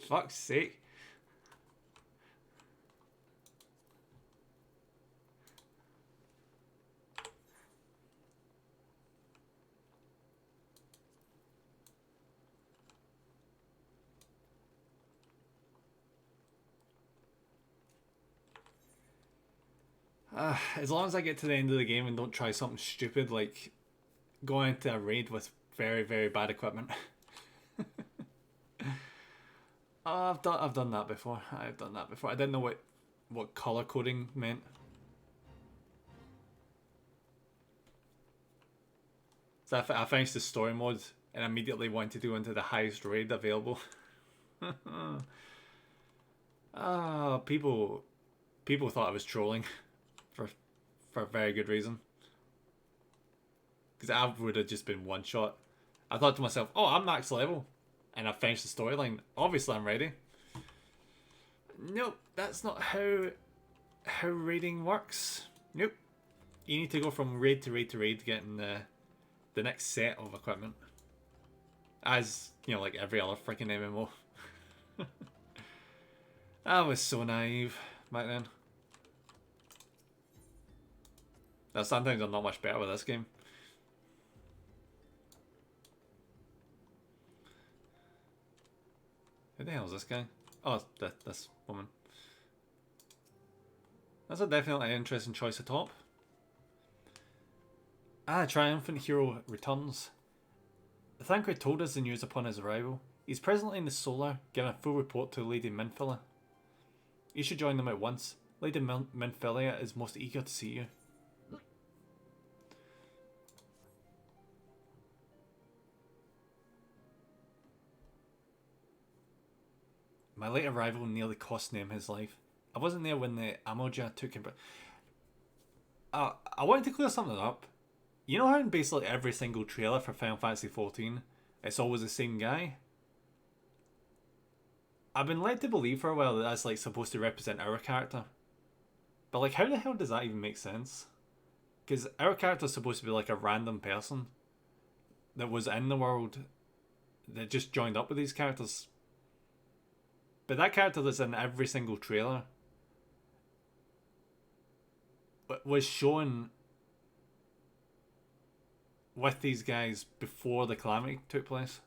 Fuck's sake. As long as I get to the end of the game and don't try something stupid like going into a raid with very, very bad equipment. I've done that before. I've done that before. I didn't know what color coding meant. So I finished the story mode and immediately wanted to go into the highest raid available. People thought I was trolling for a very good reason. Because I would have just been one shot. I thought to myself, oh, I'm max level. And I finished the storyline. Obviously I'm ready. Nope, that's not how how raiding works. Nope. You need to go from raid to raid to raid, getting the next set of equipment. As, you know, like every other freaking MMO. I was so naive back then. Now, sometimes I'm not much better with this game. Who the hell is this guy? Oh, this woman. That's a definitely interesting choice at top. Triumphant Hero returns. Thancred told us the news upon his arrival. He's presently in the Solar, giving a full report to Lady Minfilia. You should join them at once. Lady Minfilia is most eager to see you. My late arrival nearly cost him his life. I wasn't there when the Amoja took him, but I wanted to clear something up. You know how in basically every single trailer for Final Fantasy XIV, it's always the same guy? I've been led to believe for a while that that's like supposed to represent our character. But like, how the hell does that even make sense? Because our character's supposed to be like a random person that was in the world that just joined up with these characters. But that character that's in every single trailer was shown with these guys before the calamity took place.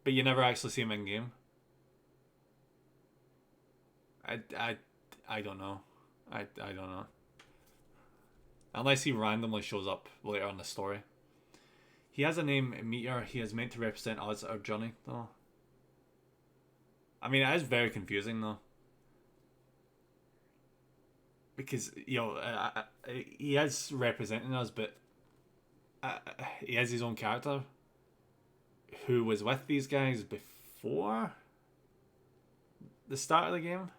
But you never actually see him in game. I don't know. I don't know. Unless he randomly shows up later in the story. He has a name, Meteor. He is meant to represent us, our journey, though. I mean, it is very confusing, though. Because, you know, he is representing us, but he has his own character who was with these guys before the start of the game.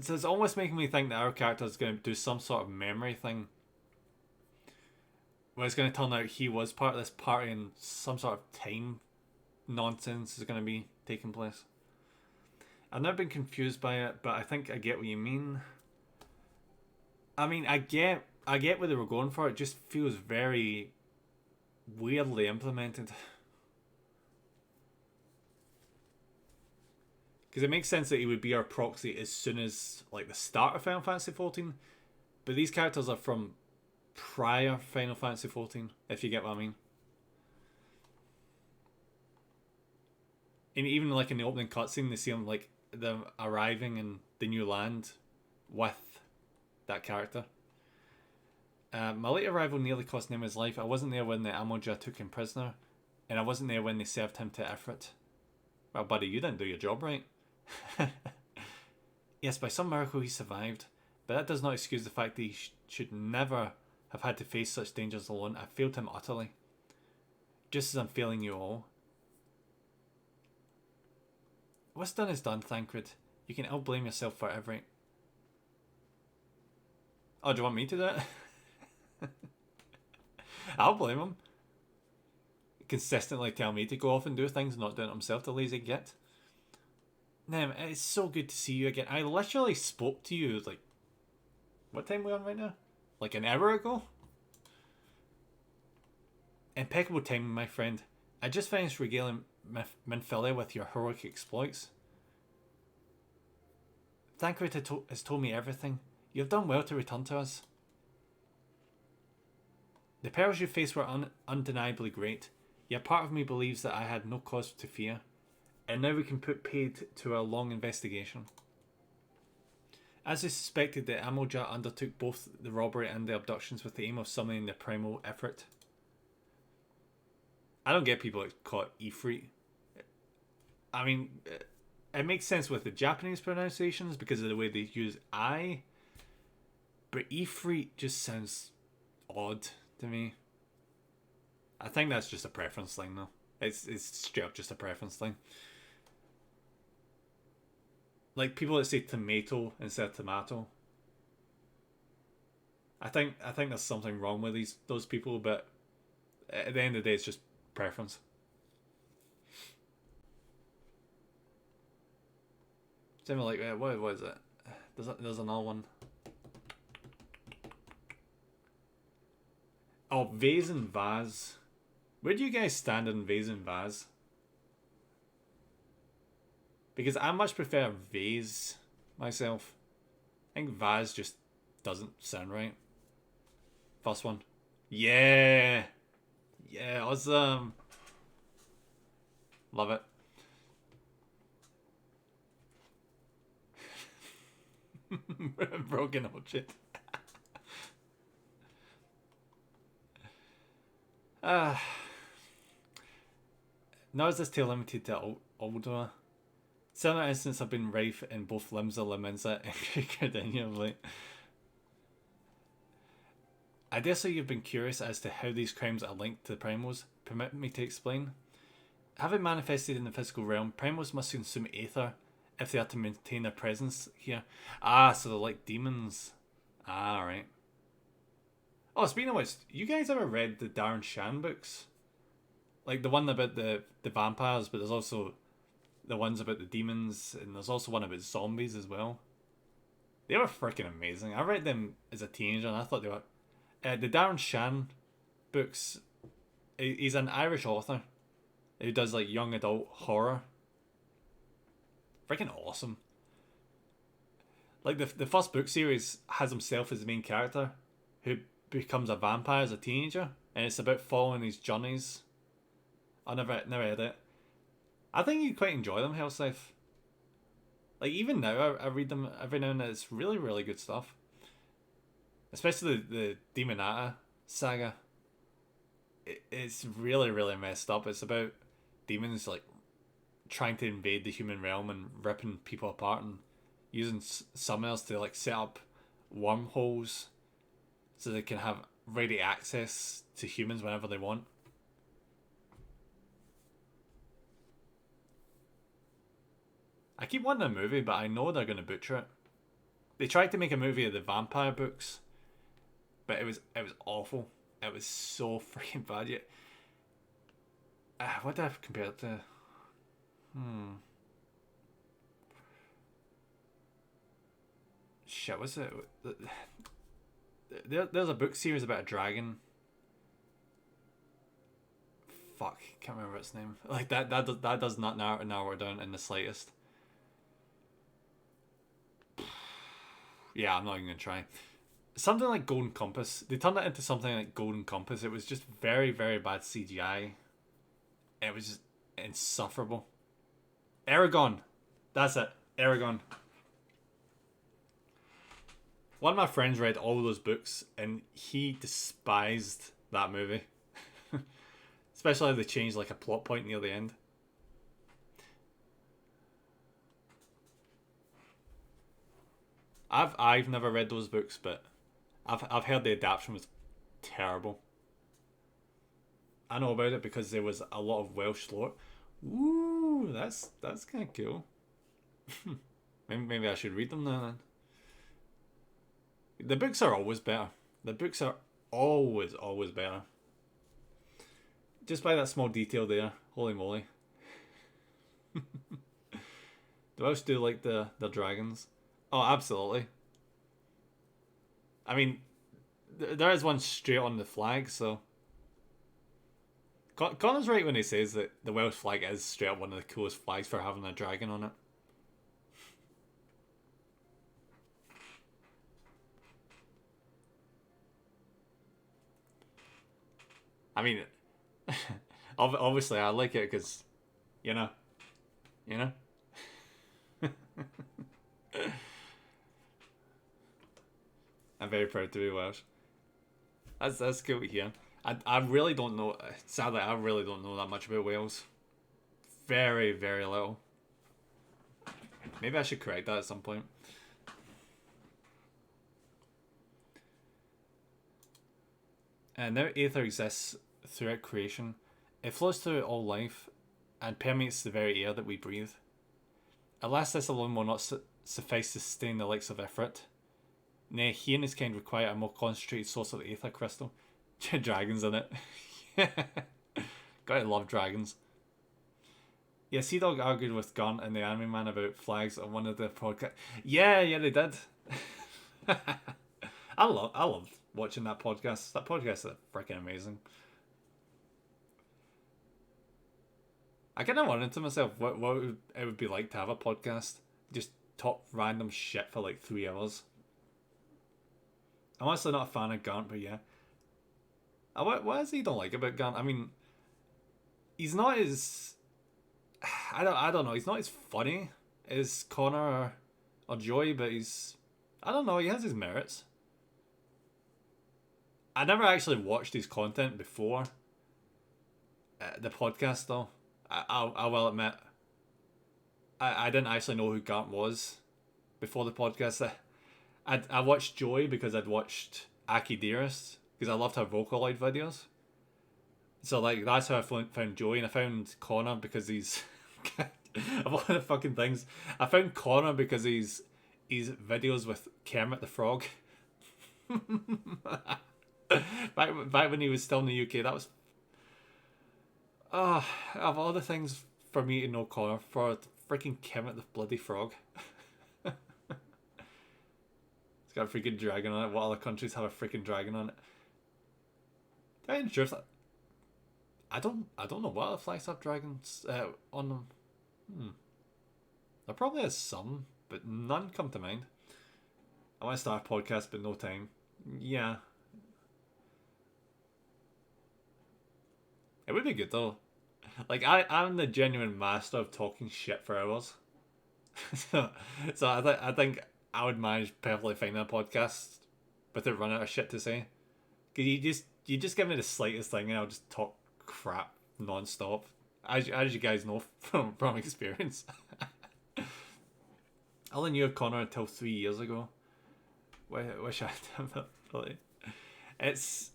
So it's almost making me think that our character is going to do some sort of memory thing where it's going to turn out he was part of this party and some sort of time nonsense is going to be taking place. I've never been confused by it, but I think I get what you mean. I mean, I get where they were going for. It just feels very weirdly implemented. Because it makes sense that he would be our proxy as soon as like the start of Final Fantasy XIV, but these characters are from prior Final Fantasy XIV, if you get what I mean. And even like in the opening cutscene, they see him like them arriving in the new land with that character. My late arrival nearly cost him his life. I wasn't there when the Amoja took him prisoner, and I wasn't there when they served him to Ifrit. Well, buddy, you didn't do your job right. Yes, by some miracle he survived, but that does not excuse the fact that he should never have had to face such dangers alone. I failed him utterly, just as I'm failing you all. What's done is done, Thancred. You can ill blame yourself for every... Oh, do you want me to do it? I'll blame him. Consistently tell me to go off and do things, not doing it himself, the lazy git. Nem, it's so good to see you again. I literally spoke to you, like... What time are we on right now? Like an hour ago? Impeccable timing, my friend. I just finished regaling Minfilia with your heroic exploits. Thancred has told me everything. You have done well to return to us. The perils you faced were undeniably great, yet part of me believes that I had no cause to fear, and now we can put paid to our long investigation. As we suspected, the Amoja undertook both the robbery and the abductions with the aim of summoning the primal Ifrit. I don't get people that call it Ifrit. I mean, it makes sense with the Japanese pronunciations because of the way they use I, but Ifrit just sounds odd to me. I think that's just a preference thing, though. It's straight up just a preference thing. Like people that say tomato instead of tomato. I think there's something wrong with those people, but at the end of the day, it's just preference. Something like what is it? There's another one. Oh, Vase and Vase. Where do you guys stand on Vase and Vase? Because I much prefer Vase myself. I think Vase just doesn't sound right. First one. Yeah. Yeah, awesome. Love it. Broken orchard. Nor is this tale limited to older. Similar incidents have been rife in both Limsa, Limensa, and continually. I dare say you've been curious as to how these crimes are linked to the primals. Permit me to explain. Having manifested in the physical realm, primals must consume aether if they are to maintain their presence here. Ah, so they're like demons. Ah, right. Oh, speaking of which, you guys ever read the Darren Shan books? Like the one about the vampires, but there's also the ones about the demons, and there's also one about zombies as well. They were freaking amazing. I read them as a teenager, and I thought they were... the Darren Shan books, he's an Irish author who does like young adult horror. Freaking awesome. Like the first book series has himself as the main character who becomes a vampire as a teenager, and it's about following his journeys. I never read it. I think you'd quite enjoy them, Hellscythe. Like even now, I read them every now and then. It's really, really good stuff. Especially the Demonata saga. It's really, really messed up. It's about demons like trying to invade the human realm and ripping people apart and using summoners to like set up wormholes so they can have ready access to humans whenever they want. I keep wanting a movie, but I know they're going to butcher it. They tried to make a movie of the vampire books, but it was awful. It was so freaking bad. Yet, what did I compare it to? Shit, what's it? There's a book series about a dragon. Fuck, can't remember its name. Like that does not narrow it down in the slightest. Yeah, I'm not even gonna try. Something like Golden Compass. They turned it into something like Golden Compass. It was just very, very bad CGI. It was just insufferable. Aragon. That's it. Aragon. One of my friends read all those books and he despised that movie. Especially how they changed like a plot point near the end. I've never read those books, but I've heard the adaptation was terrible. I know about it because there was a lot of Welsh lore. Ooh, that's kind of cool. maybe I should read them now then. The books are always better. The books are always better. Just by that small detail there. Holy moly. The Welsh do like the dragons. Oh, absolutely. I mean, there is one straight on the flag, so... Connor's right when he says that the Welsh flag is straight up one of the coolest flags for having a dragon on it. I mean, obviously I like it because, you know. I'm very proud to be Welsh. That's cool to hear. I really don't know. Sadly, I really don't know that much about Wales. Very, very little. Maybe I should correct that at some point. And now aether exists throughout creation. It flows through all life and permeates the very air that we breathe. Alas, this alone will not suffice to sustain the likes of Ifrit. Nay, he and his kind require a more concentrated source of aether crystal. Dragons in it. Gotta love dragons. Yeah, Sea Dog argued with Gun and the Anime Man about flags on one of the podcast. Yeah, yeah, they did. I love watching that podcast. That podcast is freaking amazing. I kind of wondered to myself it would be like to have a podcast, just talk random shit for like 3 hours. I'm honestly not a fan of Gant, but yeah. What is he don't like about Gant? I mean, he's not as I don't know. He's not as funny as Connor or Joey, but I don't know. He has his merits. I never actually watched his content before the podcast, though. I will admit, I didn't actually know who Gant was before the podcast. I watched Joey because I'd watched Aki Dearest because I loved her Vocaloid videos. So like that's how I found Joey, and I found Connor because he's of all the fucking things. I found Connor because he's videos with Kermit the Frog. back when he was still in the UK, that was of all the things for me to know Connor for freaking Kermit the bloody Frog. It's got a freaking dragon on it. What other countries have a freaking dragon on it? Tell you the truth, I don't know what other flags have dragons on them. There probably is some, but none come to mind. I want to start a podcast, but no time. Yeah. It would be good though. Like I'm the genuine master of talking shit for hours. so I think I would manage perfectly finding a podcast without running out of shit to say. Cause you just give me the slightest thing and I'll just talk crap non-stop. As you guys know from experience. I only knew of Connor until 3 years ago. Wish I had ability. It's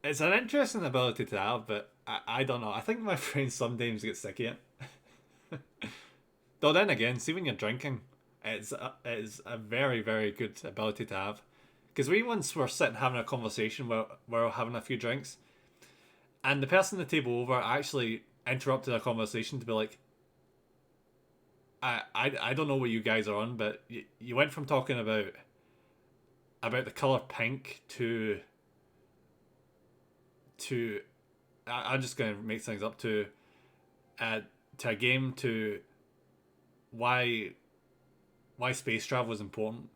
an interesting ability to have, but I don't know. I think my friends sometimes get sick of it. Though then again, see when you're drinking, it's a very, very good ability to have. Because we once were sitting having a conversation where we're having a few drinks, and the person at the table over actually interrupted our conversation to be like, I don't know what you guys are on, but you went from talking about the color pink to I'm just gonna make things up to a game to why space travel is important.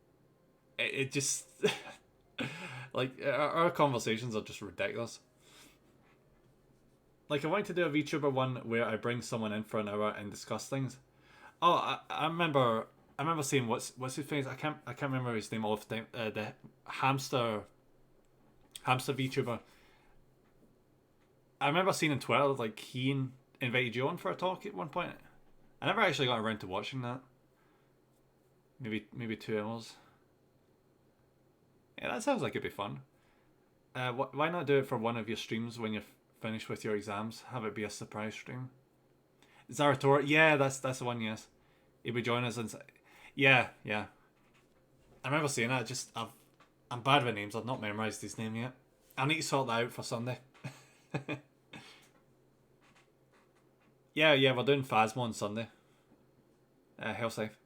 It just like our conversations are just ridiculous. Like I wanted to do a VTuber one where I bring someone in for an hour and discuss things. Oh, I remember seeing what's his face. I can't remember his name all the time. The hamster VTuber. I remember seeing on Twitter like he invited you on for a talk at one point. I never actually got around to watching that. Maybe 2 hours. Yeah, that sounds like it'd be fun. Why not do it for one of your streams when you're finished with your exams? Have it be a surprise stream. Zaratora, yeah, that's the one. Yes, he'll be joining us. Yeah. I remember seeing that. I'm bad with names. I've not memorised his name yet. I need to sort that out for Sunday. yeah, we're doing Phasmo on Sunday. Health safe.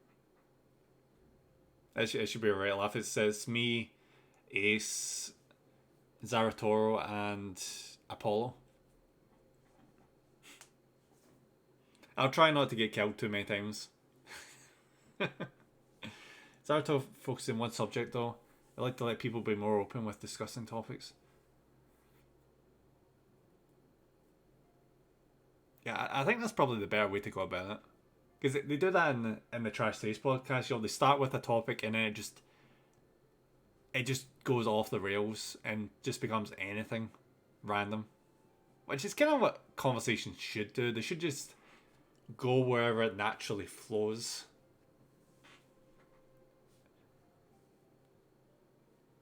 It should be a right laugh. It says me, Ace, Zaratoro, and Apollo. I'll try not to get killed too many times. Zaratoro focuses on one subject though. I like to let people be more open with discussing topics. Yeah, I think that's probably the better way to go about it. Because they do that in the Trash Taste podcast. They start with a topic and then it just goes off the rails and just becomes anything random. Which is kind of what conversations should do. They should just go wherever it naturally flows.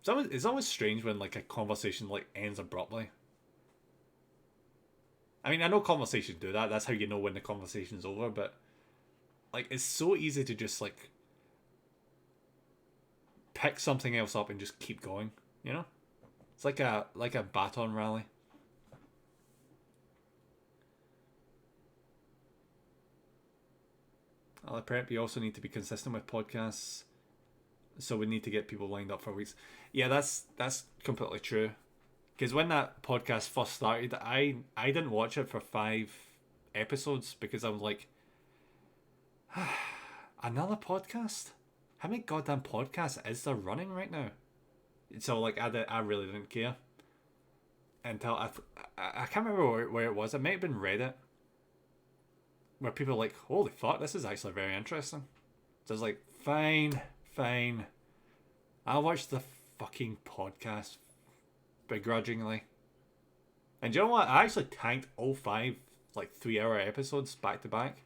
It's always strange when like a conversation like ends abruptly. I mean, I know conversations do that. That's how you know when the conversation's over. But like, it's so easy to just like pick something else up and just keep going. You know, it's like a baton rally. Prep, you also need to be consistent with podcasts, so we need to get people lined up for weeks. Yeah, that's completely true. Because when that podcast first started, I didn't watch it for 5 episodes because I was like, another podcast? How many goddamn podcasts is there running right now? So like I really didn't care until I can't remember where it was. It might have been Reddit, where people are like, holy fuck, this is actually very interesting. So I was like, fine. I'll watch the fucking podcast begrudgingly. And you know what? I actually tanked all 5 like 3-hour episodes back to back.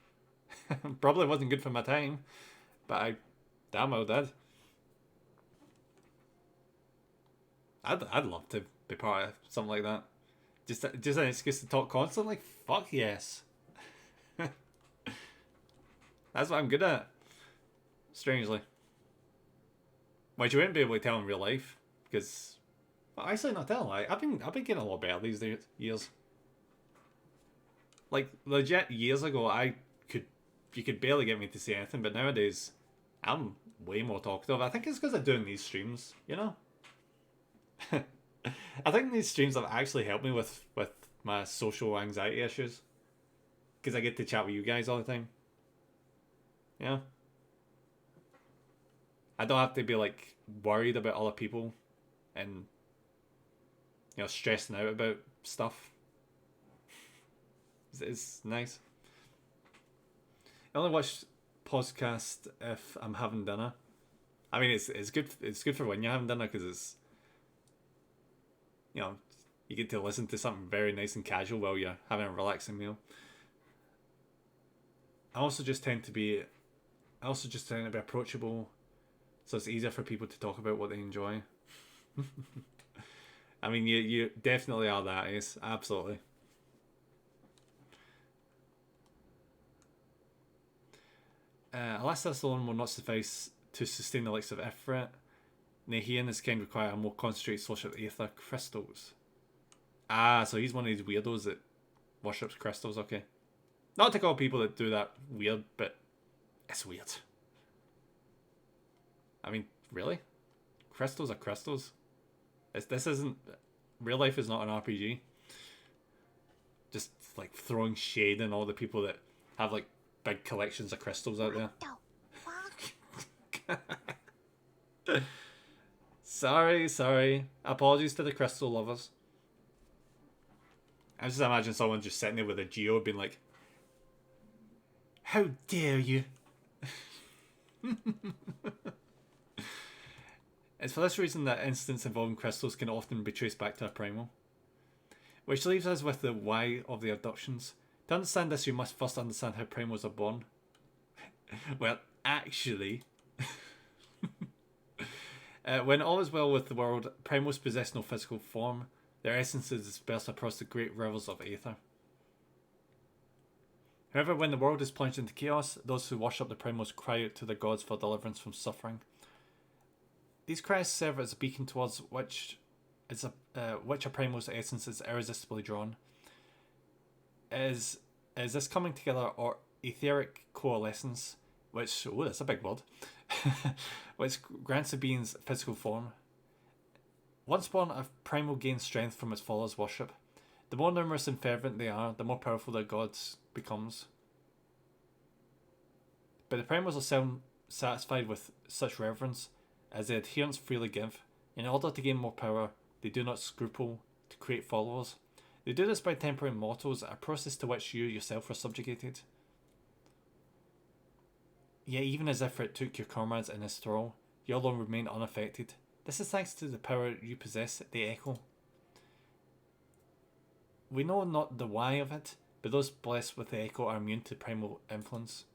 Probably wasn't good for my time, but I damn well did. I'd love to be part of something like that. Just an excuse to talk constantly. Fuck yes. That's what I'm good at. Strangely. Which you wouldn't be able to tell in real life. Because, well, actually not tell. I've been getting a lot better these years. Like, legit years ago, you could barely get me to say anything, but nowadays, I'm way more talkative. I think it's because I'm doing these streams, you know? I think these streams have actually helped me with my social anxiety issues. Because I get to chat with you guys all the time. Yeah. I don't have to be like worried about other people and stressing out about stuff. It's nice. I only watch podcast if I'm having dinner. I mean, it's good for when you're having dinner because it's you get to listen to something very nice and casual while you're having a relaxing meal. I also just tend to be approachable, so it's easier for people to talk about what they enjoy. I mean, you definitely are that, Ace. Absolutely. Alas, this alone will not suffice to sustain the likes of Ifrit. Nay, he and his kind require a more concentrated source of aether crystals. Ah, so he's one of these weirdos that worships crystals, okay. Not to call people that do that weird, but it's weird. I mean, really? Crystals are crystals. This isn't... Real life is not an RPG. Just, like, throwing shade in all the people that have, like, big collections of crystals out there. Sorry. Apologies to the crystal lovers. I just imagine someone just sitting there with a geode being like, how dare you? It's for this reason that incidents involving crystals can often be traced back to a primal. Which leaves us with the why of the abductions. To understand this, you must first understand how primals are born. Well, actually... when all is well with the world, primals possess no physical form. Their essence is dispersed across the great rivers of aether. However, when the world is plunged into chaos, those who worship the primals cry out to the gods for deliverance from suffering. These cries serve as a beacon towards which a primal's essence is irresistibly drawn. Is this coming together or etheric coalescence, which, oh, that's a big word, which grants a being's physical form. Once born, a primal gains strength from its followers' worship. The more numerous and fervent they are, the more powerful their gods becomes. But the primals are seldom satisfied with such reverence, as the adherents freely give. In order to gain more power, they do not scruple to create followers. They do this by tempering mortals, a process to which you yourself are subjugated. Yet even as Ifrit took your comrades in his thrall, you alone remain unaffected. This is thanks to the power you possess, the Echo. We know not the why of it, but those blessed with the Echo are immune to primal influence.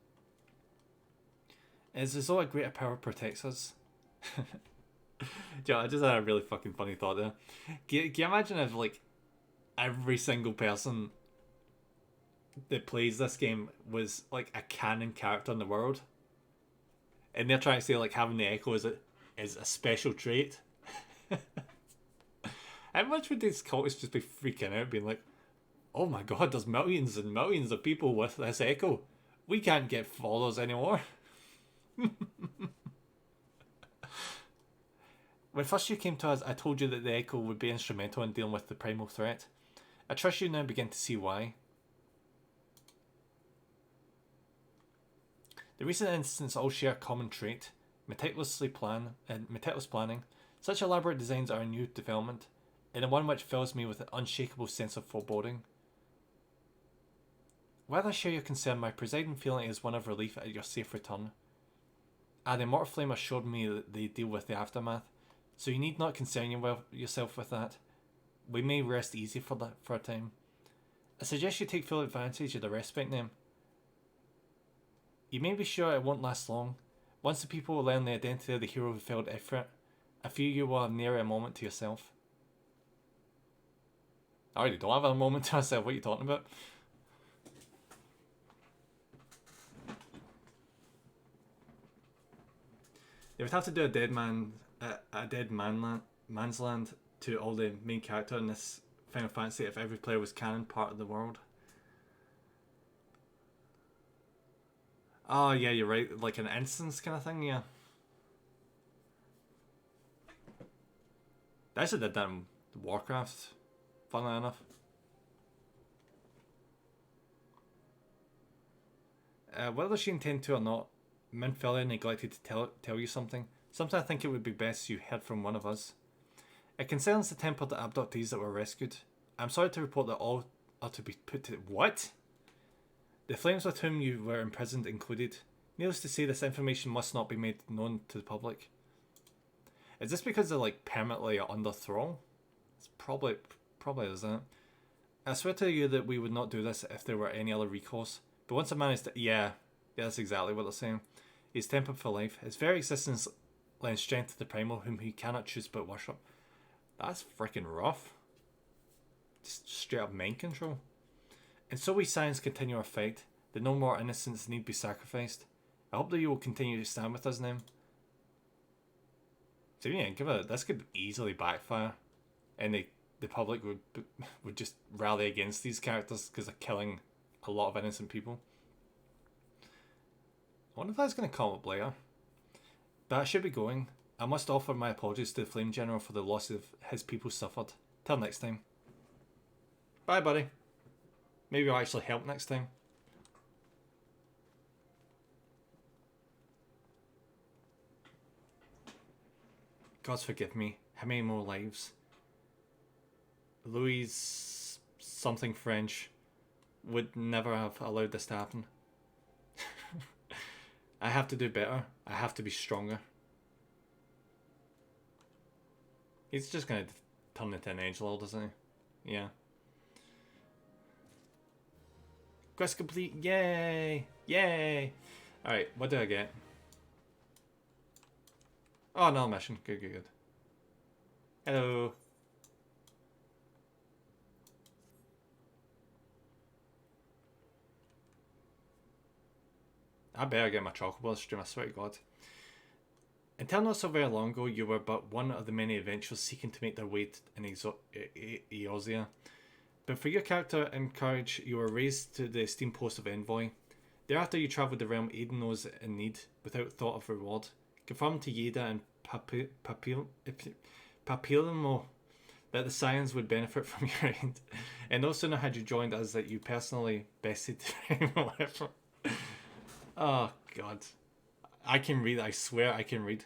It is as though a greater power protects us. I just had a really fucking funny thought there. Can you imagine if, like, every single person that plays this game was, like, a canon character in the world? And they're trying to say, like, having the Echo is a special trait. How much would these cultists just be freaking out, being like, oh my god, there's millions and millions of people with this Echo. We can't get followers anymore. When first you came to us, I told you that the Echo would be instrumental in dealing with the primal threat. I trust you now begin to see why. The recent incidents all share a common trait: meticulous planning. Such elaborate designs are a new development, and one which fills me with an unshakable sense of foreboding. While I share your concern, my presiding feeling is one of relief at your safe return. The Immortal Flame assured me that they deal with the aftermath, so you need not concern yourself with that. We may rest easy for a time. I suggest you take full advantage of the respite name. You may be sure it won't last long. Once the people will learn the identity of the hero who failed effort, I fear you will have near a moment to yourself. I already don't have a moment to myself, what are you talking about? They would have to do a man's land to all the main character in this Final Fantasy if every player was canon part of the world. Oh yeah, you're right, like an instance kind of thing, yeah. They actually did that in Warcraft, funnily enough. Whether she intended to or not, Minfilia neglected to tell you something I think it would be best you heard from one of us. It concerns the tempered abductees that were rescued. I'm sorry to report that all are to be put to... What? The flames with whom you were imprisoned included. Needless to say, this information must not be made known to the public. Is this because they're like permanently under thrall? It's probably is that. I swear to you that we would not do this if there were any other recourse. But once a man is... Yeah, that's exactly what they're saying. He's tempered for life. His very existence lends strength to the primal whom he cannot choose but worship. That's freaking rough. Just straight up mind control. And so we Saiyans continue our fight, that no more innocents need be sacrificed. I hope that you will continue to stand with us now. So yeah, this could easily backfire, and the public would just rally against these characters because they're killing a lot of innocent people. I wonder if that's going to come up later. But I should be going. I must offer my apologies to the Flame General for the loss of his people suffered. Till next time. Bye, buddy. Maybe I'll actually help next time. Gods forgive me. How many more lives? Louis something French would never have allowed this to happen. I have to do better. I have to be stronger. He's just going to turn into an angel, doesn't he? Yeah. Quest complete. Yay! Yay! Alright, what do I get? Oh, another mission. Good. Hello. I better get my chocobo stream, I swear to God. Until not so very long ago, you were but one of the many adventurers seeking to make their way in Eorzea. But for your character and courage, you were raised to the esteemed post of envoy. Thereafter, you travelled the realm aiding those in need, without thought of reward. Confirmed to Yeda and Papilimo that the Saiyans would benefit from your aid. And no sooner had you joined us that you personally bested the effort. Oh, God. I can read, I swear I can read.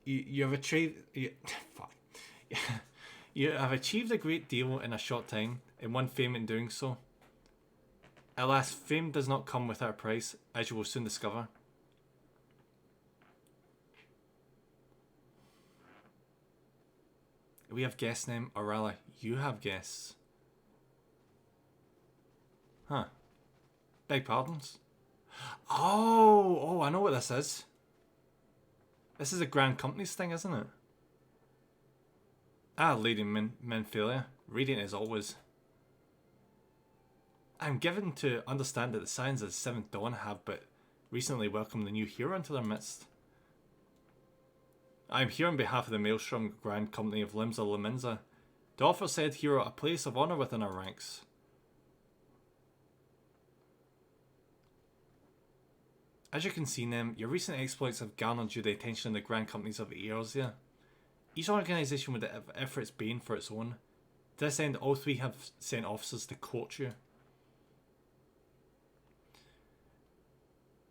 You have achieved... Fuck. You have achieved a great deal in a short time, and won fame in doing so. Alas, fame does not come without a price, as you will soon discover. We have guest name, or rather, you have guests. Huh. Beg pardons? Oh, I know what this is. This is a Grand Companies thing, isn't it? Lady Minfilia. Radiant as always. I'm given to understand that the Saiyans of the Seventh Dawn have but recently welcomed the new hero into their midst. I am here on behalf of the Maelstrom Grand Company of Limsa Lominsa to offer said hero a place of honour within our ranks. As you can see, Nem, your recent exploits have garnered you the attention of the grand companies of Eorzea. Each organisation would have efforts bane for its own. To this end, all three have sent officers to court you.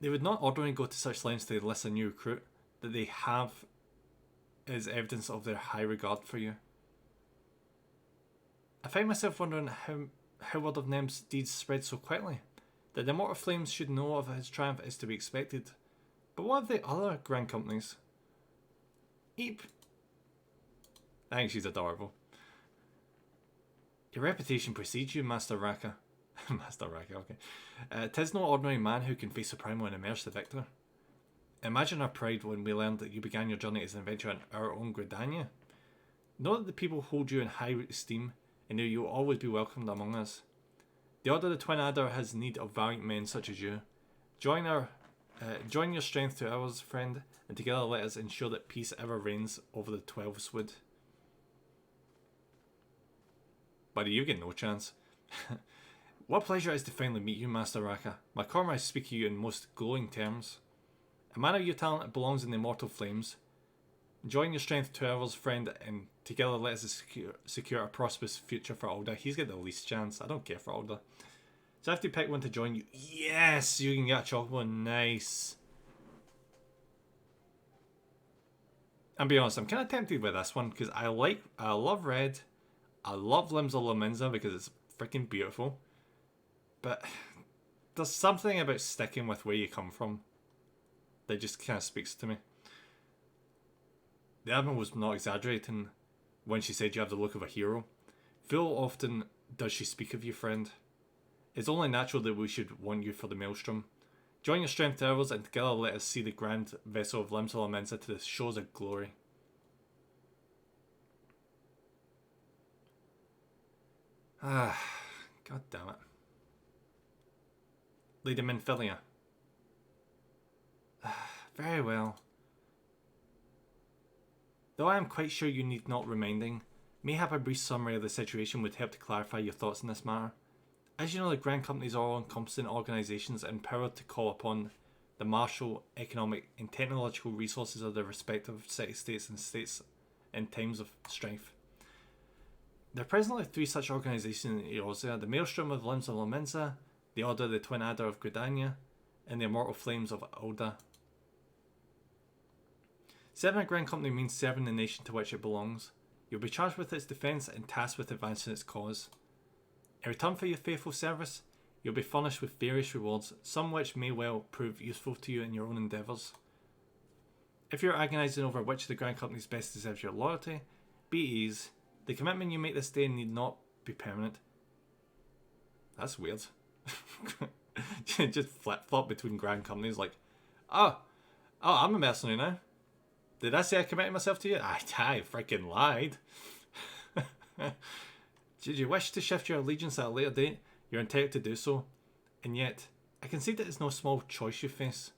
They would not ordinarily go to such lengths to enlist a new recruit. That they have is evidence of their high regard for you. I find myself wondering how word of Nem's deeds spread so quickly. That the Immortal Flames should know of his triumph is to be expected. But what of the other grand companies? Eep. I think she's adorable. Your reputation precedes you, Master Raka. Master Raka, okay. 'Tis no ordinary man who can face the primal and emerge the victor. Imagine our pride when we learned that you began your journey as an adventurer in our own Gridania. Know that the people hold you in high esteem, and know you will always be welcomed among us. The Order of the Twin Adder has need of valiant men such as you. Join your strength to ours, friend, and together let us ensure that peace ever reigns over the Twelves Wood. Buddy, you get no chance. What pleasure it is to finally meet you, Master Raka. My comrades speak of you in most glowing terms. A man of your talent belongs in the Immortal Flames. Join your strength to ours, friend, and together let us secure a prosperous future for Alda. He's got the least chance. I don't care for Alda. So I have to pick one to join you. Yes, you can get a chocobo. Nice. And be honest, I'm kind of tempted with this one because I love red. I love Limbs of Lominza because it's freaking beautiful. But there's something about sticking with where you come from that just kind of speaks to me. The Admiral was not exaggerating when she said you have the look of a hero. Full often does she speak of you, friend. It's only natural that we should want you for the Maelstrom. Join your strength to ours and together let us see the grand vessel of Limbs of Lominza to the shores of glory. Ah, god damn it. Lady Minfilia. Very well. Though I am quite sure you need not reminding, mayhap a brief summary of the situation would help to clarify your thoughts on this matter. As you know, the grand companies are all-encompassing organisations empowered to call upon the martial, economic and technological resources of their respective city-states and states in times of strife. There are presently three such organisations in Eorzea: the Maelstrom of Limbs of Lominza, the Order of the Twin Adder of Gridania, and the Immortal Flames of Alda. Serving a grand company means serving the nation to which it belongs. You'll be charged with its defence and tasked with advancing its cause. In return for your faithful service, you'll be furnished with various rewards, some which may well prove useful to you in your own endeavours. If you're agonising over which of the grand companies best deserves your loyalty, be at ease. The commitment you make this day need not be permanent. That's weird. Just flip-flop between grand companies like, oh, I'm a mercenary now. Did I say I committed myself to you? I freaking lied. Should you wish to shift your allegiance at a later date, you're entitled to do so. And yet, I can see that it's no small choice you face.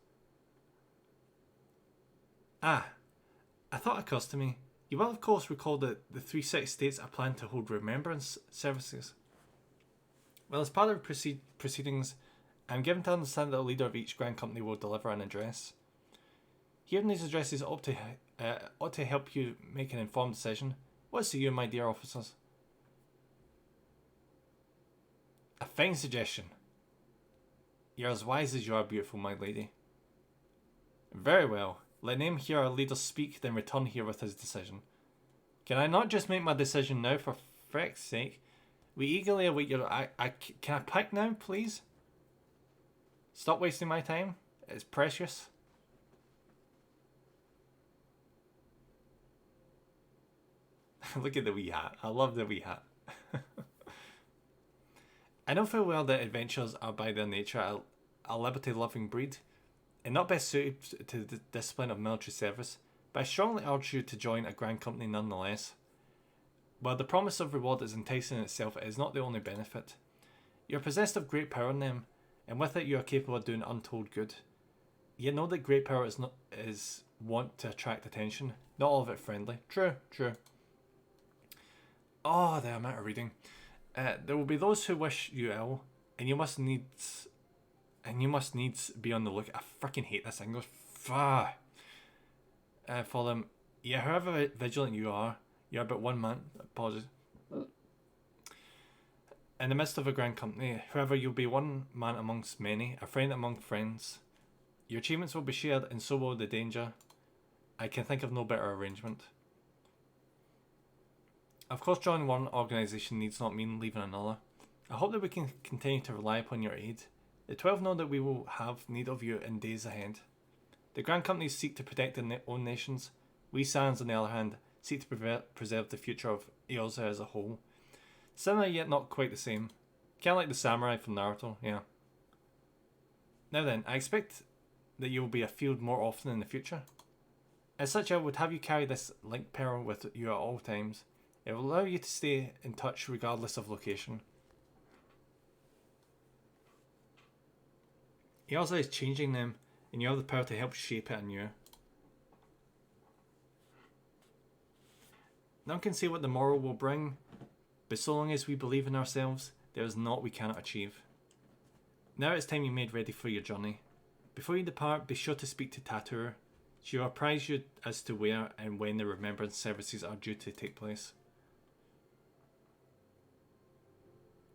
A thought occurs to me. You will of course recall that the three city-states are planning to hold remembrance services. Well, as part of the proceedings, I'm given to understand that the leader of each grand company will deliver an address. Hearing these addresses ought to help you make an informed decision. What say you, my dear officers? A fine suggestion. You're as wise as you are beautiful, my lady. Very well. Let name hear our leader speak, then return here with his decision. Can I not just make my decision now, for frick's sake? We eagerly await your... Can I pick now, please? Stop wasting my time. It's precious. Look at the wee hat. I love the wee hat. I know full well that adventurers are by their nature a liberty-loving breed, and not best suited to the discipline of military service, but I strongly urge you to join a grand company nonetheless. While the promise of reward is enticing in itself, it is not the only benefit. You are possessed of great power in them, and with it you are capable of doing untold good. Yet know that great power is wont to attract attention, not all of it friendly. True. Oh, the amount of reading. There will be those who wish you ill, and you must needs And you must needs be on the look. I freaking hate this English. For them. Yeah, however vigilant you are but one man. Apologies. In the midst of a grand company, however, you'll be one man amongst many, a friend among friends. Your achievements will be shared, and so will the danger. I can think of no better arrangement. Of course, joining one organisation needs not mean leaving another. I hope that we can continue to rely upon your aid. The 12 know that we will have need of you in days ahead. The grand companies seek to protect their own nations. We Saiyans, on the other hand, seek to preserve the future of Eosa as a whole. Similar yet not quite the same. Kinda like the samurai from Naruto, yeah. Now then, I expect that you will be afield more often in the future. As such, I would have you carry this link pearl with you at all times. It will allow you to stay in touch regardless of location. Eosa is changing them, and you have the power to help shape it anew. None can say what the morrow will bring, but so long as we believe in ourselves, there is naught we cannot achieve. Now it's time you made ready for your journey. Before you depart, be sure to speak to Tatur. She will apprise you as to where and when the remembrance services are due to take place.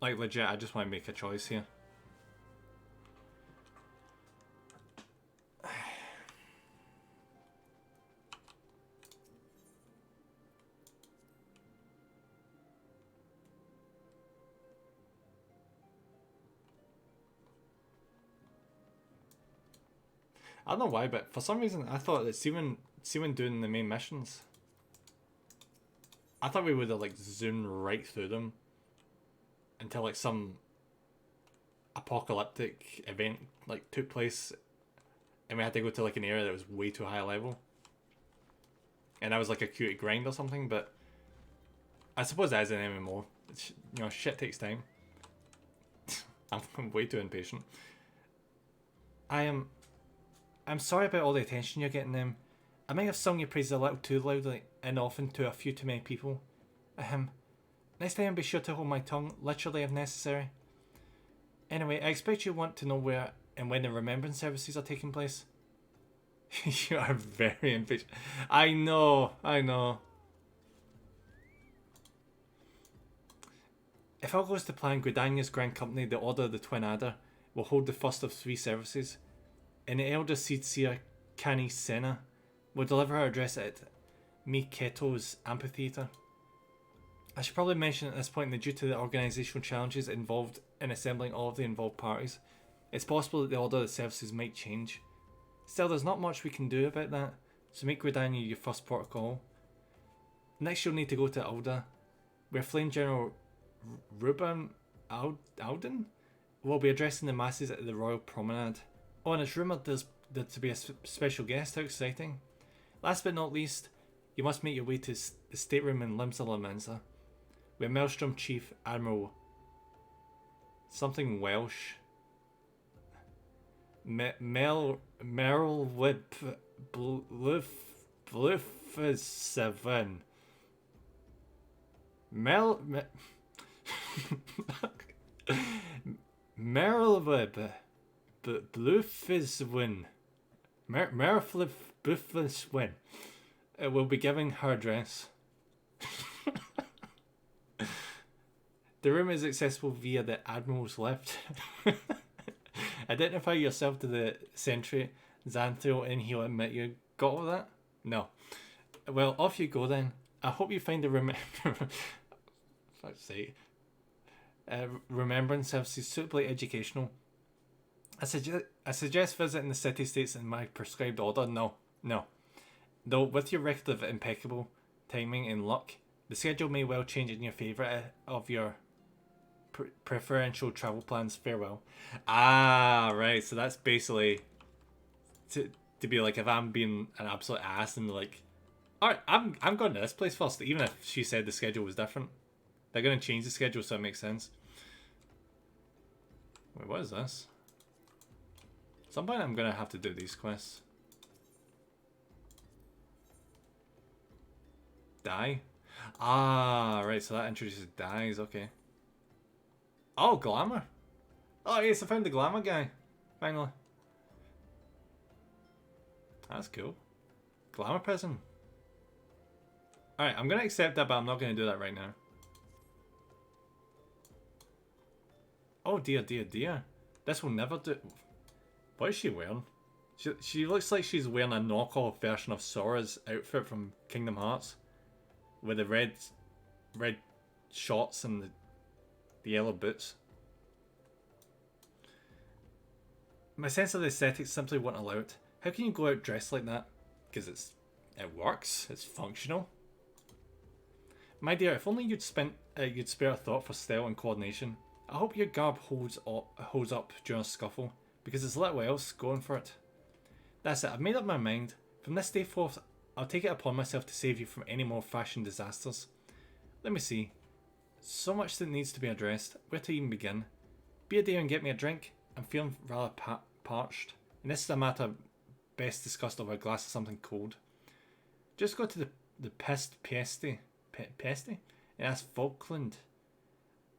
Like legit, I just want to make a choice here. I don't know why, but for some reason I thought that see when doing the main missions, I thought we would have like zoomed right through them until like some apocalyptic event like took place, and we had to go to like an area that was way too high level, and that was like a cute grind or something. But I suppose as an MMO, you know, shit takes time. I'm way too impatient. I'm sorry about all the attention you're getting. I might have sung your praises a little too loudly and often to a few too many people. Next time I'll be sure to hold my tongue, literally if necessary. Anyway, I expect you want to know where and when the remembrance services are taking place. You are very impatient. I know. If all goes to plan, Gridania's Grand Company, the Order of the Twin Adder, will hold the first of 3 services. And the elder seed seer Kani Senna will deliver her address at Miketo's amphitheatre. I should probably mention at this point that due to the organisational challenges involved in assembling all of the involved parties, it's possible that the order of the services might change. Still, there's not much we can do about that, so make Gridania your first protocol. Next you'll need to go to Alda, where Flame General Ruben Alden will be addressing the masses at the Royal Promenade. Oh, and it's rumoured there's to be a special guest. How exciting. Last but not least, you must make your way to the stateroom in Limsa Lamenza, where Maelstrom Chief Admiral something Welsh Merrill Whip Bluff7 Merrill Whip Bluffiswin Merflip Bluffiswin will be giving her address. The room is accessible via the Admiral's lift. Identify yourself to the sentry, Xanthil, and he'll admit you. Got all that? No. Well, off you go then. I hope you find the remembrance services suitably educational. I suggest visiting the city-states in my prescribed order. No. Though with your record of impeccable timing and luck, the schedule may well change in your favour of your preferential travel plans. Farewell. Ah, right. So that's basically to be like, if I'm being an absolute ass and like, alright, I'm going to this place first, even if she said the schedule was different. They're going to change the schedule so it makes sense. Wait, what is this? At some point I'm going to have to do these quests. Die? Ah, right, so that introduces dies, okay. Oh, glamour. Oh, yes, I found the glamour guy. finally. That's cool. Glamour Prism. Alright, I'm gonna accept that, but I'm not gonna do that right now. Oh dear, dear, dear. This will never do. What is she wearing? She looks like she's wearing a knockoff version of Sora's outfit from Kingdom Hearts. With the red shorts and the yellow boots. My sense of the aesthetics simply won't allow it. How can you go out dressed like that? Because it works. It's functional. My dear, if only you'd spare a thought for style and coordination. I hope your garb holds up during a scuffle, because there's little else going for it. That's it, I've made up my mind. From this day forth, I'll take it upon myself to save you from any more fashion disasters. Let me see. So much that needs to be addressed. Where to even begin? Be a dear and get me a drink. I'm feeling rather parched, and this is a matter best discussed over a glass of something cold. Just go to the Peste, and ask Falkland.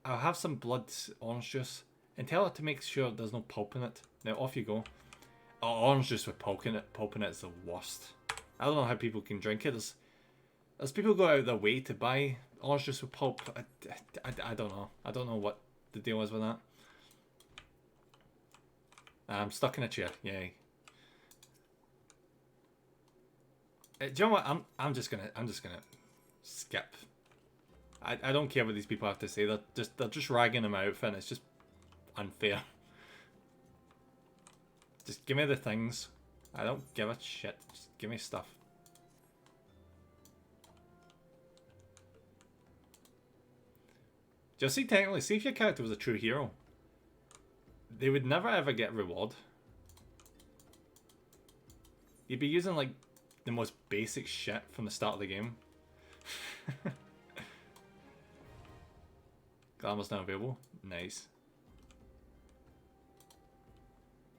I'll have some blood orange juice, and tell her to make sure there's no pulp in it. Now off you go. Oh, orange juice with pulp in it is the worst. I don't know how people can drink it. There's people who go out of their way to buy orange juice with pulp. I don't know. I don't know what the deal is with that. I'm stuck in a chair. Yay. Do you know what? I'm just gonna skip. I don't care what these people have to say. They're just ragging him out, and it's just unfair. Just give me the things. I don't give a shit. Just give me stuff. Just see, technically, see if your character was a true hero, they would never ever get reward. You'd be using like the most basic shit from the start of the game. Glamour's now available. Nice.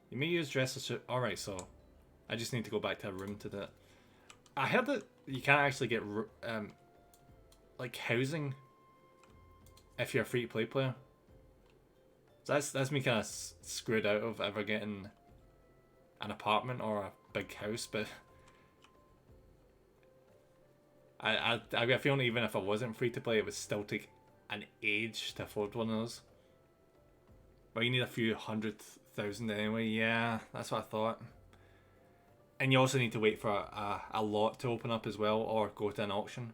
You may use dresses. Alright, so I just need to go back to a room to do it. I heard that you can't actually get like housing if you're a free-to-play player. So that's me kind of screwed out of ever getting an apartment or a big house, but I get a feeling even if I wasn't free to play, it would still take an age to afford one of those. Well, you need a few 100,000 anyway. Yeah, that's what I thought. And you also need to wait for a lot to open up as well, or go to an auction,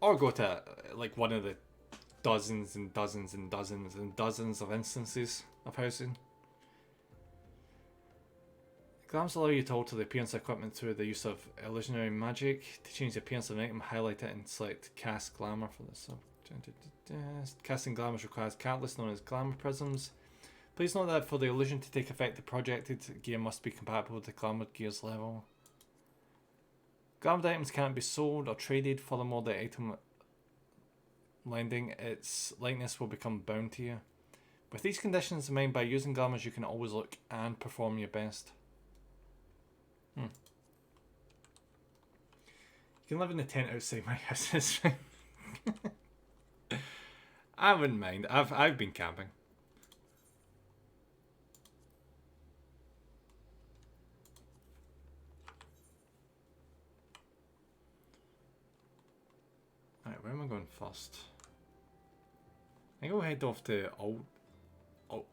or go to like one of the dozens and dozens and dozens and dozens of instances of housing. Glams allow you to alter the appearance of equipment through the use of illusionary magic. To change the appearance of an item, highlight it and select Cast Glamour for this. Casting Glamour requires catalysts known as Glamour Prisms. Please note that for the illusion to take effect, the projected gear must be compatible with the Glamour gear's level. Glamoured items can't be sold or traded. Furthermore, the item lending its likeness will become bound to you. With these conditions in mind, by using glamours, you can always look and perform your best. You can live in the tent outside my house. It's fine. I wouldn't mind. I've been camping. Alright, where am I going first? I think I'll head off to Old. Oh,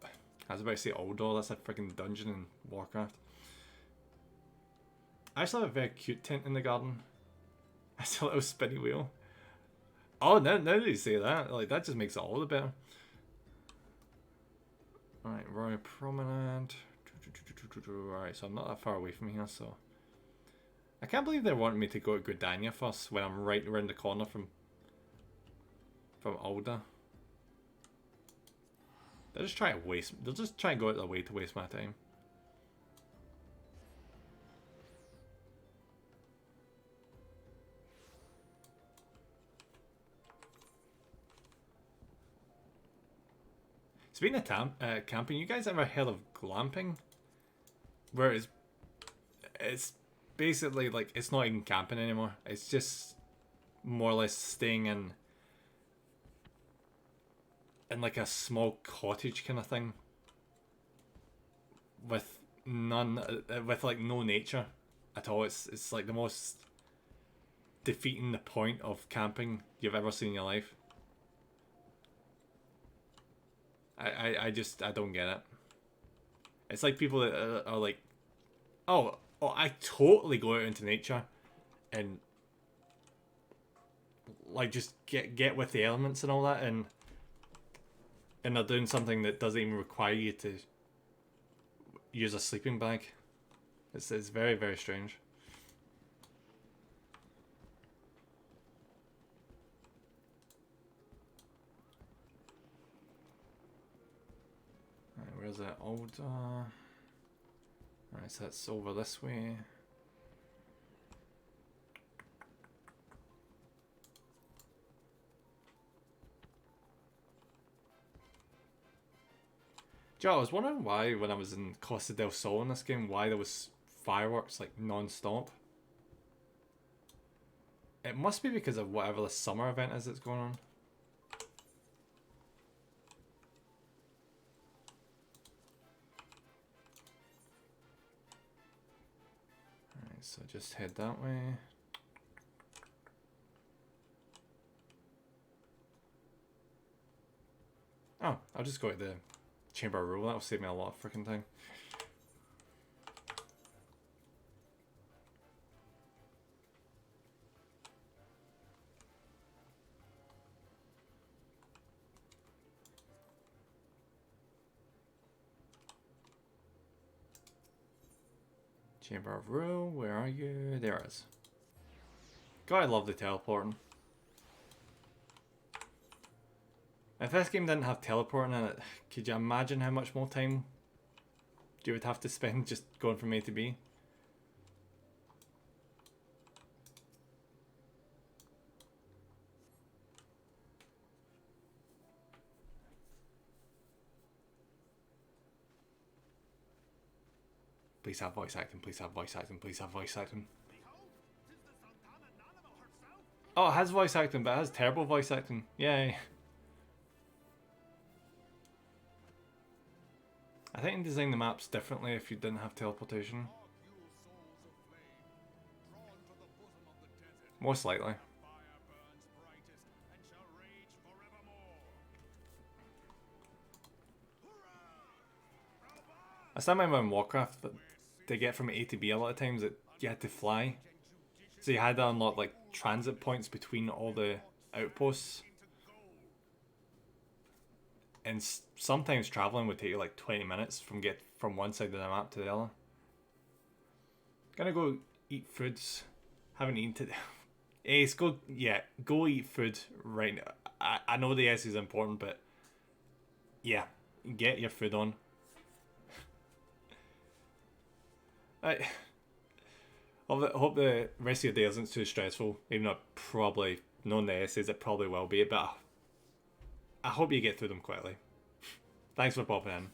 I was about to say Aldor. That's a freaking dungeon in Warcraft. I actually have a very cute tent in the garden. It's a little spinny wheel. Oh, now that you say that, like that just makes it all the better. Alright, Royal Promenade. Alright, so I'm not that far away from here, so I can't believe they want me to go to Gridania first when I'm right around the corner from Alda. They'll just try and go out their way to waste my time. Speaking of camping, you guys ever heard of glamping? Where it's basically like it's not even camping anymore. It's just more or less staying in like a small cottage kind of thing. with with like no nature at all. It's like the most defeating the point of camping you've ever seen in your life. I don't get it. It's like people that are like, oh, I totally go out into nature and like just get with the elements and all that, and they're doing something that doesn't even require you to use a sleeping bag. It's very, very strange. Right, where's that old? Alright, so that's over this way. Joe, I was wondering why when I was in Costa del Sol in this game, why there was fireworks like non-stop. It must be because of whatever the summer event is that's going on. Alright, so just head that way. Oh, I'll just go to the Chamber of Rule. That'll save me a lot of freaking time. Chamber of Rule, where are you? There it is. God, I love the teleporting. If this game didn't have teleporting in it, could you imagine how much more time you would have to spend just going from A to B? Please have voice acting, please have voice acting, please have voice acting. Oh, it has voice acting, but it has terrible voice acting. Yay. I think you can design the maps differently if you didn't have teleportation. Most likely. I still remember in Warcraft that to get from A to B a lot of times that you had to fly. So you had to unlock like transit points between all the outposts. And sometimes traveling would take you like 20 minutes from one side of the map to the other. Gonna go eat foods. Haven't eaten today. Ace, go eat food right now. I know the S is important, but yeah, get your food on. I hope the rest of your day isn't too stressful, even though probably, knowing the essays, it probably will be, but I hope you get through them quickly. Thanks for popping in.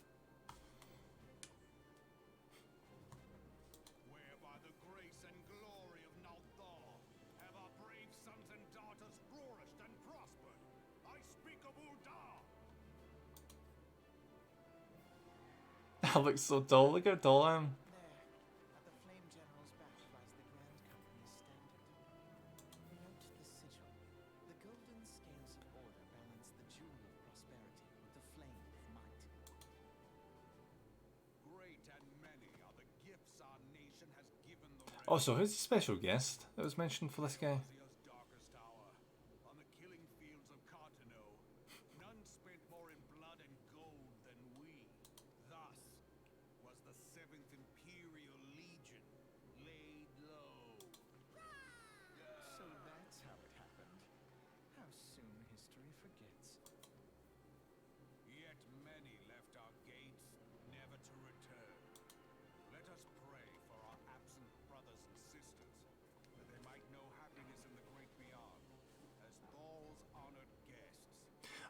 That looks so dull. Look how dull I am. Oh, so who's the special guest that was mentioned for this guy?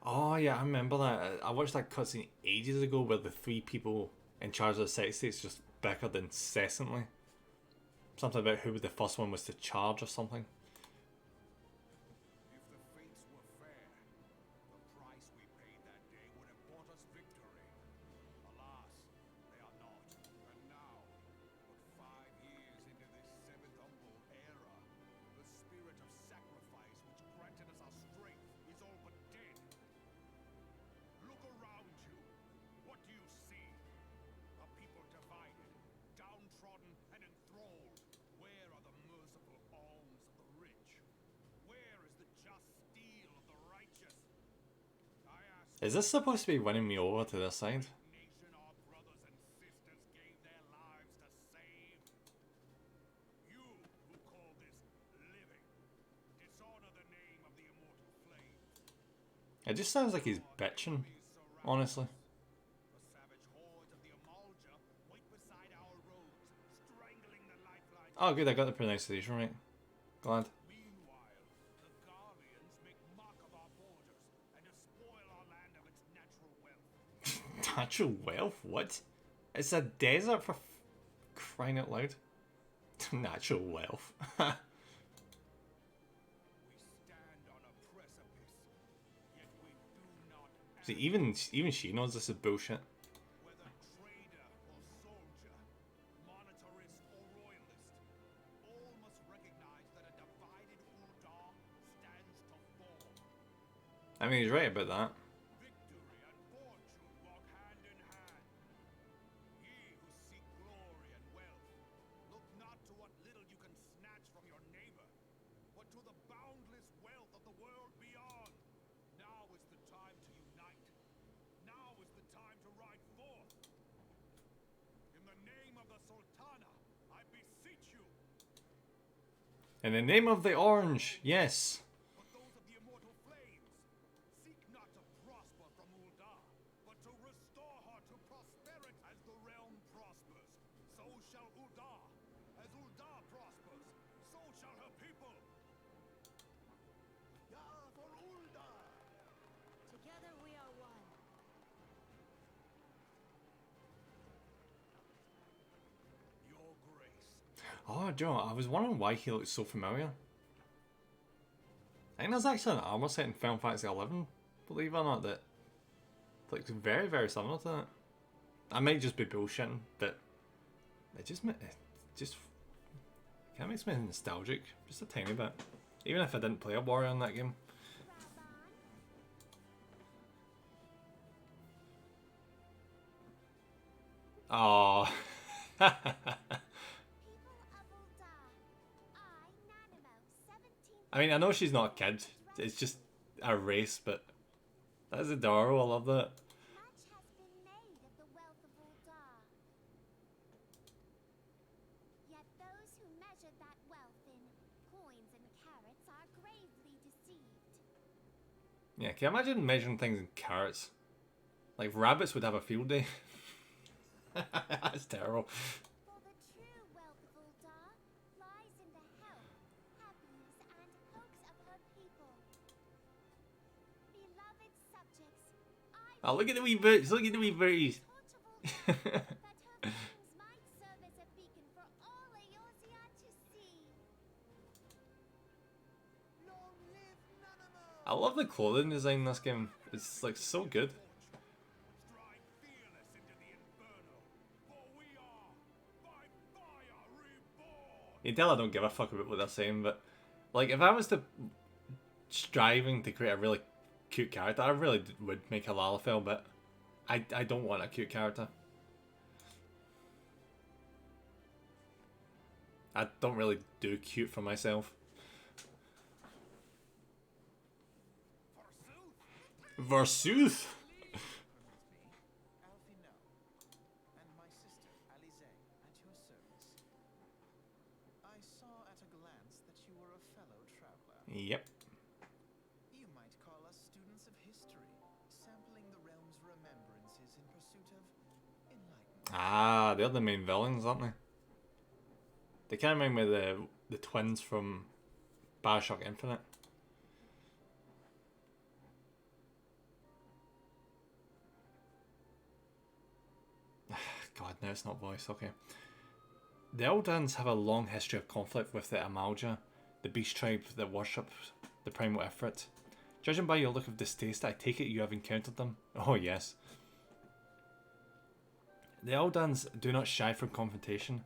Oh yeah, I remember that. I watched that cutscene ages ago where the three people in charge of the city states just bickered incessantly. Something about who the first one was to charge or something. Is this supposed to be winning me over to this side? Nation our brothers and sisters gave their lives to save. You who call this living, dishonor the name of the immortal flame. It just sounds like he's bitching, honestly. The savage hordes of the Amalja wait beside our roads, strangling the lifelines. Oh good, I got the pronunciation right. Glad. Meanwhile, the Guardians make mock of our borders and despoil our land of its natural wealth. Natural wealth? What? It's a desert for crying out loud. Natural wealth. We stand on a precipice, yet we do not act. See, even she knows this is bullshit. Whether trader or soldier, monetarist or royalist, all must recognize that a divided Uldar stands to fall. I mean, he's right about that. Victory and fortune walk hand in hand. Ye who seek glory and wealth, look not to what little you can snatch from your neighbor, but to the boundless wealth of the world beyond. Now is the time to unite. Now is the time to ride forth. In the name of the Sultana, I beseech you. In the name of the orange, yes. But those of the immortal flames, seek not to prosper from Uldar, but to restore her to prosperity. As the realm prospers, so shall Uldar. As Uldar prospers, so shall her people. Ya for Uldar! Together we are one. Your grace. Oh, Joe, I was wondering why he looks so familiar. I think there's actually an armor set in Final Fantasy 11, believe it or not, that looks very, very similar to that. I might just be bullshitting, but it just kind of makes me nostalgic, just a tiny bit. Even if I didn't play a warrior in that game. Oh. People of Uldar, I, Nanimo, 17th. I mean, I know she's not a kid. It's just a race, but that's adorable. I love that. Much has been made of the wealth of Uldar. Yet those who measure that wealth in coins and carrots are gravely deceived. Yeah, can you imagine measuring things in carrots? Like, rabbits would have a field day. That's terrible. For the true wealth of Uldar lies in the health, happiness, and hopes of her people. Beloved subjects, I Oh, look at the wee boots. Look at the wee booties. torch of Uldar that her wings might serve as a beacon for all Eorzea to see. Long live Nanamo! I love the clothing design in this game. It's like so good. Stride fearless into the inferno, for we are by fire reborn! You can tell I don't give a fuck about what they're saying, but like if I was to striving to create a really cute character, I really would make a Lalafell, but I don't want a cute character. I don't really do cute for myself. Versuth. Alfie No, and my sister Alize at your service. I saw at a glance that you were a fellow traveler. Yep. You might call us students of history, sampling the realm's remembrances in pursuit of enlightenment. Ah, they're the main villains, aren't they? They kind of remind me of the twins from Bioshock Infinite. God, no, it's not voice. Okay. The Eldans have a long history of conflict with the Amalja, the beast tribe that worship the primal Ifrit. Judging by your look of distaste, I take it you have encountered them. Oh yes. The Eldans do not shy from confrontation.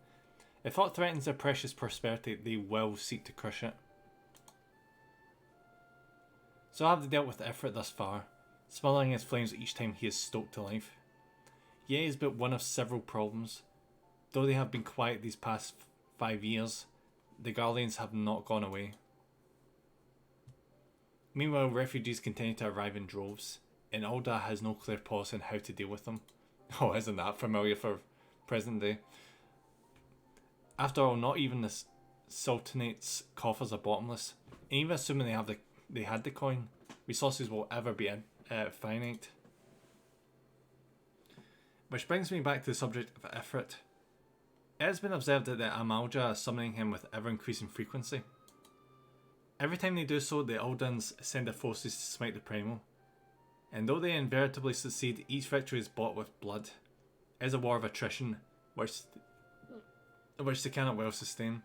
If aught threatens their precious prosperity, they will seek to crush it. So have they dealt with Ifrit thus far, smothering his flames each time he is stoked to life. Ye is but one of several problems. Though they have been quiet these past 5 years, the Guardians have not gone away. Meanwhile, refugees continue to arrive in droves. and Alda has no clear policy on how to deal with them. Oh, isn't that familiar for present day? After all, not even the Sultanate's coffers are bottomless. And even assuming they had the coin, resources will ever be finite. Which brings me back to the subject of Ifrit. It has been observed that the Amalja are summoning him with ever-increasing frequency. Every time they do so, the Aldans send their forces to smite the Primal. And though they invariably succeed, each victory is bought with blood. It is a war of attrition, which they cannot well sustain.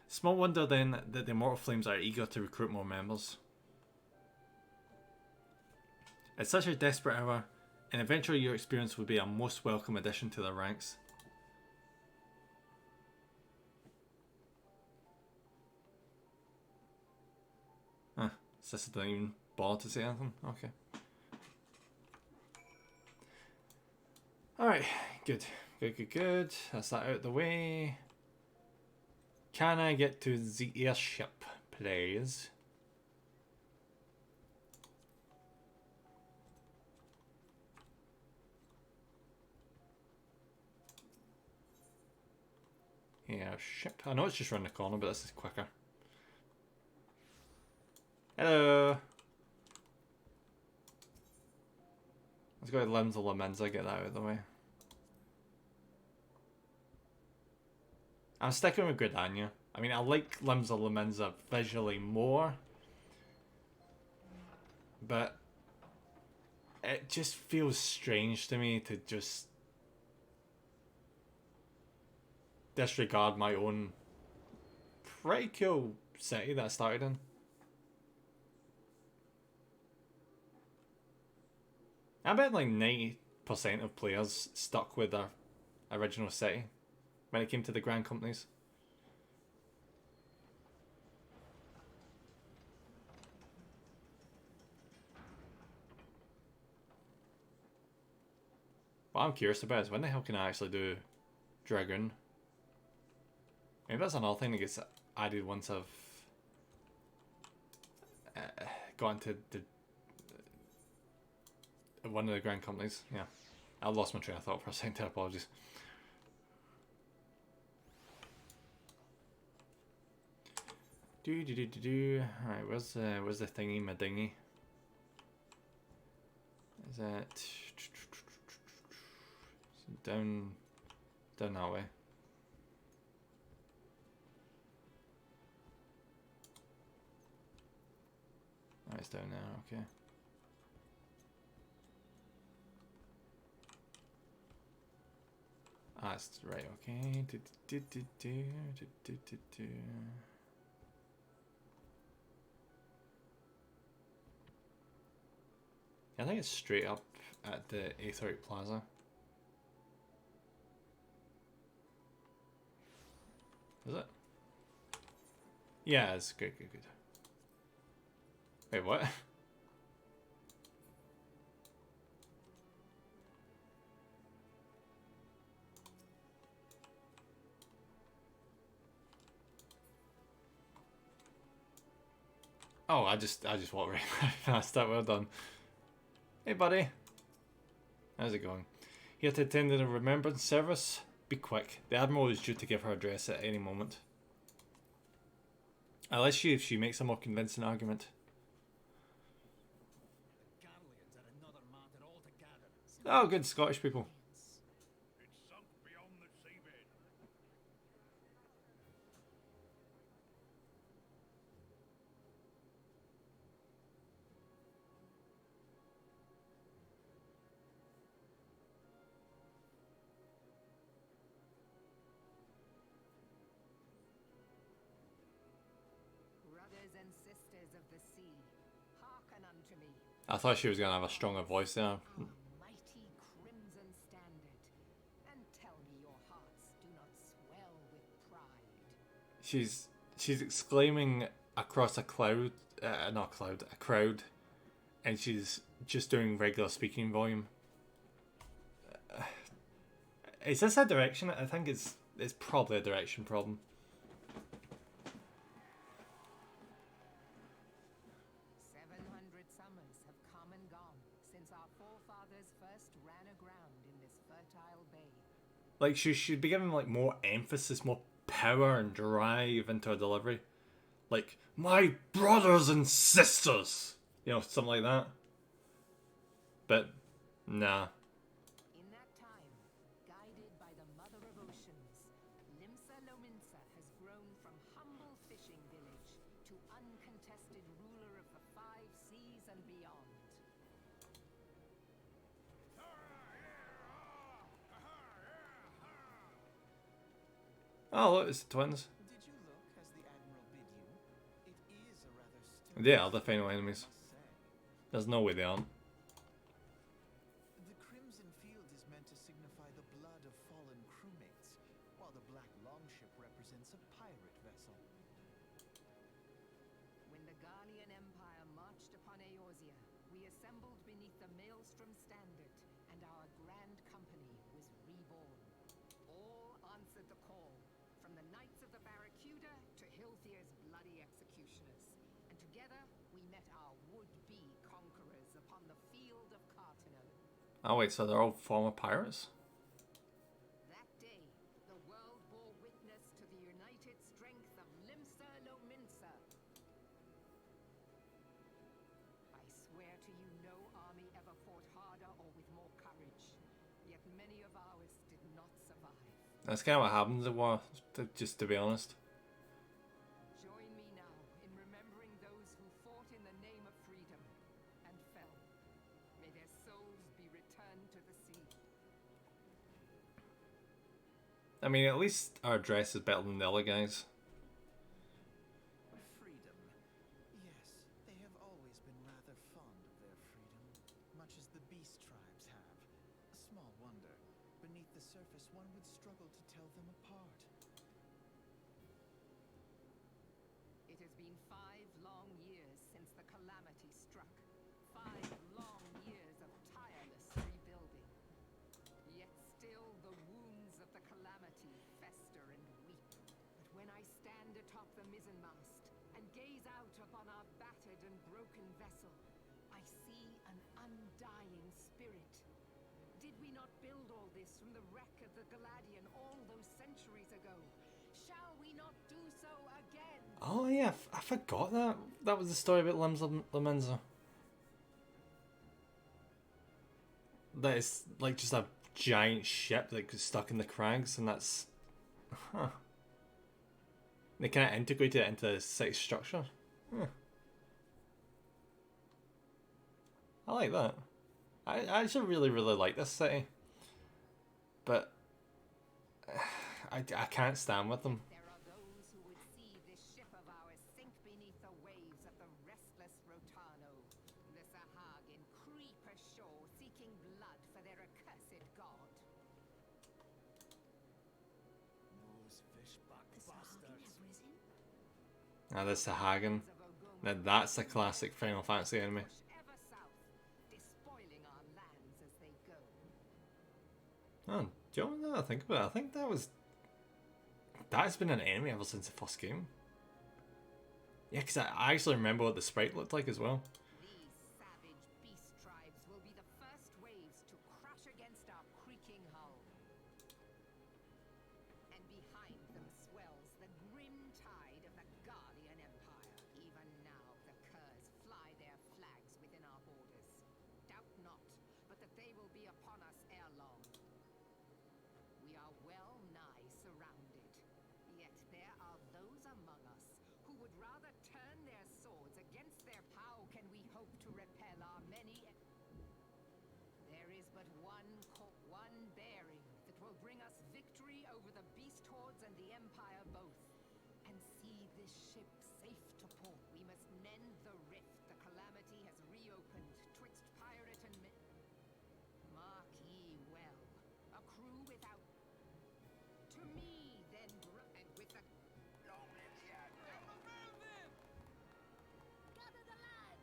Small wonder then that the Immortal Flames are eager to recruit more members. At such a desperate hour, an adventure your experience would be a most welcome addition to their ranks. Huh, Sister didn't even bother to say anything? Okay. Alright, good. Good. That's that out of the way. Can I get to the airship, please? Airship. I know it's just around the corner, but this is quicker. Hello! Let's go to Limbs of Lamenza, get that out of the way. I'm sticking with Gridania. I mean, I like Limbs of Lamenza visually more, but it just feels strange to me to just disregard my own pretty cool city that I started in. I bet like 90% of players stuck with their original city when it came to the Grand Companies. What I'm curious about is when the hell can I actually do Dragoon? Maybe that's another thing that gets added once I've got into one of the Grand Companies. Yeah, I lost my train of thought for a second. Apologies. Alright, where's the thingy, my dinghy? Is that down that way? Oh, it's down there. Okay. Ah, it's right. Okay. I think it's straight up at the Aetheric Plaza. Is it? Yeah, it's good. Wait, what? Oh, I just walked right past that. Well done. Hey, buddy. How's it going? Here to attend the remembrance service. Be quick. The Admiral is due to give her address at any moment. I'll let you if she makes a more convincing argument. Oh, good Scottish people. It's sunk beyond the seabed. Brothers and sisters of the sea, hearken unto me. I thought she was going to have a stronger voice there. Our mighty crimson standard, and tell me your hearts do not swell with pride. She's exclaiming across a cloud, not a cloud, a crowd, and she's just doing regular speaking volume. Is this a direction? I think it's probably a direction problem. 700 summers have come and gone since our brothers first ran aground in this fertile bay. Like, she should be giving, like, more emphasis, more power and drive into her delivery. Like, my brothers and sisters! You know, something like that. But, nah. In that time, guided by the Mother of Oceans, Limsa Lominsa has grown from humble fishing village to uncontested ruler of the 5 seas and beyond. Oh, look, it's the twins. Did you look as the Admiral bid you? It is a rather still. They are the final enemies. I must say. There's no way they aren't. The crimson field is meant to signify the blood of fallen crewmates, while the black longship represents a pirate vessel. When the Garlean Empire marched upon Eorzea, we assembled beneath the Maelstrom standard, and our grand company was reborn. All answered the call, from the Knights of the Barracuda to Hilthier's bloody executioners. And together we met our would-be conquerors upon the field of Cartano. Oh wait, so they're all former pirates? That day, the world bore witness to the united strength of Limsa Lominsa. I swear to you, no army ever fought harder or with more courage. Yet many of ours did not survive. That's kind of what happens in war, just to be honest. Join me now in remembering those who fought in the name of freedom and fell. May their souls be returned to the sea. I mean, at least our dress is better than the other guys. Freedom. Yes, they have always been rather fond of their freedom, much as the beast tribes have. Small wonder. Beneath the surface, one would struggle to tell them apart. It has been 5 long years since the calamity struck. 5 long years of tireless rebuilding. Yet still the wounds of the calamity fester and weep. But when I stand atop the mizzenmast and gaze out upon our battered and broken vessel, I see an undying spirit. Did we not build all this from the wreck of the Galadian all those centuries ago? Shall we not do so again? Oh yeah, I forgot that. That was the story about Lominsa. That is like just a giant ship like stuck in the crags, and that's... Huh. They kind of integrated it into the city structure. Huh. I like that. I actually really like this city. But... I can't stand with them. There are those who would see this ship of ours sink beneath the waves of the restless Rotano. The Sahagin creep ashore seeking blood for their accursed god. Now this Sahagin. Now that's a classic Final Fantasy enemy. Push ever south, despoiling our lands as they go. Oh, do you know what I think about it? I think that's been an enemy ever since the first game. Yeah, because I actually remember what the sprite looked like as well. These savage beast tribes will be the first waves to crash against our creaking hull. And behind them swells the grim tide of the Guardian Empire. Even now, the Curs fly their flags within our borders. Doubt not, but that they will be upon us ere long. We are well nigh surrounded. Yet there are those among us who would rather turn their swords against their How can we hope to repel our many? There is but one bearing that will bring us victory over the beast hordes and the Empire both. And see this ship safe to port. We must mend the rift the calamity has reopened twixt pirate and mark ye well, a crew without... To me, then, and with the... Long live the Admiral! Gather the lads!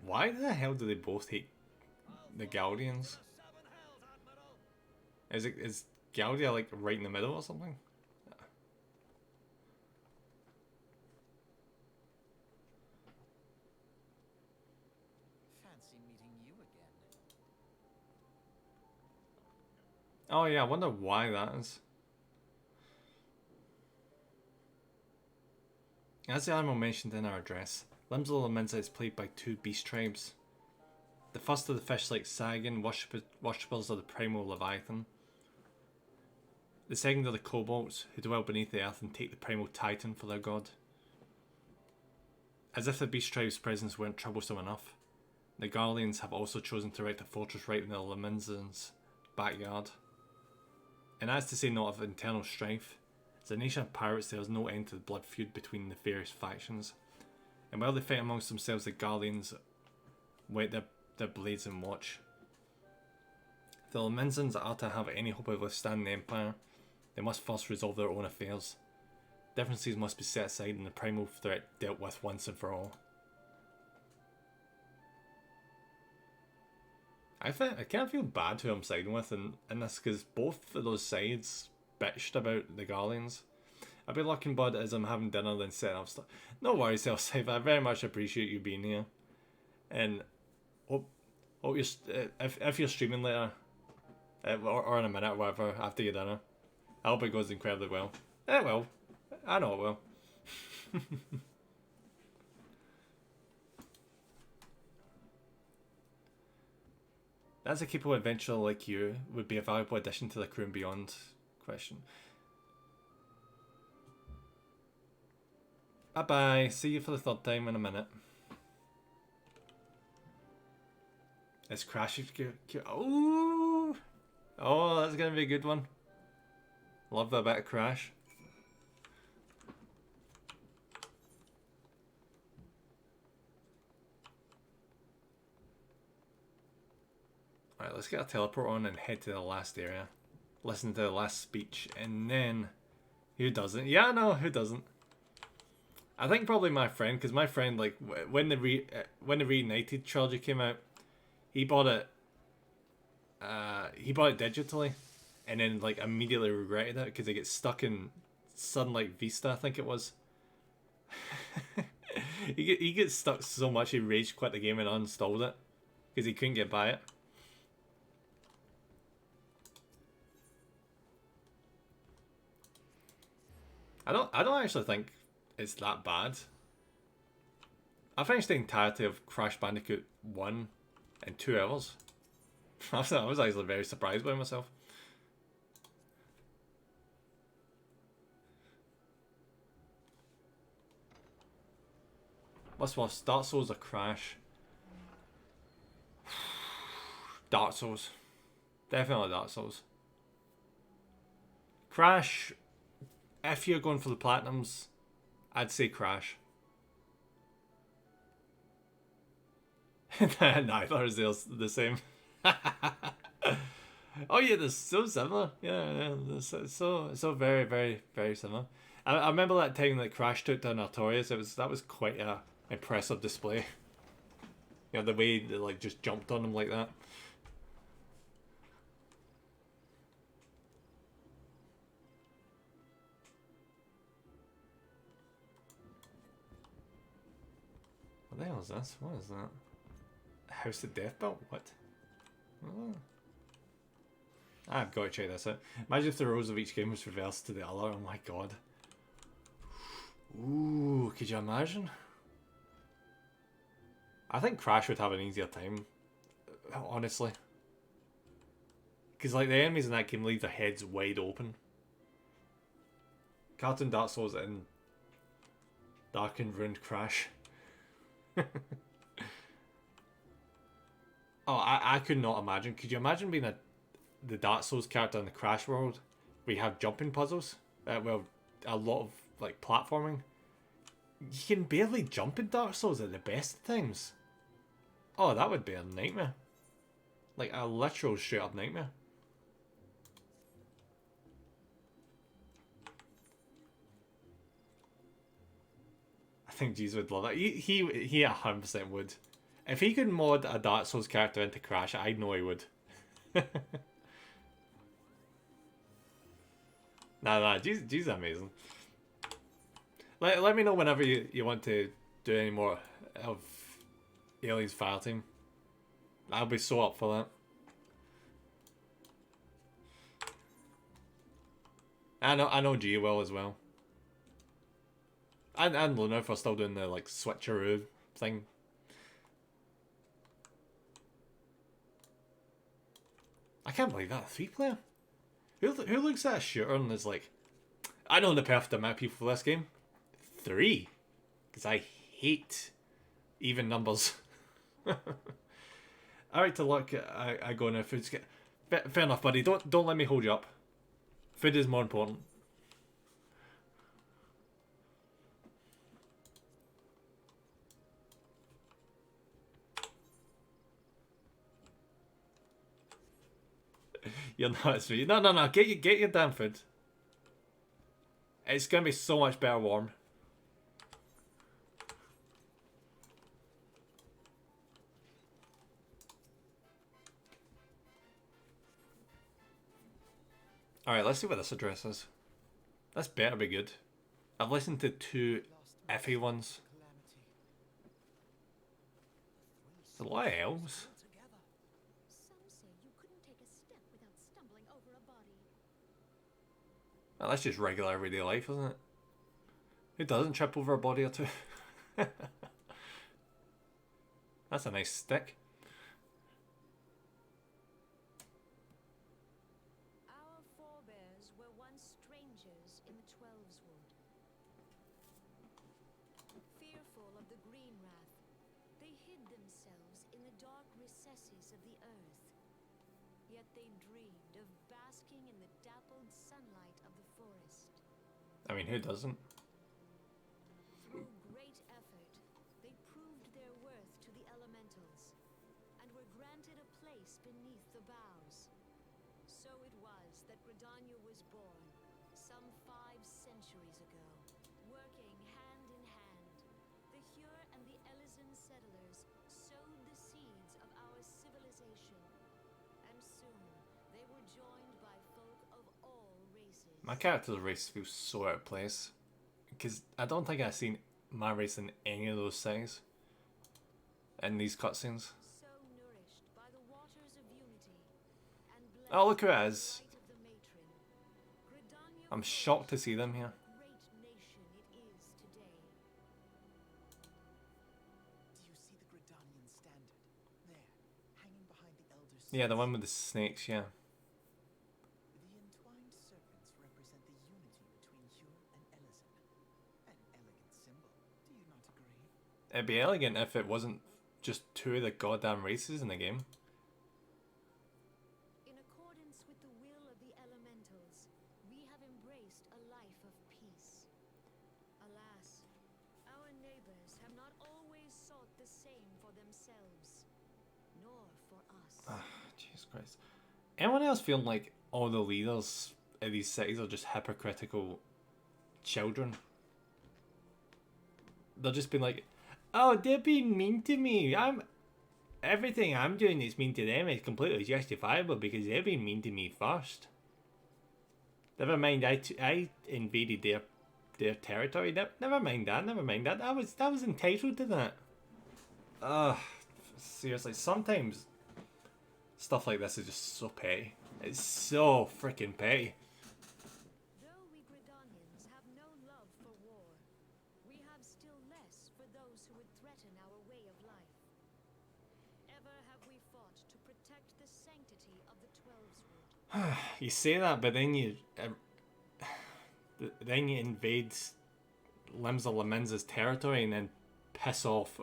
Why the hell do they both hate the Galdians? Is Galdia like right in the middle or something? fancy meeting you again. Oh yeah, I wonder why that is. As the animal mentioned in our address, Limsel Laminza is played by two beast tribes. The first of the fish-like Sagan, worshippers of the primal Leviathan. The second are the kobolds, who dwell beneath the earth and take the primal Titan for their god. As if the beast tribe's presence weren't troublesome enough, the Garleans have also chosen to erect a fortress right in the Laminzans' backyard. And as to say not of internal strife, as a nation of pirates there is no end to the blood feud between the various factions. And while they fight amongst themselves, the Garleans whet their blades and watch. If the Laminzans are to have any hope of withstanding the Empire, they must first resolve their own affairs. Differences must be set aside and the primal threat dealt with once and for all. I kind of feel bad who I'm siding with in this, because both of those sides bitched about the Garleans. I'd be looking bud as I'm having dinner then setting up stuff. No worries, Elsafe. I very much appreciate you being here, and hope you're if you're streaming later, or in a minute or whatever after your dinner. I hope it goes incredibly well. It will. I know it will. As a capable adventurer like you would be a valuable addition to the crew and beyond. Question. Bye bye. See you for the third time in a minute. It's crashing. Oh, that's gonna be a good one. Love that bit of Crash. Alright, let's get a teleport on and head to the last area. Listen to the last speech, and then... Who doesn't? Yeah, no, who doesn't? I think probably my friend, because my friend, like, when the Reunited trilogy came out, he bought it digitally, and then, like, immediately regretted it, because it gets stuck in Sunlight Vista, I think it was. he gets stuck so much he rage quit the game and uninstalled it, because he couldn't get by it. I don't actually think it's that bad. I finished the entirety of Crash Bandicoot 1 in 2 hours. I was actually very surprised by myself. What's worse, Dark Souls or Crash? Dark Souls. Definitely Dark Souls. Crash, if you're going for the platinums, I'd say Crash. Neither is the same. Oh yeah, they're so similar. Yeah, they're so very, very, very similar. I remember that time that Crash took down Artorias. That was quite a impressive display. You know, the way they like just jumped on him like that. What the hell is this? What is that? House of Death Belt? What? Oh. I've got to check this out. Imagine if the roles of each game was reversed to the other. Oh my god. Ooh, could you imagine? I think Crash would have an easier time, honestly. Because like the enemies in that game leave their heads wide open. Cartoon Dark Souls and Dark and Ruined Crash. Oh, I could not imagine. Could you imagine being the Dark Souls character in the Crash world where you have jumping puzzles? Well, a lot of like platforming. You can barely jump in Dark Souls at the best of times. Oh, that would be a nightmare. Like a literal straight up nightmare. I think Jeez would love that. He 100% would. If he could mod a Dark Souls character into Crash, I know he would. Nah, G's amazing. Let me know whenever you want to do any more of Alien's Fireteam. I'll be so up for that. I know G will as well. And Luna for still doing the like switcheroo thing. I can't believe that 3-player. Who looks at a shooter and is like, I know the perfect amount of people for this game. 3, because I hate even numbers. I like to look. I go now. Food's get fair enough, buddy. Don't let me hold you up. Food is more important. You're not sweet. No. Get your damn food. It's gonna be so much better warm. Alright, let's see what this address is. This better be good. I've listened to 2 iffy ones. There's a lot of elves. Some say you couldn't take a step without stumbling over a body. Well, that's just regular everyday life, isn't it? Who doesn't trip over a body or two? That's a nice stick. Our forebears were once strangers in the Twelveswood. Fearful of the green wrath, they hid themselves in the dark recesses of the earth. Yet they dreamed of basking in the dappled sunlight of the forest. I mean, who doesn't? Through great effort, they proved their worth to the elementals, and were granted a place beneath the boughs. So it was that Gridania was born, some 5 centuries ago. Working hand in hand, the Hure and the Elysian settlers sowed the seeds of our civilization, and soon they were joined by folk of all races. My character's race feels so out of place. Because I don't think I've seen my race in any of those settings. In these cutscenes. So nourished by the waters of unity, and blessed Oh, look who it by the is. light of the matron, Gridania I'm was shocked to see them here. the great nation it is today. Do you see the Gridanian standard? There, hanging behind the elder Yeah, the seats. one with the snakes, yeah. The entwined serpents represent the unity between Hure and Elysian. An elegant symbol, do you not agree? It'd be elegant if it wasn't just 2 of the goddamn races in the game. In accordance with the will of the elementals, we have embraced a life of peace. Alas, our neighbors have not always sought the same for themselves, nor for us. Ah, Jesus Christ. Anyone else feeling like all the leaders of these cities are just hypocritical children? They'll just be like, oh, they're being mean to me. Everything I'm doing that's mean to them is completely justifiable because they're being mean to me first. Never mind, I invaded their territory. Never mind that. I was entitled to that. Ugh, seriously, sometimes stuff like this is just so petty. It's so freaking petty. Though we Gridanians have no love for war, we have still less for those who would threaten our way of life. Ever have we fought to protect the sanctity of the Twelveswood. You say that, but then you invade Limsa Laminza's territory and then piss off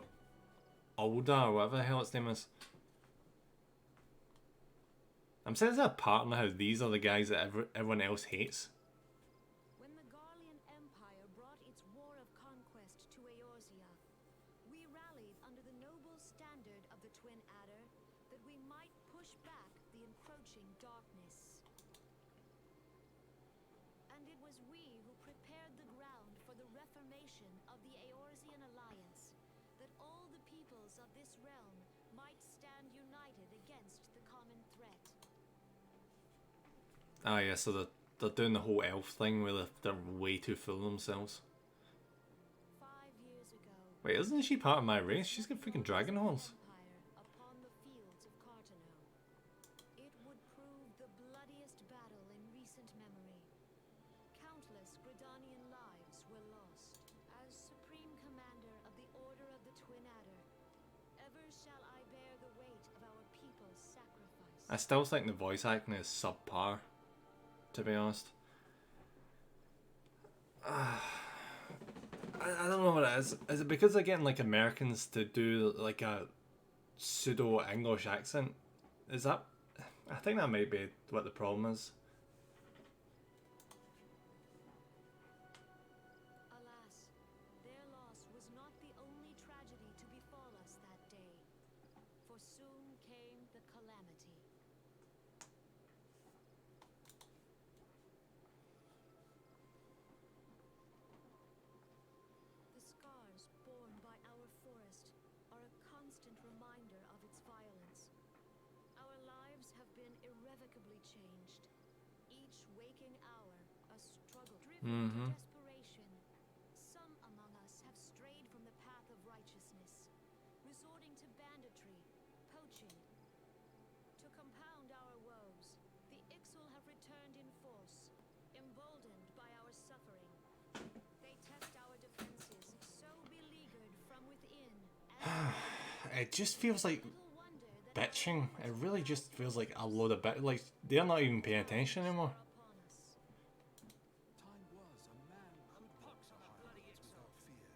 Alda or whatever the hell its name is. I'm saying it's a pattern how these are the guys that everyone else hates. When the Garlean Empire brought its war of conquest to Eorzea, we rallied under the noble standard of the Twin Adder that we might push back the encroaching darkness. And it was we who prepared the ground for the reformation of the Eorzean Alliance, that all the peoples of this realm might stand united against the common threat. Ah, yeah, so they're doing the whole elf thing where they're way too full of themselves. 5 years ago, Wait, isn't she part of my race? She's got freaking dragon horns. Empire upon the fields of I still think the voice acting is subpar, to be honest. I don't know what it is. Is it because they're getting like Americans to do like a pseudo English accent? Is that? I think that might be what the problem is. Alas, their loss was not the only tragedy to befall us that day, for soon came the calamity. The scars borne by our forest are a constant reminder of its violence. Our lives have been irrevocably changed. Each waking hour, a struggle driven to desperation. Some among us have strayed from the path of righteousness, resorting to banditry, poaching. To compound our woes, the Ixal have returned in force, emboldened by our suffering. They test our defenses, so beleaguered from within. It just feels like Little wonder that bitching. It really just feels like a load of bit. Like they're not even paying attention anymore. upon us. Time was a man could walk the highways without fear.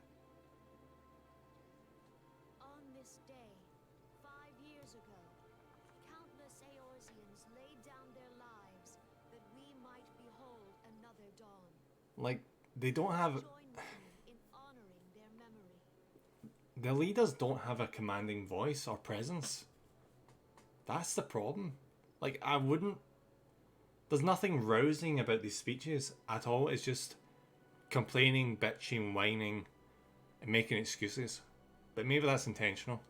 On this day, 5 years ago, countless Eorzeans laid down their lives that we might behold another dawn. Like they don't have. Join with me in honoring their memory. The leaders don't have a commanding voice or presence. That's the problem. Like, I wouldn't... There's nothing rousing about these speeches at all. It's just complaining, bitching, whining, and making excuses. But maybe that's intentional.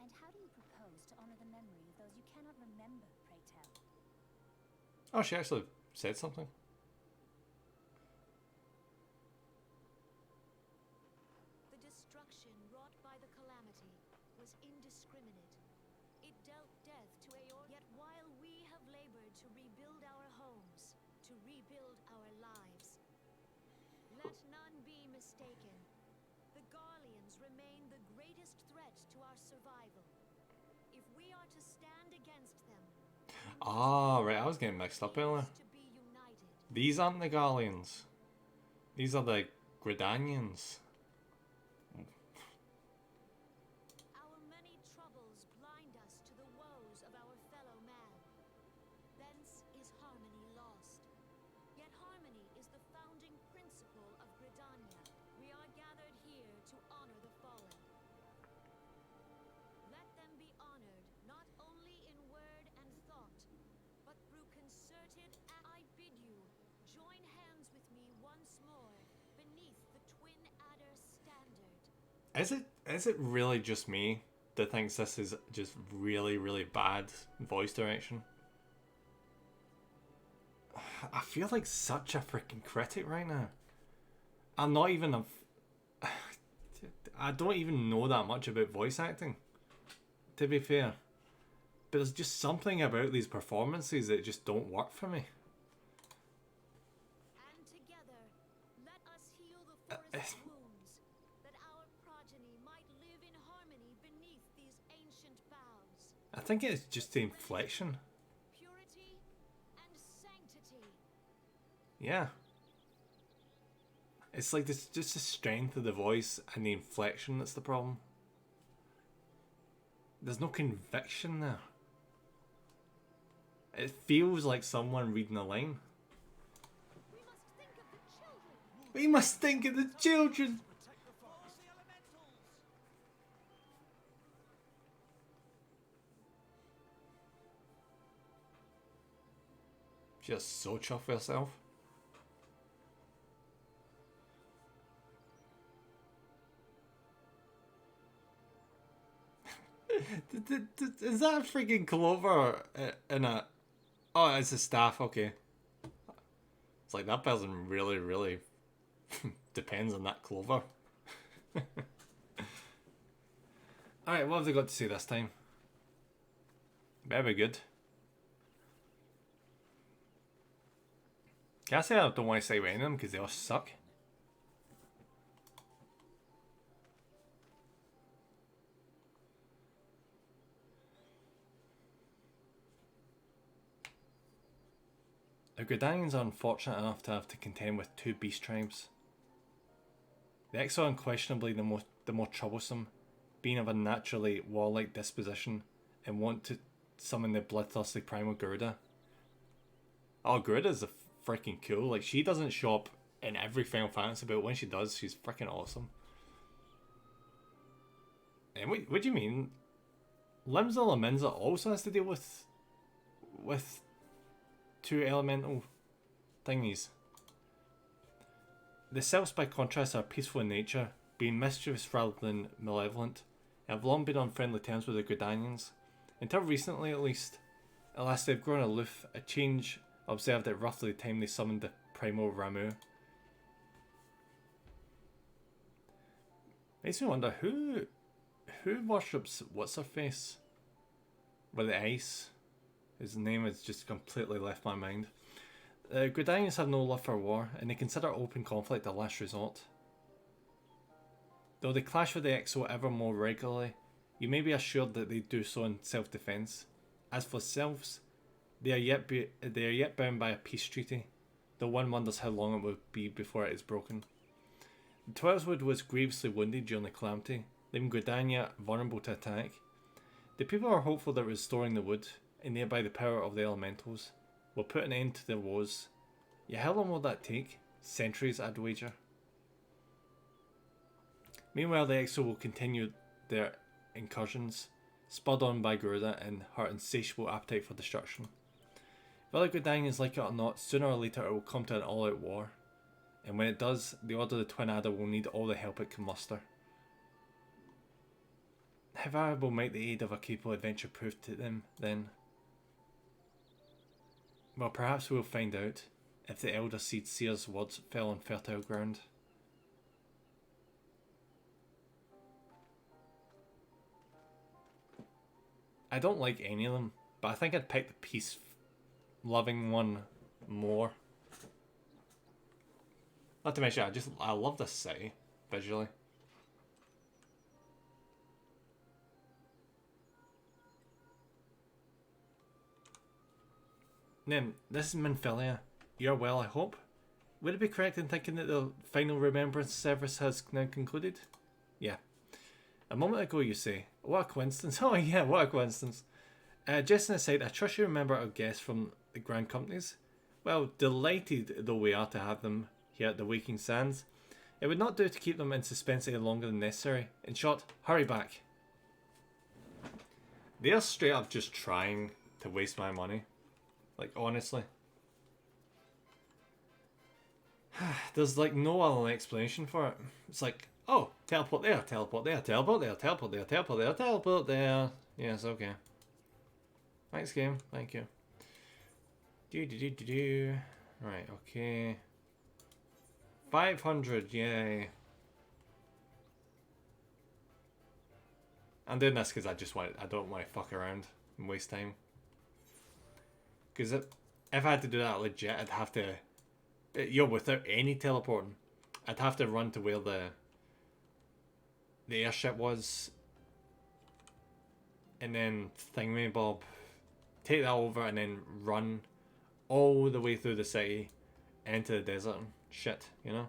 And how do you propose to honor the memory of those you cannot remember, pray tell? Oh, she actually said something. The destruction wrought by the calamity was indiscriminate. It dealt death to Eor. Yet while we have labored to rebuild our homes, to rebuild our lives, let none be mistaken. The Garleans remain the greatest threat to our survival. If we are to stand against them, Ah, right, I was getting mixed up earlier. to be united. These aren't the Garleans. These are the Gridanians. Our many troubles blind us to the woes of our fellow man. Thence is harmony lost. Yet harmony is the founding principle of Gridania. We are gathered here to honor the fallen. Let them be honored not only in word and thought, but through concerted act. I bid you join hands with me once more beneath the Twin Adder standard. Is it really just me that thinks this is just really, really bad voice direction? I feel like such a freaking critic right now. I'm not even a... I don't even know that much about voice acting, to be fair. But there's just something about these performances that just don't work for me. And together, let us heal the forest's wounds, that our progeny might live in harmony beneath these ancient boughs. I think it's just the inflection. Purity and sanctity. Yeah. It's like this, just the strength of the voice and the inflection that's the problem. There's no conviction there. It feels like someone reading a line. We must think of the children. We must think of the children! Protect the forest. The elementals. Just so chuffed with herself. Is that a freaking clover in a... Oh, it's a staff, okay. It's like that person really, really depends on that clover. Alright, what have they got to say this time? Better be good. Can I say I don't want to say any of them because they all suck? The Gridanians are unfortunate enough to have to contend with two beast tribes. The Exo are unquestionably the more troublesome, being of a naturally warlike disposition and want to summon the bloodthirsty primal Garuda. Oh, Garuda's a freaking cool. Like, she doesn't show up in every Final Fantasy, but when she does, she's freaking awesome. And what do you mean? Limsa Laminza also has to deal with two elemental thingies. The Celts, by contrast, are peaceful in nature, being mischievous rather than malevolent, and have long been on friendly terms with the Gridanians. Until recently, at least. Alas, they've grown aloof, a change observed at roughly the time they summoned the primal Ramu. Makes me wonder, who worships what's-her-face with the ice? His name has just completely left my mind. The Gridanians have no love for war, and they consider open conflict a last resort. Though they clash with the Exo ever more regularly, you may be assured that they do so in self-defence. As for themselves, they are yet bound by a peace treaty, though one wonders how long it will be before it is broken. The Twelveswood was grievously wounded during the calamity, leaving Gridania vulnerable to attack. The people are hopeful that restoring the wood, and thereby the power of the elementals, will put an end to their woes. Yet how long will that take? Centuries, I'd wager. Meanwhile, the Exo will continue their incursions, spurred on by Garuda and her insatiable appetite for destruction. Whether Gridanians like it or not, sooner or later it will come to an all-out war. And when it does, the Order of the Twin Adder will need all the help it can muster. How valuable might the aid of a capable adventure prove to them, then? Well, perhaps we'll find out, if the Elder Seed Seer's words fell on fertile ground. I don't like any of them, but I think I'd pick the peace-loving one more. Not to mention, I love this city, visually. Nim, this is Minfilia. You're well, I hope. Would it be correct in thinking that the final remembrance service has now concluded? Yeah. A moment ago you say, what a coincidence. Oh yeah, what a coincidence. Just an aside, I trust you remember our guests from the Grand Companies. Well, delighted though we are to have them here at the Waking Sands. It would not do to keep them in suspense any longer than necessary. In short, hurry back. They are straight up just trying to waste my money. Like, honestly. There's like no other explanation for it. It's like, oh, teleport there, teleport there, teleport there, teleport there, teleport there, teleport there. Yes, okay. Thanks, game. Thank you. Do. Right, okay. 500, yay. I'm doing this because I don't want to fuck around and waste time. Because if I had to do that legit, I'd have to... without any teleporting, I'd have to run to where the airship was. And then thingamabob. Take that over and then run all the way through the city into the desert and shit, you know?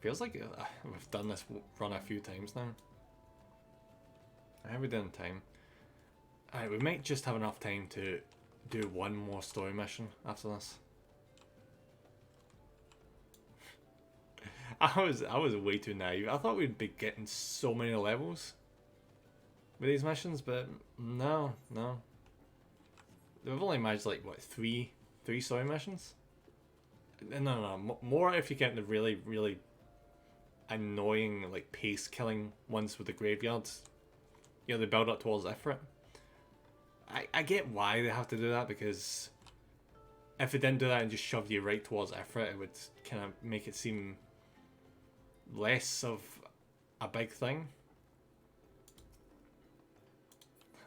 Feels like we've done this run a few times now. How are we doing time? Alright, we might just have enough time to do one more story mission after this. I was way too naive. I thought we'd be getting so many levels with these missions, but no. We've only managed like what three story missions. No, more if you get the really annoying like pace killing ones with the graveyards. You know, they build up towards Ifrit. I get why they have to do that, because if they didn't do that and just shoved you right towards Ifrit, it would kind of make it seem less of a big thing.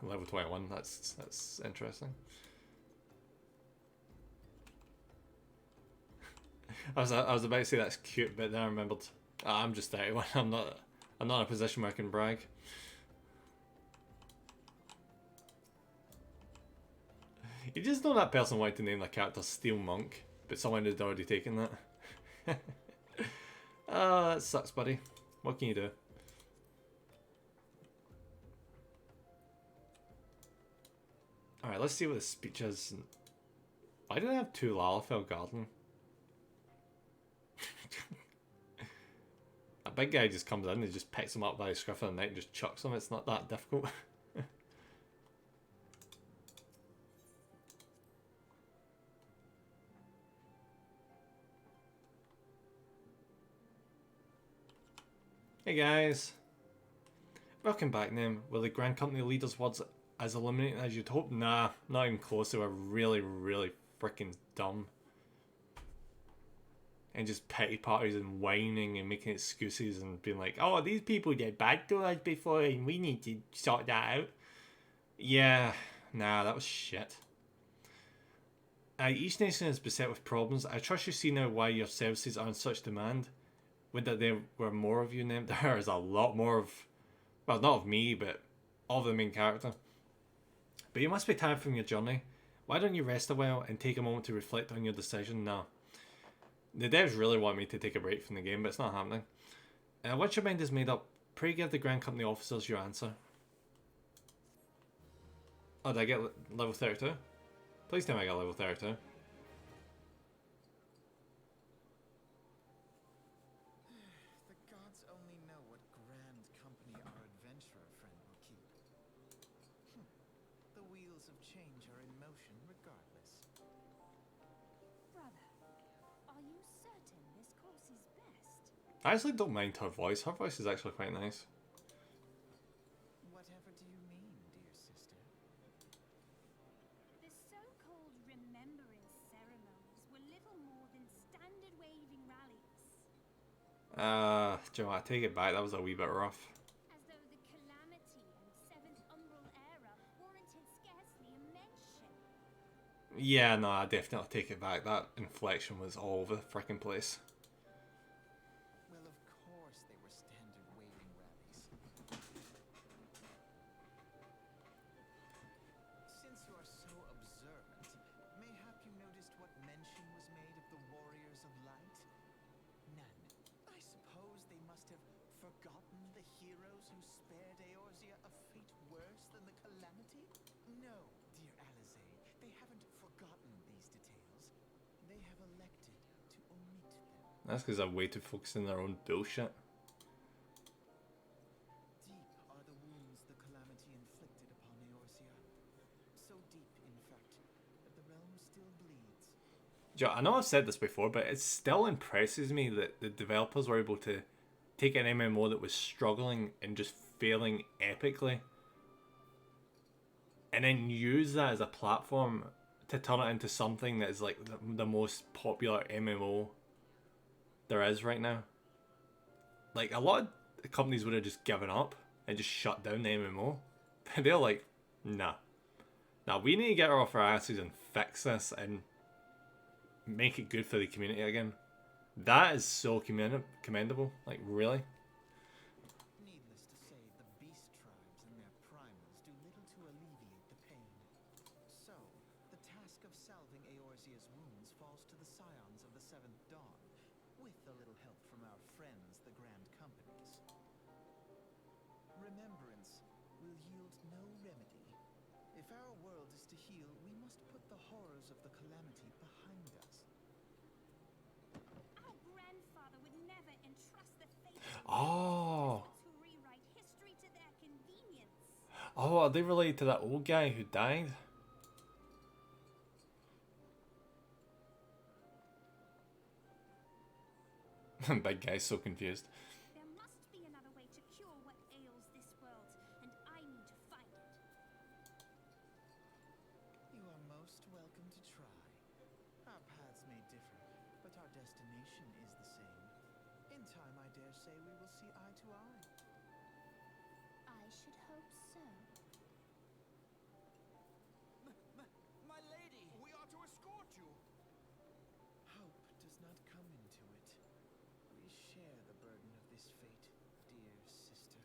Level 21. That's interesting. I was about to say that's cute, but then I remembered I'm just 31. I'm not in a position where I can brag. You just know that person wanted to name their character Steel Monk, but someone had already taken that. Oh, that sucks, buddy. What can you do? Alright, let's see what the speech is. Why do they have 2 Lalafell Garden? A big guy just comes in and just picks him up by the scruff of the neck and just chucks him. It's not that difficult. Hey guys. Welcome back, Nim. Will the Grand Company leaders' words as illuminating as you'd hope? Nah, not even close. They were really, really freaking dumb. And just pity parties and whining and making excuses and being like, oh, these people did bad to us before and we need to sort that out. Yeah, nah, that was shit. Each nation is beset with problems. I trust you see now why your services are in such demand. Would that there were more of you named? There is a lot more of, well, not of me, but of the main character. But you must be tired from your journey. Why don't you rest a while and take a moment to reflect on your decision? No. The devs really want me to take a break from the game, but it's not happening. Once your mind is made up, pray give the Grand Company officers your answer. Oh, did I get level 32? Please tell me I got level 32. The gods only know what grand company our adventurer friend will keep. The wheels of change are in motion regardless. Brother, are you certain this course is best? I actually don't mind her voice. Her voice is actually quite nice. Whatever do you mean, dear sister? The so-called remembrance ceremonies were little more than standard waving rallies. Do you know what, I take it back, that was a wee bit rough. As though the calamity and seventh umbral era warranted scarcely a mention. Yeah, no, I definitely take it back. That inflection was all over the frickin' place. Well, of course they were standard waving rallies. Since you are so observant, mayhap you noticed what mention was made of the warriors of light? None. I suppose they must have forgotten the heroes who spared Eorzea a fate worse than the calamity? No, dear Alize, they haven't forgotten these details. They have elected to omit them. That's because they're way too focused on their own bullshit. Deep are the wounds the calamity inflicted upon Eorzea. So deep, in fact, that the realm still bleeds. Joe, I know I've said this before, but it still impresses me that the developers were able to take an MMO that was struggling and just failing epically, and then use that as a platform to turn it into something that is like the most popular MMO there is right now. Like, a lot of companies would have just given up and just shut down the MMO. But they're like, nah. Now we need to get her off our asses and fix this and make it good for the community again. That is so commendable. Like, really? Needless to say, the beast tribes and their primals do little to alleviate the pain. So, the task of salving Eorzea's wounds falls to the scions of the Seventh Dawn, with a little help from our friends, the Grand Companies. Remembrance will yield no remedy. If our world is to heal, we must put the horrors of the calamity behind us. Our grandfather would never entrust the fate of Oh. to rewrite history to their convenience. Oh, are they related to that old guy who died? Big guy's so confused. There must be another way to cure what ails this world, and I need to find it. You are most welcome to try. Our paths may differ, but our destination is the same. In time, I dare say we will see eye to eye. I should hope so. this fate, dear sister,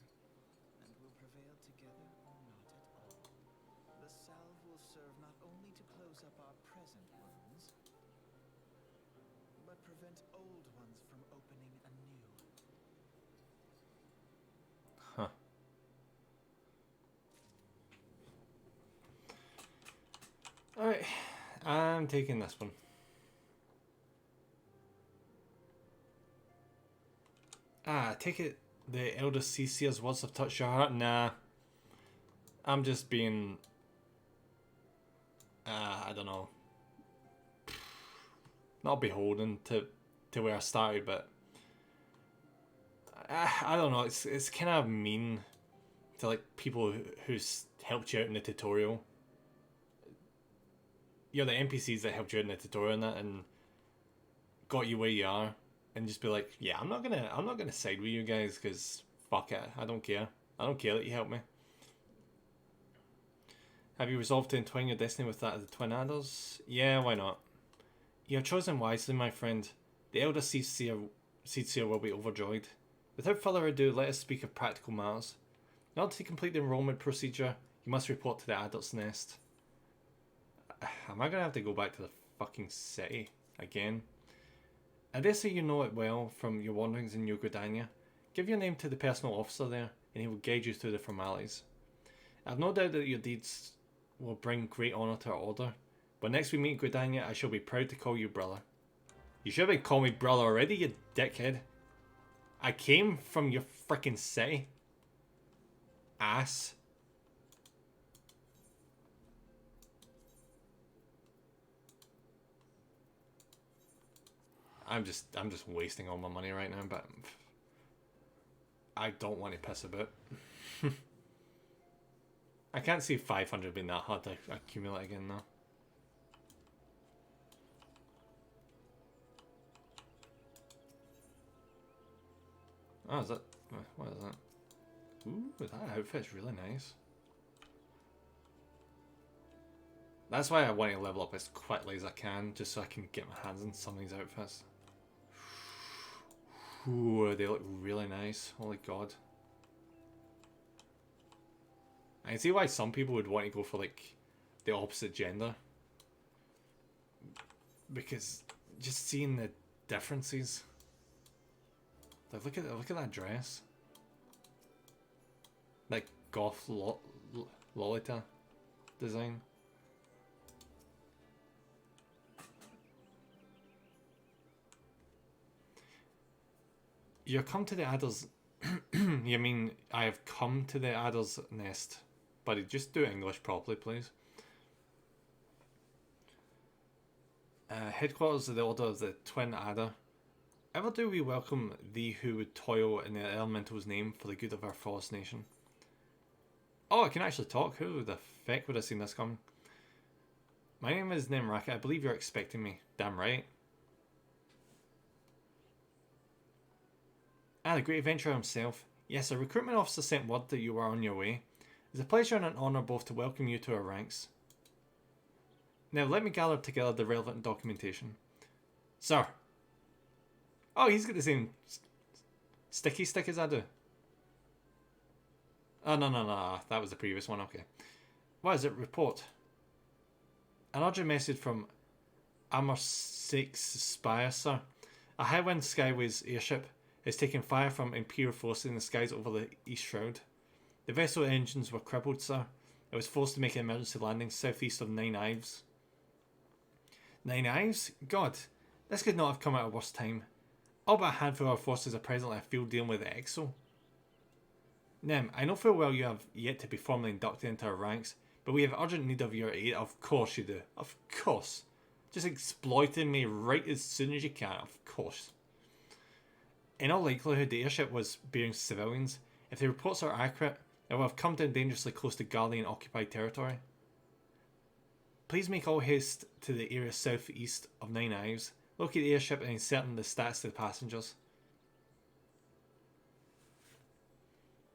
and will prevail together or not at all. The salve will serve not only to close up our present wounds, but prevent old ones from opening anew. Huh. Alright, I'm taking this one. Take it the Elder Cease's words have touched your heart? Nah. I'm just being... I don't know. Not beholden to where I started, but... I don't know, it's kind of mean to like people who's helped you out in the tutorial. You're the NPCs that helped you out in the tutorial and that, and got you where you are, and just be like, yeah, I'm not gonna side with you guys because fuck it, I don't care that you helped me. Have you resolved to entwine your destiny with that of the twin adders? Yeah, why not? You have chosen wisely, my friend. The Elder Seedseer will be overjoyed. Without further ado, let us speak of practical matters. In order to complete the enrollment procedure, you must report to the Adder's Nest. Am I going to have to go back to the fucking city again? I dare say you know it well from your wanderings in New Gridania. Give your name to the personal officer there, and he will guide you through the formalities. I have no doubt that your deeds will bring great honour to our order. But next we meet in Gridania, I shall be proud to call you brother. You should have been calling me brother already, you dickhead. I came from your frickin' city. Ass. I'm just wasting all my money right now, but I don't want to piss about. I can't see 500 being that hard to accumulate again though. Oh, is that... what is that? Ooh, that outfit's really nice. That's why I want to level up as quickly as I can, just so I can get my hands on some of these outfits. Ooh, they look really nice. Holy god. I can see why some people would want to go for, like, the opposite gender. Because just seeing the differences... Like, look at that dress. Like goth Lolita design. You come to the Adder's... You mean, I have come to the Adder's Nest. Buddy, just do English properly, please. Headquarters of the Order of the Twin Adder. Ever do we welcome thee who would toil in the Elemental's name for the good of our forest nation? Oh, I can actually talk? Who the feck would have seen this coming? My name is Nemraka. I believe you're expecting me. Damn right. The great adventurer himself. Yes, a recruitment officer sent word that you were on your way. It's a pleasure and an honour both to welcome you to our ranks. Now, let me gather together the relevant documentation. Sir. Oh, he's got the same sticky stick as I do. Oh, no. That was the previous one. Okay. What is it? Report. An urgent message from Amersake's Spire, sir. A Highwind Skyways airship is taking fire from Imperial forces in the skies over the East Shroud. The vessel engines were crippled, sir. It was forced to make an emergency landing southeast of Nine Ives. Nine Ives? God, this could not have come at a worse time. All but a handful of our forces are presently afield dealing with the Exo. Nem, I know full well you have yet to be formally inducted into our ranks, but we have urgent need of your aid. Of course you do. Of course. Just exploiting me right as soon as you can. Of course. In all likelihood, the airship was bearing civilians. If the reports are accurate, it will have come down dangerously close to Guardian-occupied territory. Please make all haste to the area southeast of Nine Ives. Locate the airship and ascertain the status of the passengers.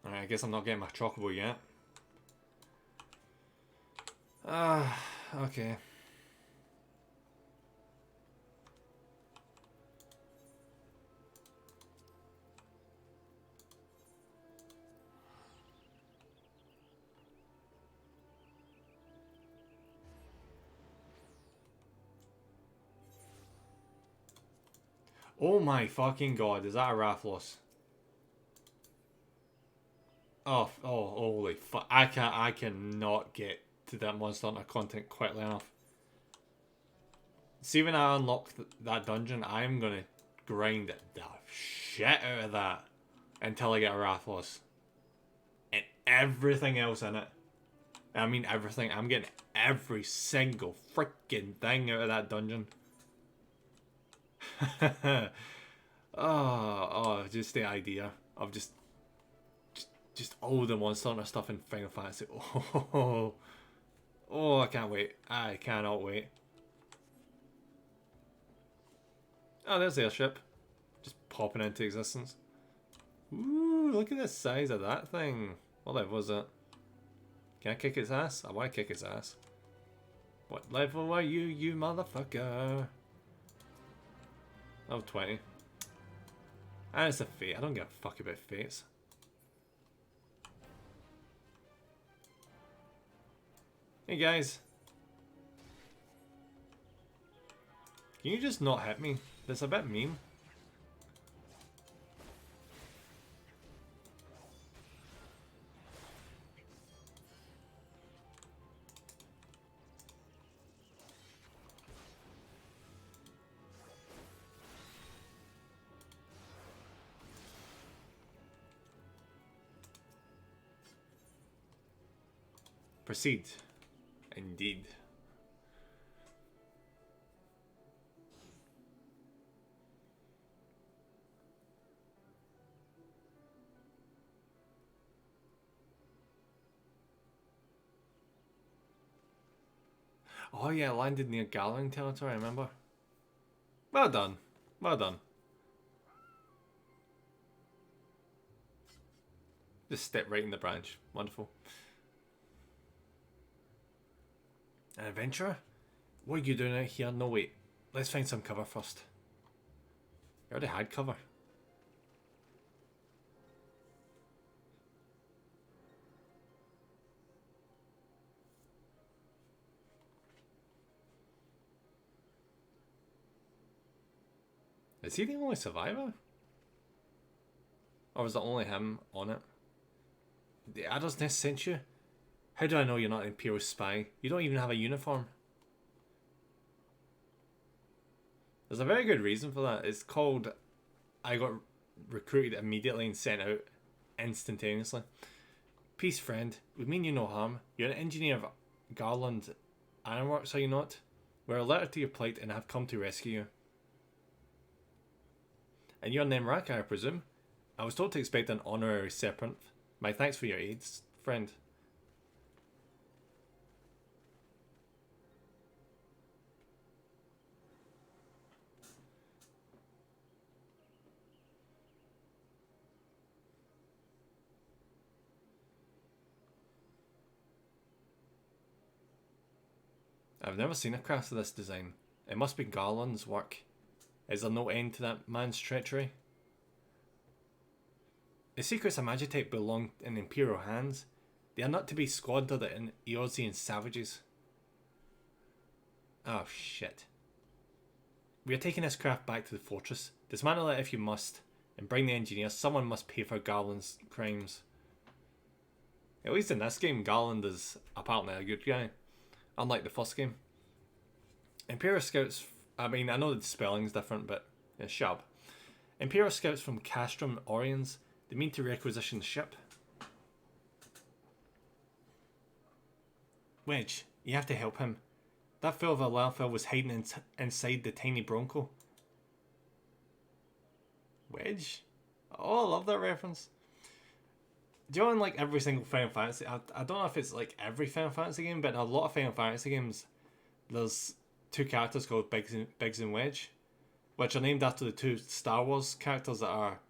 Alright, I guess I'm not getting my chocobo yet. Okay. Oh my fucking god, is that a Rathlos? Oh, holy fuck. I cannot get to that Monster Hunter content quickly enough. See, when I unlock that dungeon, I'm gonna grind the shit out of that until I get a Rathlos. And everything else in it. I mean everything. I'm getting every single freaking thing out of that dungeon. Just the idea of just all the Monster Hunter stuff in Final Fantasy. Oh, I can't wait. I cannot wait. Oh, there's the airship. Just popping into existence. Ooh, look at the size of that thing. What level was it? Can I kick its ass? I want to kick its ass. What level are you, you motherfucker? Oh, 20. And it's a fate. I don't give a fuck about fates. Hey guys. Can you just not hit me? That's a bit mean. Proceed. Indeed. Oh yeah, it landed near Gathering territory, I remember. Well done. Well done. Just step right in the branch. Wonderful. An adventurer? What are you doing out here? No, wait. Let's find some cover first. We already had cover. Is he the only survivor? Or was it only him on it? The Adder's Nest sent you? How do I know you're not an Imperial spy? You don't even have a uniform. There's a very good reason for that. It's called I got recruited immediately and sent out instantaneously. Peace, friend. We mean you no harm. You're an engineer of Garland Ironworks, are you not? We're alerted to your plight and have come to rescue you. And you're Nemraka, I presume? I was told to expect an honorary serpent. My thanks for your aid, friend. I've never seen a craft of this design. It must be Garland's work. Is there no end to that man's treachery? The secrets of Magitech belong in Imperial hands. They are not to be squandered in Eorzean savages. Oh shit. We are taking this craft back to the fortress. Dismantle it if you must, and bring the engineer. Someone must pay for Garland's crimes. At least in this game, Garland is apparently a good guy. Unlike the first game. Imperial Scouts, I mean, I know the spelling's different, but yeah, shut up. Imperial Scouts from Castrum Orions, they mean to requisition the ship. Wedge, you have to help him. That fool of a Lalfell was hiding inside the tiny Bronco. Wedge? Oh, I love that reference. Do you know in like every single Final Fantasy, I don't know if it's like every Final Fantasy game, but in a lot of Final Fantasy games, there's two characters called Biggs and Wedge, which are named after the two Star Wars characters that are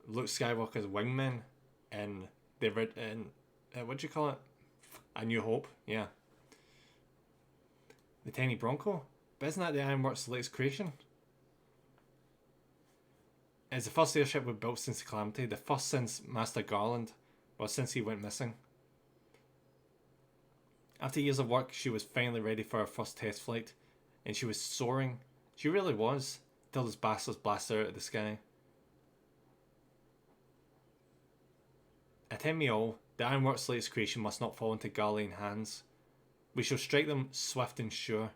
Luke Skywalker's wingmen in what do you call it? A New Hope, yeah. The Tiny Bronco? But isn't that the Ironworks' latest creation? It's the first airship we've built since the Calamity, the first since Master Garland. Well, since he went missing. After years of work, she was finally ready for her first test flight, and she was soaring. She really was. till those bastards blast out of the sky. Attend me all. The Ironworks latest creation must not fall into Garlean hands. We shall strike them swift and sure,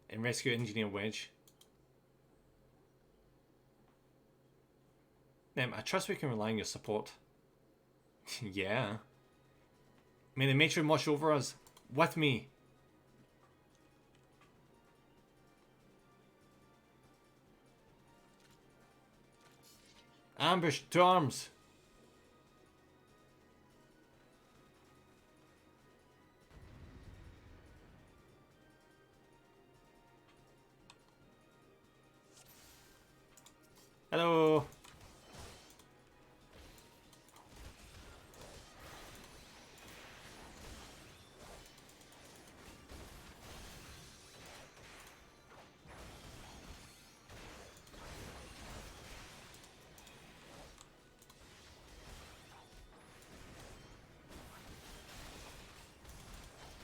and rescue Engineer Wedge. I trust we can rely on your support. Yeah. May the matron watch over us. With me. Ambush to arms. Hello.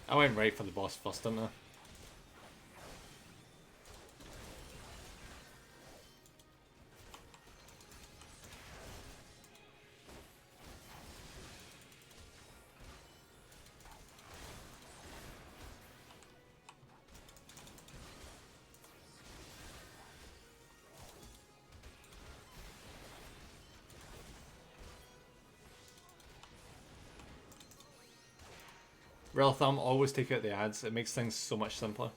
I went right for the boss first, didn't I? Real thumb, always take out the ads. It makes things so much simpler.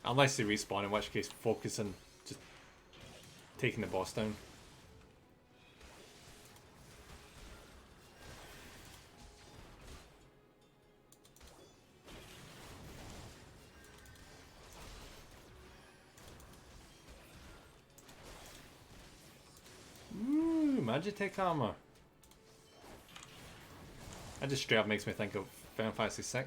Unless they respawn, in which case focus on just taking the boss down. Ooh, Magitech armor. That just straight up makes me think of Final Fantasy VI.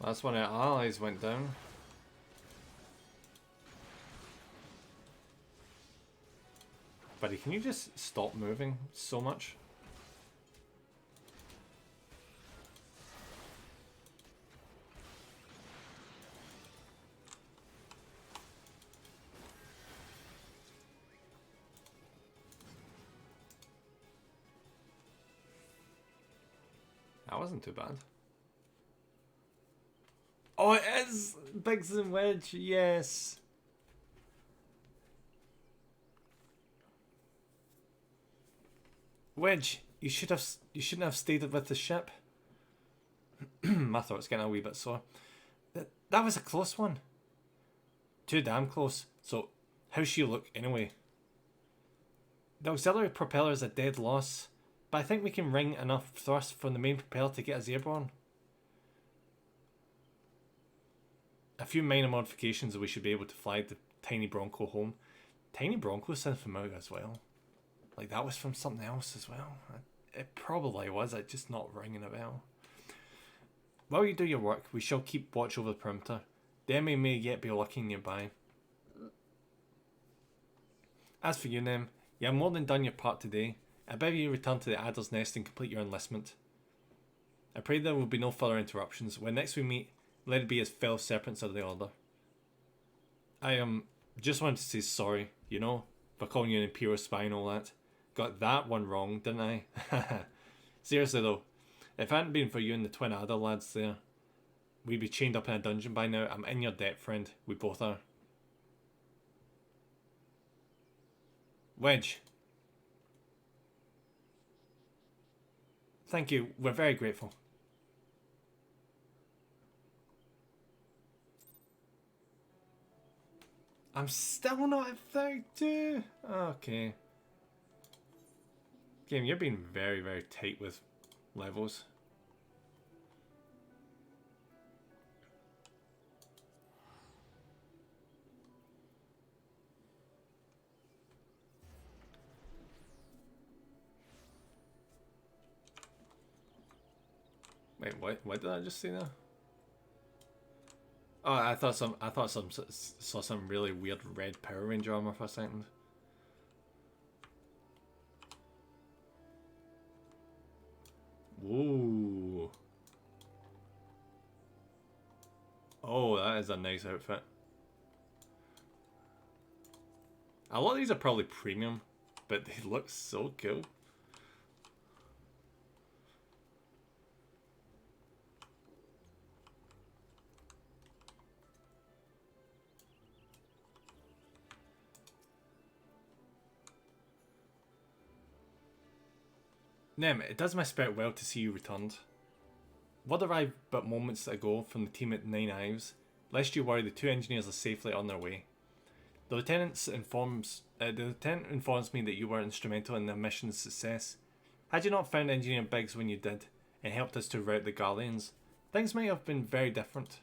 That's when our allies went down. Buddy, can you just stop moving so much? That wasn't too bad. Oh, it is! Biggs and Wedge, yes! Wedge, you shouldn't have stayed with the ship. My throat's getting a wee bit sore. That was a close one. Too damn close. So, how's she look anyway? The auxiliary propeller is a dead loss, but I think we can wring enough thrust from the main propeller to get us airborne. A few minor modifications and we should be able to fly the Tiny Bronco home. Tiny Bronco sounds familiar as well. Like that was from something else as well. It probably was, it's just not ringing a bell. While you do your work, we shall keep watch over the perimeter. The enemy may yet be lurking nearby. As for you, Nem, you have more than done your part today. I beg you return to the Adder's Nest and complete your enlistment. I pray there will be no further interruptions. When next we meet, let it be as fellow serpents of the order. I just wanted to say sorry, you know, for calling you an Imperial spy and all that. Got that one wrong, didn't I? Seriously though, if it hadn't been for you and the twin Adder lads there, we'd be chained up in a dungeon by now. I'm in your debt, friend. We both are. Wedge. Thank you. We're very grateful. I'm still not at 32. Okay. Game, you're being very, very tight with levels. Wait, what did I just see now? Oh, I thought saw some really weird red Power Ranger armor for a second. Whoa. Oh, that is a nice outfit. A lot of these are probably premium, but they look so cool. Nem, it does my spirit well to see you returned. Word arrived but moments ago from the team at Nine Ives. Lest you worry, the two engineers are safely on their way. The lieutenant informs me that you were instrumental in the mission's success. Had you not found Engineer Biggs when you did, and helped us to rout the Guardians, things might have been very different.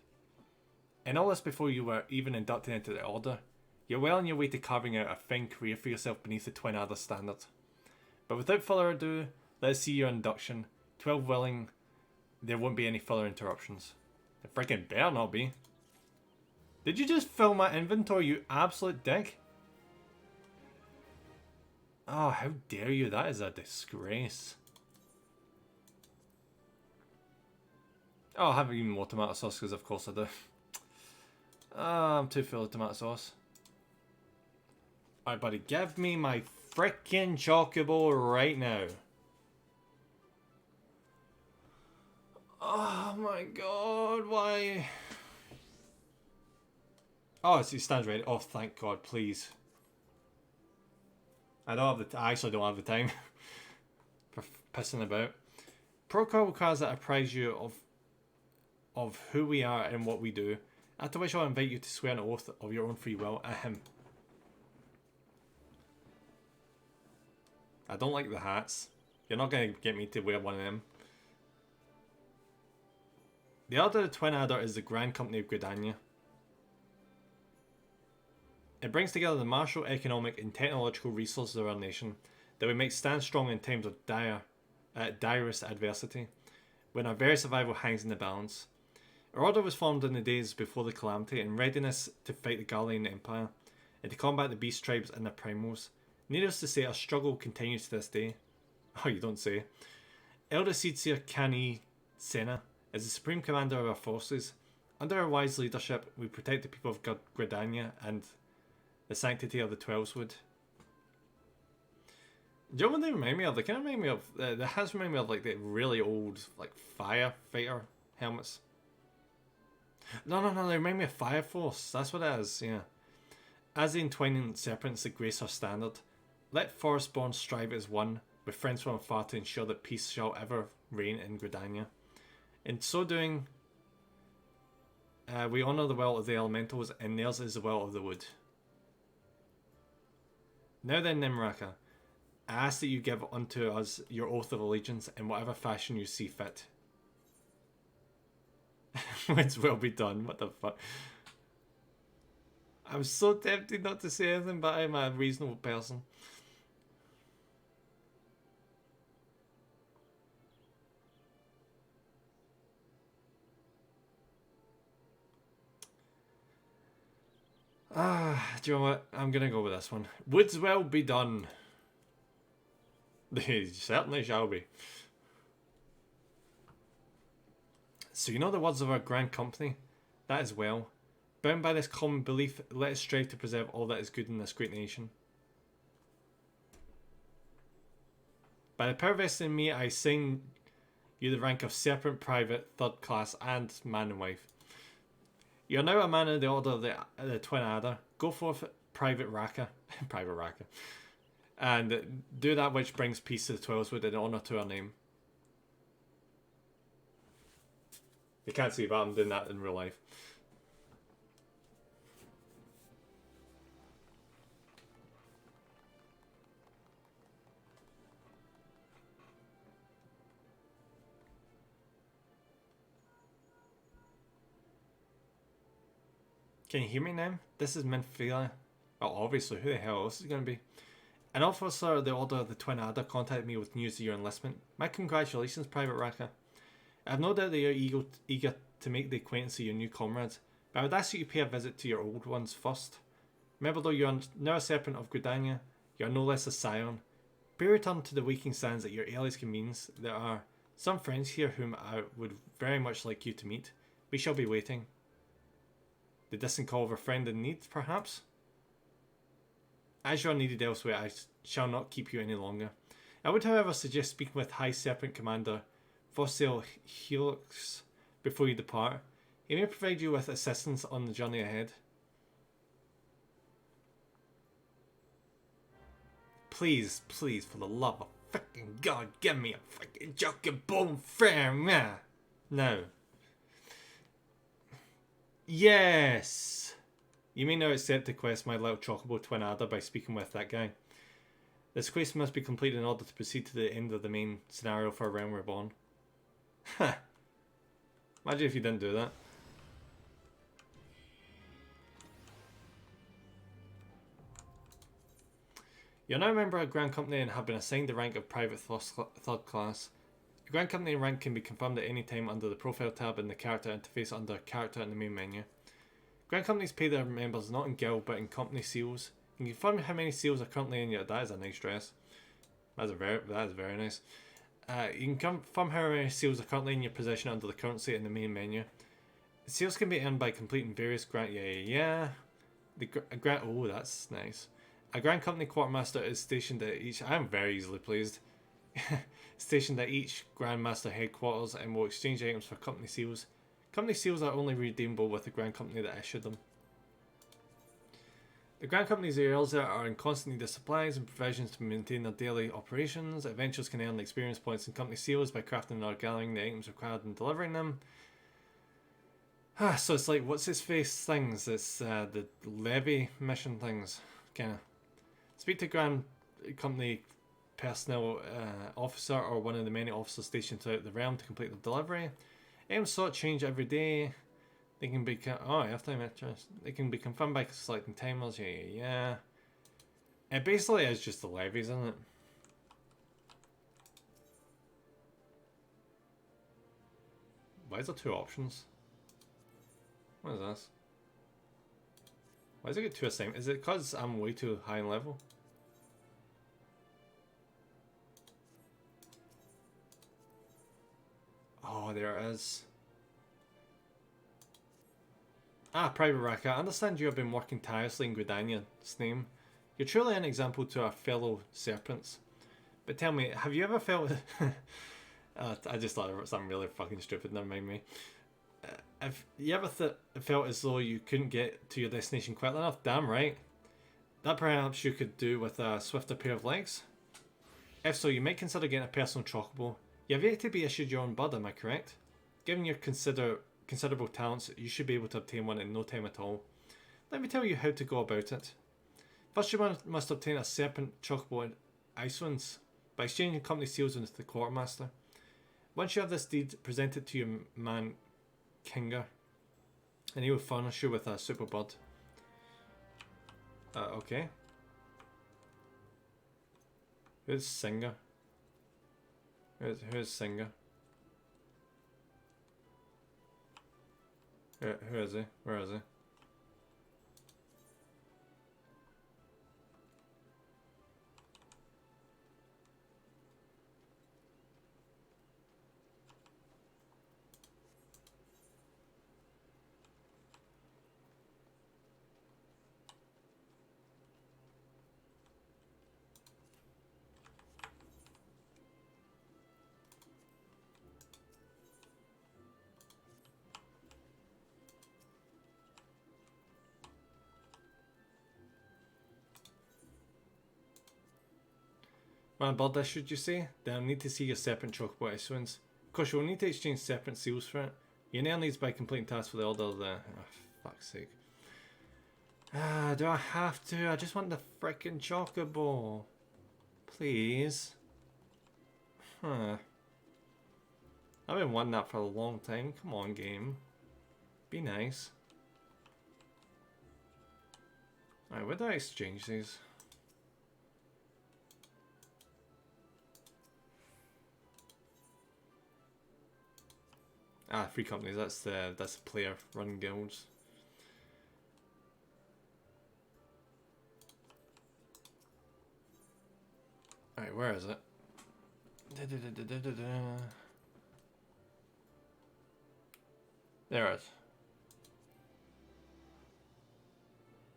And all this before you were even inducted into the Order. You're well on your way to carving out a fine career for yourself beneath the Twin Adder standard. But without further ado, let's see your induction. 12 willing, there won't be any further interruptions. There freaking better not be. Did you just fill my inventory, you absolute dick? Oh, how dare you? That is a disgrace. Oh, I have even more tomato sauce because of course I do. I'm too full of tomato sauce. Alright, buddy, give me my freaking chocobo right now. Oh my god, why? Oh, he stands ready. Oh, thank god, please. I actually don't have the time for pissing about. Protocol requires that I apprise you of who we are and what we do. After which I'll invite you to swear an oath of your own free will at him. I don't like the hats. You're not going to get me to wear one of them. The Order of the Twin Adder is the Grand Company of Gridania. It brings together the martial, economic, and technological resources of our nation that we make stand strong in times of direst adversity, when our very survival hangs in the balance. Our order was formed in the days before the Calamity in readiness to fight the Gallian Empire and to combat the Beast Tribes and their primals. Needless to say, our struggle continues to this day. Oh, you don't say. Elder Seedsir Kani Sena is the supreme commander of our forces. Under our wise leadership, we protect the people of Gridania and the sanctity of the Twelveswood. Do you know what they remind me of? They kind of remind me of... the hats remind me of like the really old like firefighter helmets. No, they remind me of Fire Force. That's what it is, yeah. As the entwining serpents that grace our standard, let Forestborn strive as one, with friends from afar to ensure that peace shall ever reign in Gridania. In so doing, we honour the will of the elementals, and theirs is the will of the wood. Now then, Nimraka, I ask that you give unto us your oath of allegiance in whatever fashion you see fit. It's well be done, what the fuck. I'm so tempted not to say anything, but I'm a reasonable person. Do you know what? I'm gonna go with this one. Would's well be done. They certainly shall be. So you know the words of our grand company? That is well. Bound by this common belief, let us strive to preserve all that is good in this great nation. By the power vested in me, I assign you the rank of Serpent Private, 3rd class, and man and wife. You are now a man in the Order of the Twin Adder. Go forth, Private Raka. Private Raka. And do that which brings peace to the Twelveswood and honour to our name. You can't see, but I'm doing that in real life. Can you hear me now? This is Minfila. Well, obviously, who the hell else is it going to be? An officer of the Order of the Twin Adder contacted me with news of your enlistment. My congratulations, Private Raka. I have no doubt that you're eager to make the acquaintance of your new comrades, but I would ask you to pay a visit to your old ones first. Remember, though you are now a serpent of Gridania, you are no less a scion. Be returned to the waking sands at your earliest convenience. There are some friends here whom I would very much like you to meet. We shall be waiting. The distant call of a friend in need, perhaps? As you are needed elsewhere, I shall not keep you any longer. I would, however, suggest speaking with High Serpent Commander Fossil Helix before you depart. He may provide you with assistance on the journey ahead. Please, please, for the love of fucking God, give me a fucking chocobo friend, yeah. Now. Yes! You may now accept the quest, my little chocobo twin adder, by speaking with that guy. This quest must be completed in order to proceed to the end of the main scenario for Realm Reborn. Ha! Imagine if you didn't do that. You're now a member of Grand Company and have been assigned the rank of Private Third Class. Your Grand Company rank can be confirmed at any time under the Profile tab in the Character interface under Character in the main menu. Grand Companies pay their members not in guild but in company seals. You can confirm how many seals are currently in your... That is a nice dress. That is very nice. You can confirm how many seals are currently in your possession under the currency in the main menu. The seals can be earned by completing various grant... Yeah. Oh, that's nice. A Grand Company Quartermaster is stationed at each... I am very easily pleased. Stationed at each Grandmaster headquarters and will exchange items for company seals. Company seals are only redeemable with the Grand Company that issued them. The Grand Company's heirs are in constant need of supplies and provisions to maintain their daily operations. Adventurers can earn experience points and company seals by crafting or gathering the items required and delivering them. So it's like, what's his face things? It's the levy mission things. Kinda. Speak to Grand Company personnel officer or one of the many officers stationed throughout the realm to complete the delivery. Items sought change every day. They can be... Oh, airtime interest. They can be confirmed by selecting timers. Yeah. It basically is just the levies, isn't it? Why is there two options? What is this? Why does it get two assignments? Is it because I'm way too high in level? Oh, there it is. Private Raka, I understand you have been working tirelessly in Gridania's name. You're truly an example to our fellow serpents. But tell me, have you ever felt... I just thought it was something really fucking stupid, never mind me. Have you ever felt as though you couldn't get to your destination quickly enough? Damn right. That perhaps you could do with a swifter pair of legs? If so, you might consider getting a personal chocobo. You have yet to be issued your own bird, am I correct? Given your considerable talents, you should be able to obtain one in no time at all. Let me tell you how to go about it. First, you must obtain a serpent chocobo in Icelands by exchanging company seals with the quartermaster. Once you have this deed, present it to your man Kinga, and he will furnish you with a super bird. Okay. Who's Singer? Who's Singer? Who is he? Where is he? One bird issued, you say? Then I'll need to see your serpent chocobo issuance. Of course, you'll need to exchange serpent seals for it. You can earn these by completing tasks for the order of the... Oh, fuck's sake. Do I have to? I just want the frickin' chocobo. Please. Huh. I've been wanting that for a long time. Come on, game. Be nice. Alright, where do I exchange these? Ah, free companies. That's the player run guilds. Alright, where is it? There it is.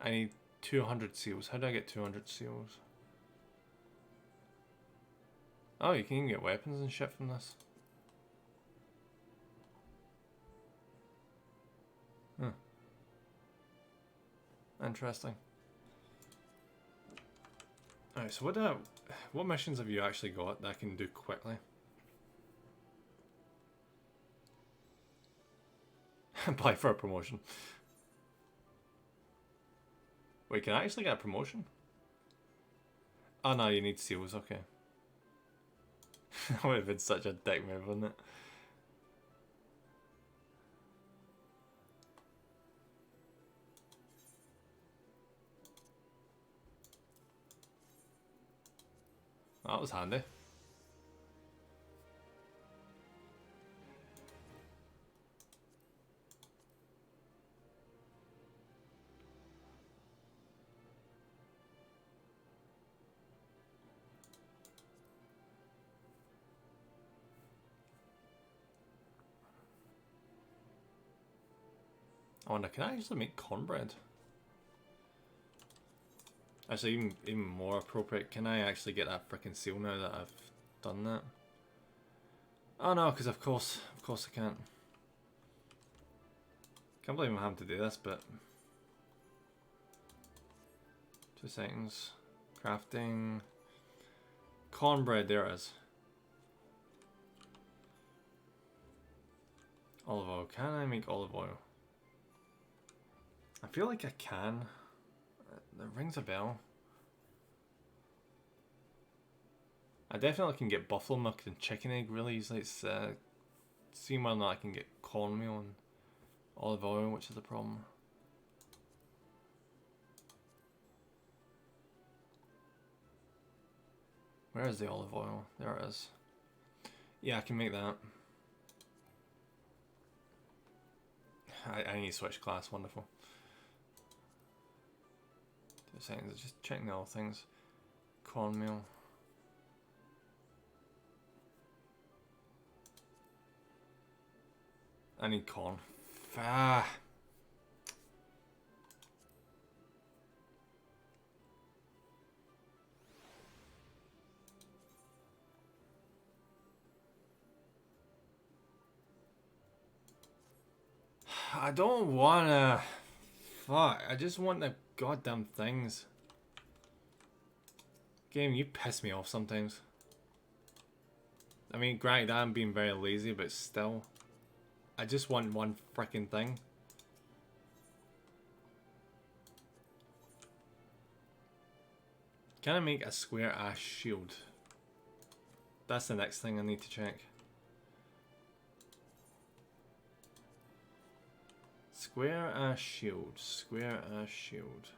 I need 200 seals. How do I get 200 seals? Oh, you can even get weapons and shit from this. Hmm. Interesting. Alright, so what missions have you actually got that I can do quickly? Apply for a promotion. Wait, can I actually get a promotion? Oh no, you need seals, okay. That would have been such a dick move, wouldn't it? That was handy. I wonder, can I actually make cornbread? Actually, even more appropriate, can I actually get that frickin' seal now that I've done that? Oh no, because of course I can't. Can't believe I'm having to do this, but 2 seconds. Crafting. Cornbread, there it is. Olive oil. Can I make olive oil? I feel like I can. That rings a bell. I definitely can get buffalo milk and chicken egg really easily. It's seeing whether or not I can get cornmeal and olive oil, which is the problem. Where is the olive oil? There it is. Yeah, I can make that. I need to switch class, wonderful. 2 seconds, just checking the other things. Cornmeal. I need corn. Ah. I don't wanna. Fuck, I just want the goddamn things. Game, you piss me off sometimes. I mean, granted, I'm being very lazy, but still. I just want one freaking thing. Can I make a square ass shield? That's the next thing I need to check. Square ass shield. Square ass shield.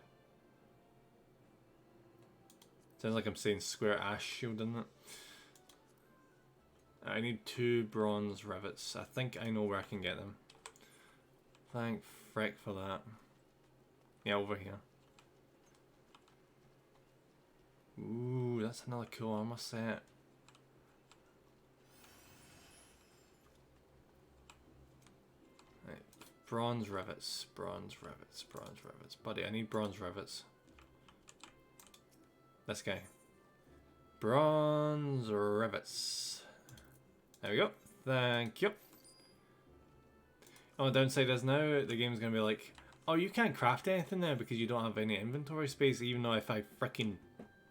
Sounds like I'm saying square ass shield, doesn't it? I need 2 bronze rivets. I think I know where I can get them. Thank frick for that. Yeah, over here. Ooh, that's another cool armor set. Right, bronze rivets, bronze rivets, bronze rivets. Buddy, I need bronze rivets. This guy. Bronze rivets. There we go. Thank you. Oh, the downside is now the game's gonna be like, oh, you can't craft anything now because you don't have any inventory space, even though if I freaking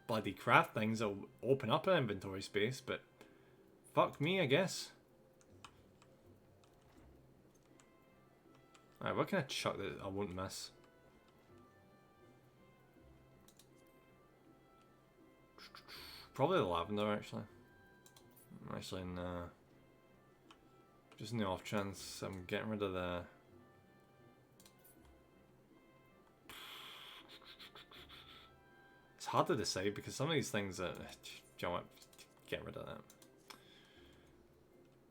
bloody craft things, it'll open up an inventory space, but fuck me, I guess. Alright, what can I chuck that I won't miss? Probably the lavender, actually. Actually, nah. Just in the off chance, I'm getting rid of the... It's hard to decide because some of these things that... Do you know what? Get rid of that.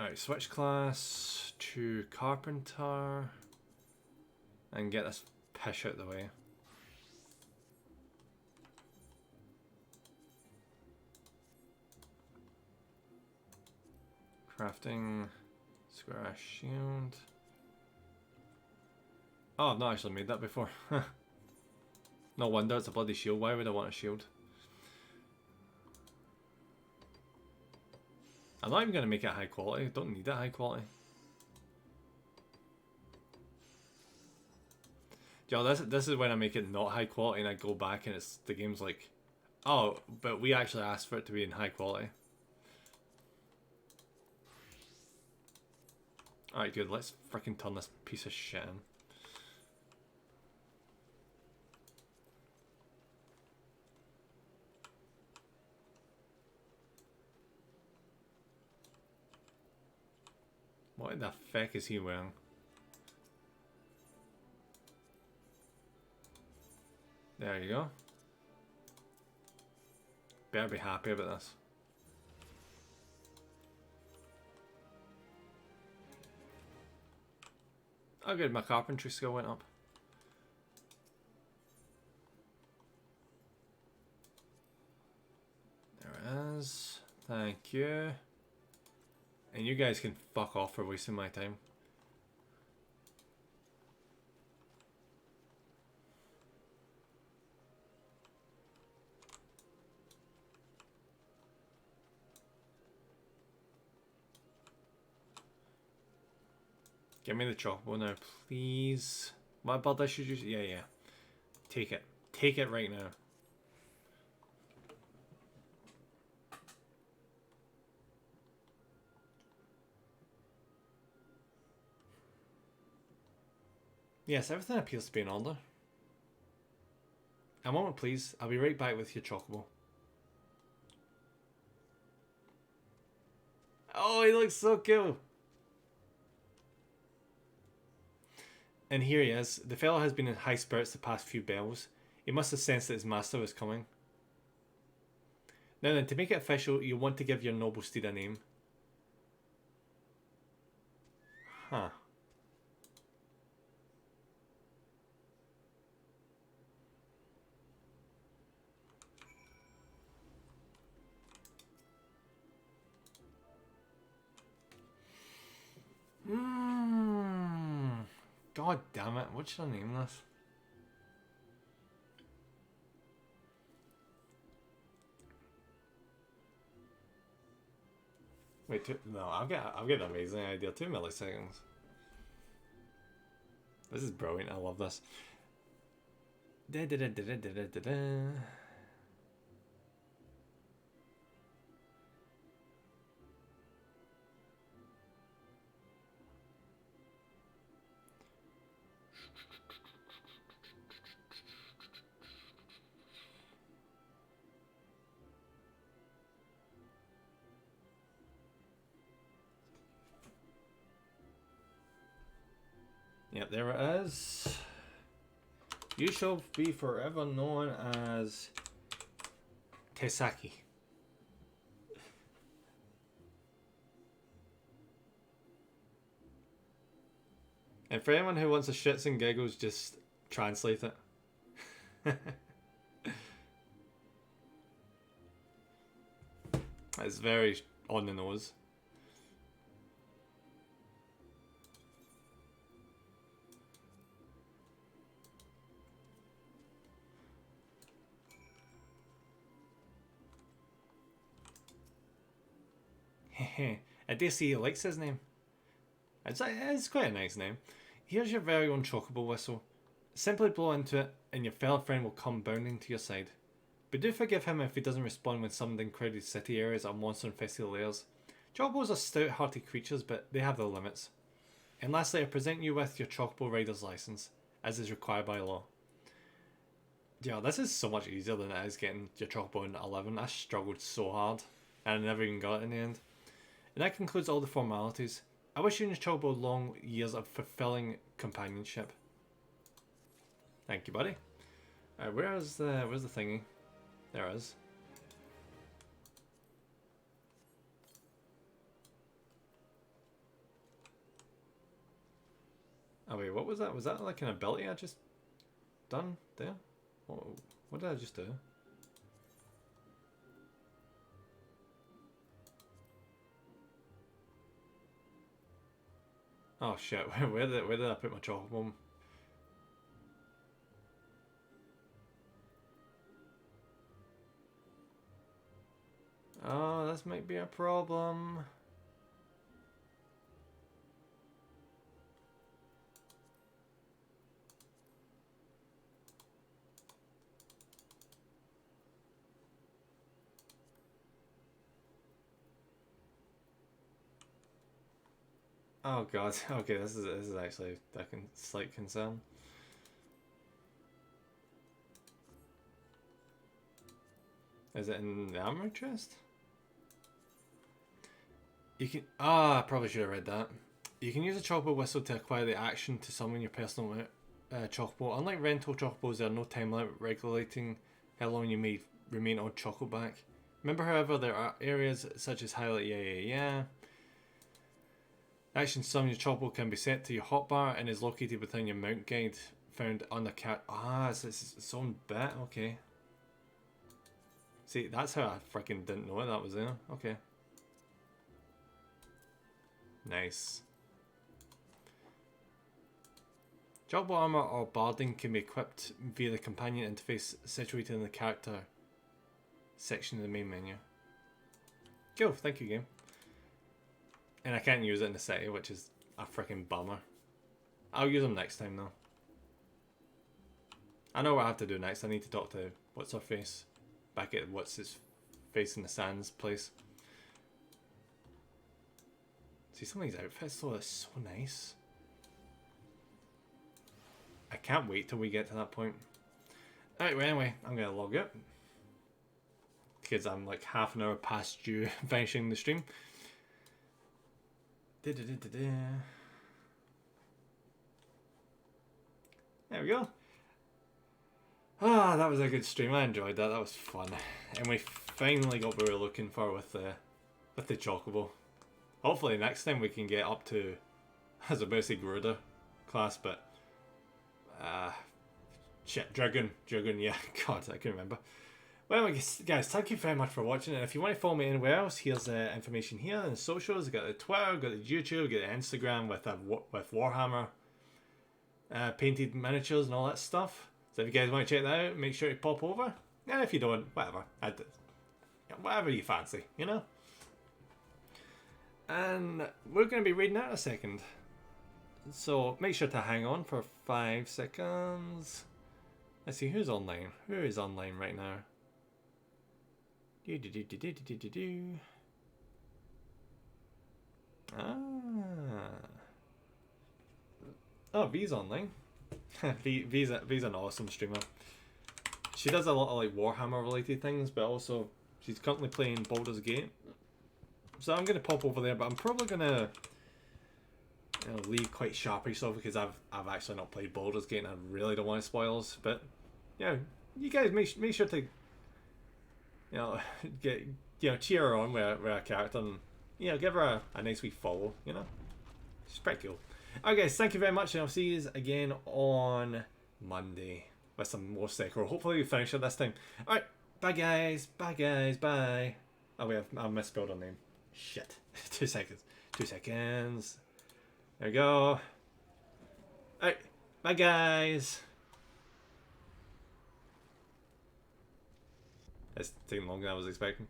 Alright, switch class. to Carpenter and get this pish out of the way. Crafting square shield. Oh, I've not actually made that before. No wonder it's a bloody shield. Why would I want a shield? I'm not even going to make it high quality. I don't need it high quality. Yo, this is when I make it not high quality and I go back and it's the game's like, oh, but we actually asked for it to be in high quality. Alright, good. Let's freaking turn this piece of shit in. What the fuck is he wearing? There you go. Better be happy about this. Oh good, my carpentry skill went up. There it is. Thank you. And you guys can fuck off for wasting my time. Give me the chocobo now, please. What bird I should use? Yeah, yeah. Take it. Take it right now. Yes, everything appears to be in order. A moment, please. I'll be right back with your chocobo. Oh, he looks so cool. And here he is. The fellow has been in high spirits the past few bells. He must have sensed that his master was coming. Now then, to make it official, you want to give your noble steed a name. Huh. God damn it, what should I name this? Wait, no, I've got an amazing idea. 2 milliseconds. This is brilliant, I love this. Da, da, da, da, da, da, da, da. Yep, there it is. You shall be forever known as Tesaki. And for anyone who wants the shits and giggles, just translate it. It's very on the nose. I dare say he likes his name. It's quite a nice name. Here's your very own chocobo whistle. Simply blow into it and your fellow friend will come bounding to your side. But do forgive him if he doesn't respond when summoned in crowded city areas or monster-infested lairs. Chocobos are stout-hearted creatures, but they have their limits. And lastly, I present you with your Chocobo Rider's license, as is required by law. Yeah, this is so much easier than it is getting your Chocobo in 11. I struggled so hard, and I never even got it in the end. And that concludes all the formalities. I wish you and your Chocobo long years of fulfilling companionship. Thank you, buddy. Where's the thingy? There it is. Oh wait, what was that? Was that like an ability I just done there? What did I just do? Oh shit, where did I put my chocolate bomb? Oh, this might be a problem. Oh god, okay, this is actually a slight concern. Is it in the armor chest? You can I probably should have read that. You can use a chocobo whistle to acquire the action to summon your personal chocobo. Unlike rental chocobos, there are no time limit regulating how long you may remain on chocoback. Remember, however, there are areas such as highlight yeah. Action to summon your chocobo can be set to your hotbar and is located within your mount guide found on the cat. It's its own bit. Okay. See, that's how I freaking didn't know that was there. Okay. Nice. Chocobo armor or barding can be equipped via the companion interface situated in the character section of the main menu. Cool, thank you, game. And I can't use it in the city, which is a freaking bummer. I'll use them next time though. I know what I have to do next. I need to talk to what's her face back at what's his face in the sands place. See, some of these outfits though are so nice. I can't wait till we get to that point. Alright, well anyway, I'm gonna log out. Because I'm like half an hour past due finishing the stream. There we go. Ah, that was a good stream. I enjoyed that. That was fun. And we finally got what we were looking for with the chocobo. Hopefully next time we can get up to, I was about to say Gruder class, but shit, Dragon, yeah, god, I can't remember. Well, guys, thank you very much for watching, and if you want to follow me anywhere else, here's information here in the socials. I've got the Twitter, I've got the YouTube, I've got the Instagram with Warhammer painted miniatures and all that stuff. So if you guys want to check that out, make sure you pop over. And if you don't, whatever. Whatever you fancy, you know? And we're going to be reading out in a second. So make sure to hang on for 5 seconds. Let's see, who's online? Who is online right now? Oh, V's online. V's an awesome streamer. She does a lot of like Warhammer related things, but also she's currently playing Baldur's Gate. So I'm gonna pop over there, but I'm probably gonna leave quite sharply so because I've actually not played Baldur's Gate and I really don't want spoilers. But yeah, you guys make sure to get cheer her on with her character and give her a nice wee follow. She's pretty cool. Alright guys, thank you very much, and I'll see you again on Monday with some more Sekiro. Hopefully we finish it this time. Alright, bye guys, bye. Oh wait, I've misspelled her name. Shit. 2 seconds. 2 seconds. There we go. Alright, bye guys. It's taking longer than I was expecting.